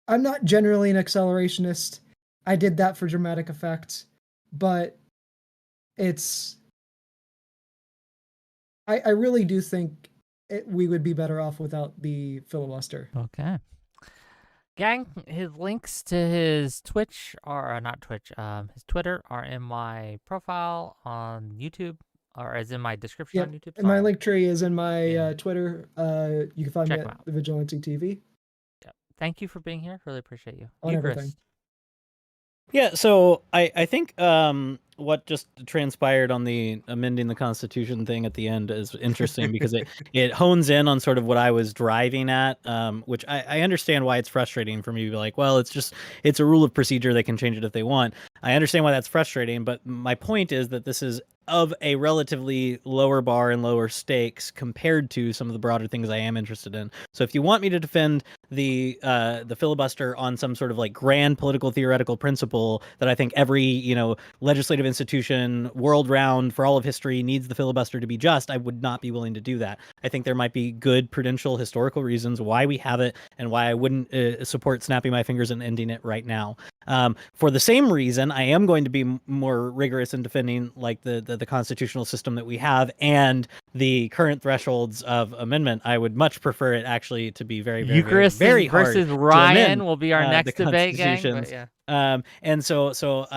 I'm not generally an accelerationist. I did that for dramatic effect, but I really do think we would be better off without the filibuster. Okay. Gang, his links to his Twitch, or not Twitch, his Twitter are in my profile on YouTube. or is in my description Yep. on YouTube. And my Sorry. link tree is in my Yeah. Twitter. You can find Check me 'em at out. the Vigilante TV Yep. Thank you for being here. Really appreciate you. on everything. Eucharist. Yeah, so I think what just transpired on the amending the Constitution thing at the end is interesting because it hones in on sort of what I was driving at, which I understand why it's frustrating for me to be like, well, it's a rule of procedure. They can change it if they want. I understand why that's frustrating, but my point is that this is of a relatively lower bar and lower stakes compared to some of the broader things I am interested in. So if you want me to defend the filibuster on some sort of like grand political theoretical principle that I think every legislative institution world round for all of history needs the filibuster to be just, I would not be willing to do that. I think there might be good prudential historical reasons why we have it and why I wouldn't support snapping my fingers and ending it right now. For the same reason, I am going to be more rigorous in defending like the constitutional system that we have and the current thresholds of amendment. I would much prefer it actually to be very, very, very, Eucharist very hard versus to Ryan amend will be our the next debate, gang. But constitutions. yeah. And so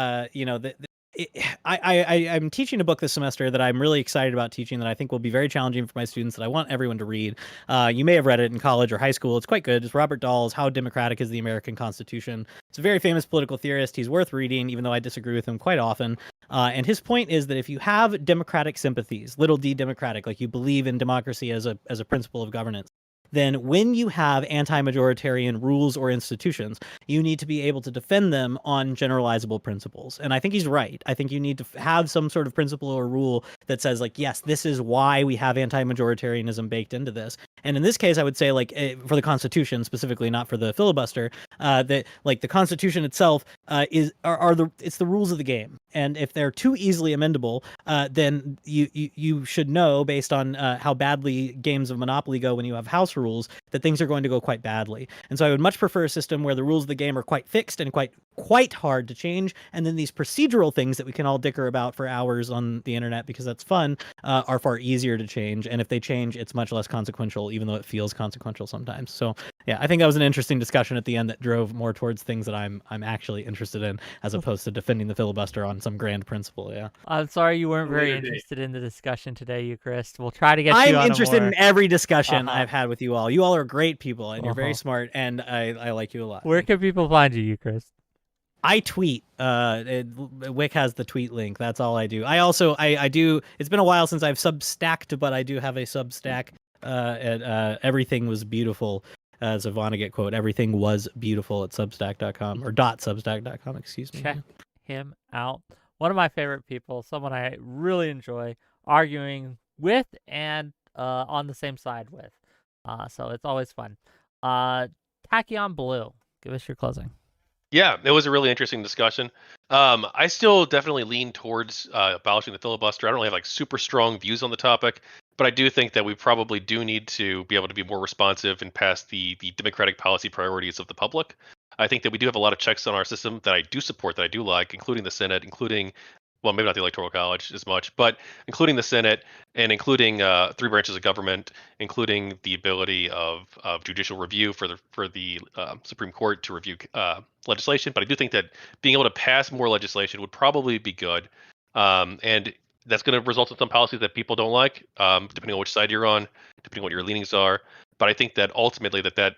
I'm teaching a book this semester that I'm really excited about teaching that I think will be very challenging for my students that I want everyone to read. You may have read it in college or high school. It's quite good. It's Robert Dahl's How Democratic is the American Constitution. It's a very famous political theorist. He's worth reading, even though I disagree with him quite often. And his point is that if you have democratic sympathies, little d democratic, like you believe in democracy as a principle of governance, then when you have anti-majoritarian rules or institutions, you need to be able to defend them on generalizable principles. And I think he's right. I think you need to have some sort of principle or rule that says, like, yes, this is why we have anti-majoritarianism baked into this. And in this case, I would say, like, for the Constitution specifically, not for the filibuster, that like the Constitution itself it's the rules of the game. And if they're too easily amendable, then you should know, based on how badly games of Monopoly go when you have house rules, that things are going to go quite badly. And so I would much prefer a system where the rules of the game are quite fixed and quite hard to change, and then these procedural things that we can all dicker about for hours on the internet because that's fun are far easier to change. And if they change, it's much less consequential, even though it feels consequential sometimes. So yeah, I think that was an interesting discussion at the end that drove more towards things that I'm actually interested in, as opposed to defending the filibuster on some grand principle. Yeah, I'm sorry you weren't very Later date. interested in the discussion today, Eucharist. We'll try to get I'm you on interested a more... in every discussion Uh-huh. I've had with you all. You all are great people, and you're very Uh-huh. smart, and I like you a lot. Where can people find you, Eucharist? I tweet. Wick has the tweet link. That's all I do. I also I do. It's been a while since I've substacked, but I do have a Substack. At Everything Was Beautiful, as a Vonnegut quote. Everything was beautiful at Substack.com or .substack.com. Excuse me. Check him out. One of my favorite people. Someone I really enjoy arguing with and on the same side with. So it's always fun. Tachyon Blue, give us your closing. Yeah, it was a really interesting discussion. I still definitely lean towards abolishing the filibuster. I don't really have like super strong views on the topic, but I do think that we probably do need to be able to be more responsive and pass the democratic policy priorities of the public. I think that we do have a lot of checks on our system that I do support, that I do like, including the Senate, including, well, maybe not the Electoral College as much, but including the Senate and including three branches of government, including the ability of judicial review for the Supreme Court to review legislation. But I do think that being able to pass more legislation would probably be good, and that's going to result in some policies that people don't like, depending on which side you're on, depending on what your leanings are. But I think that ultimately that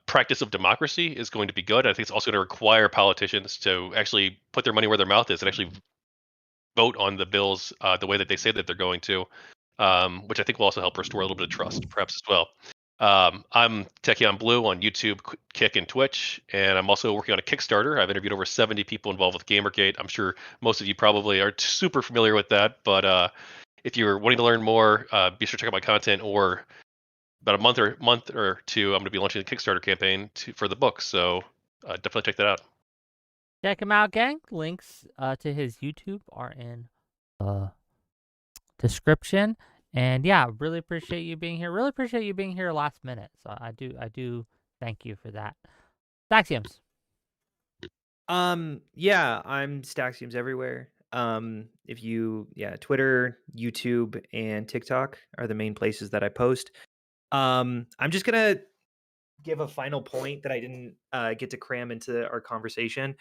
practice of democracy is going to be good. I think it's also going to require politicians to actually put their money where their mouth is and actually vote on the bills the way that they say that they're going to, which I think will also help restore a little bit of trust, perhaps, as well. I'm Tachyon Blue on YouTube, Kick, and Twitch, and I'm also working on a Kickstarter. I've interviewed over 70 people involved with Gamergate. I'm sure most of you probably are super familiar with that, but if you're wanting to learn more, be sure to check out my content. Or about a month or two, I'm going to be launching a Kickstarter campaign for the book, so definitely check that out. Check him out, gang. Links to his YouTube are in the description. And yeah, really appreciate you being here. Really appreciate you being here last minute. So I do thank you for that. Staxiums. Yeah, I'm Staxiums everywhere. If you, Twitter, YouTube, and TikTok are the main places that I post. I'm just gonna give a final point that I didn't get to cram into our conversation.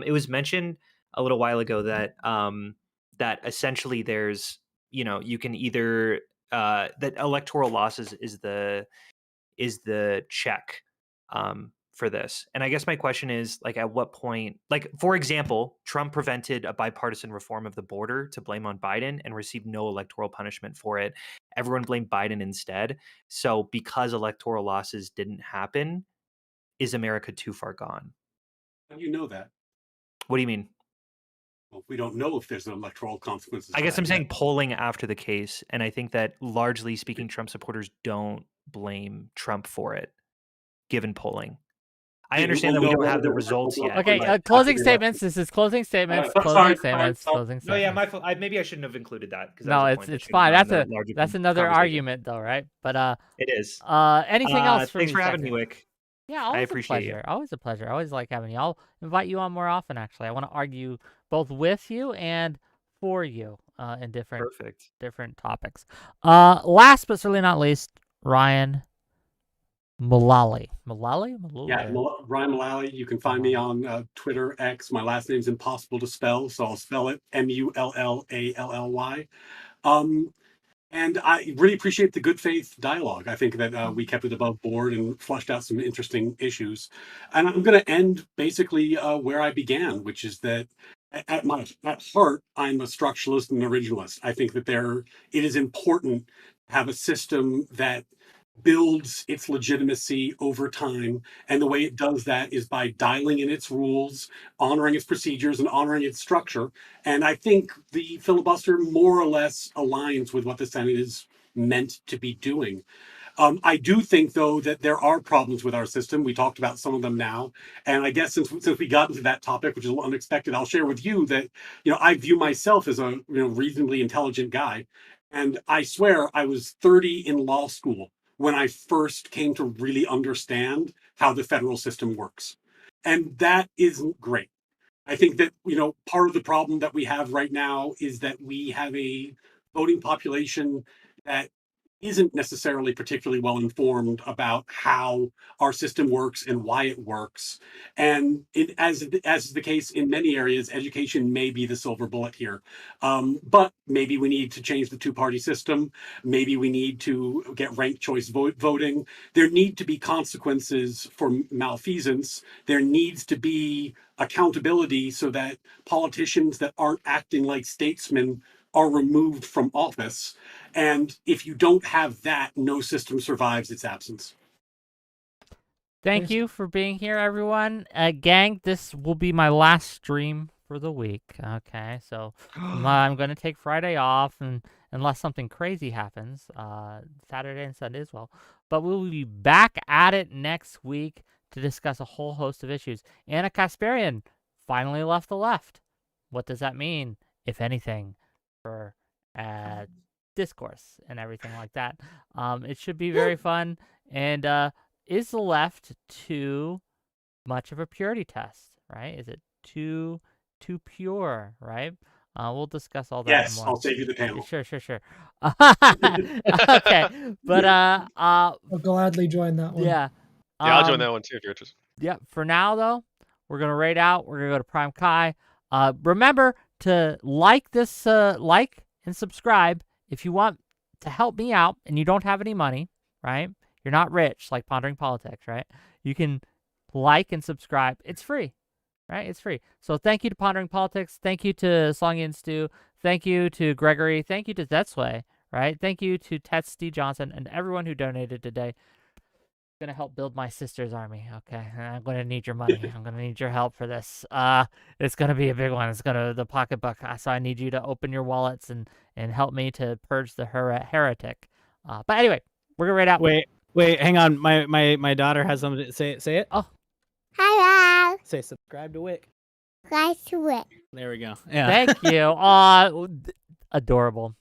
It was mentioned a little while ago that that essentially there's you can either that electoral losses is the check for this. And I guess my question is, like, at what point, like, for example, Trump prevented a bipartisan reform of the border to blame on Biden and received no electoral punishment for it. Everyone blamed Biden instead. So because electoral losses didn't happen, is America too far gone? How do you know that? What do you mean? Well, we don't know if there's electoral consequences. I to guess that I'm saying yet. polling after the case. And I think that largely speaking, Trump supporters don't blame Trump for it, given polling. I Yeah, understand that we'll we know don't whether have the there's results electoral yet. Okay, consequences after closing the statements. election. This is closing statements. Sorry, Closing sorry, statements. sorry. Closing No, yeah, statements. my fault. Maybe I shouldn't have included that because that No, was a point that it's should have fine. gone That's in a the larger that's another conversation. argument though, right? But It is. anything else for Thanks me? for having me, Second? Wick. Yeah, I always a appreciate you. pleasure. Always a pleasure. I always like having you. I'll invite you on more often. Actually, I want to argue both with you and for you in Perfect. different topics. Last but certainly not least, Ryan Mullally. Mullally? Yeah, Ryan Mullally. You can find me on Twitter, X. My last name's impossible to spell, so I'll spell it Mullally. And I really appreciate the good faith dialogue. I think that we kept it above board and flushed out some interesting issues. And I'm going to end basically where I began, which is that at heart, I'm a structuralist and an originalist. I think that it is important to have a system that builds its legitimacy over time. And the way it does that is by dialing in its rules, honoring its procedures, and honoring its structure. And I think the filibuster more or less aligns with what the Senate is meant to be doing. I do think, though, that there are problems with our system. We talked about some of them now, and I guess since we got into that topic, which is a little unexpected, I'll share with you that I view myself as a reasonably intelligent guy, and I swear I was 30 in law school when I first came to really understand how the federal system works, and that isn't great. I think that part of the problem that we have right now is that we have a voting population that isn't necessarily particularly well informed about how our system works and why it works. And as is the case in many areas, education may be the silver bullet here. But maybe we need to change the two-party system. Maybe we need to get ranked choice voting. There need to be consequences for malfeasance. There needs to be accountability so that politicians that aren't acting like statesmen are removed from office. And if you don't have that, no system survives its absence. Thank you for being here, everyone. Gang, this will be my last stream for the week. Okay, so I'm going to take Friday off, and unless something crazy happens, Saturday and Sunday as well. But we'll be back at it next week to discuss a whole host of issues. Anna Kasparian finally left the left. What does that mean, if anything, for discourse and everything like that? It should be very fun. And is the left too much of a purity test, right? Is it too pure, right? We'll discuss all that. Yes, more. I'll save you the panel. Sure. Okay, but I'll gladly join that one. yeah. Yeah, I'll join that one too if you're interested. Yeah, for now though, we're gonna raid out. We're gonna go to Prime Kai. Remember to like this, like and subscribe if you want to help me out and you don't have any money, right? You're not rich like Pondering Politics, right? You can like and subscribe. It's free, right? It's free. So thank you to Pondering Politics. Thank you to Songy and Stu. Thank you to Gregory. Thank you to Zetsway, right? Thank you to Tetz Johnson and everyone who donated today. Going to help build my sister's army. Okay, I'm going to need your money. I'm going to need your help for this. It's going to be a big one. It's going to the pocketbook. So I need you to open your wallets and help me to purge the heretic. But anyway, we're going to raid out. Wait, hang on. My daughter has something to say. Say it. Oh. Hello. Say subscribe to Wick. Subscribe to Wick. There we go. Yeah. Thank you. Adorable.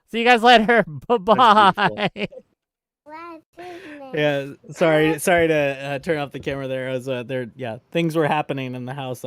See you guys later. Bye-bye. Yeah, sorry to turn off the camera there. I was there. Yeah, things were happening in the house.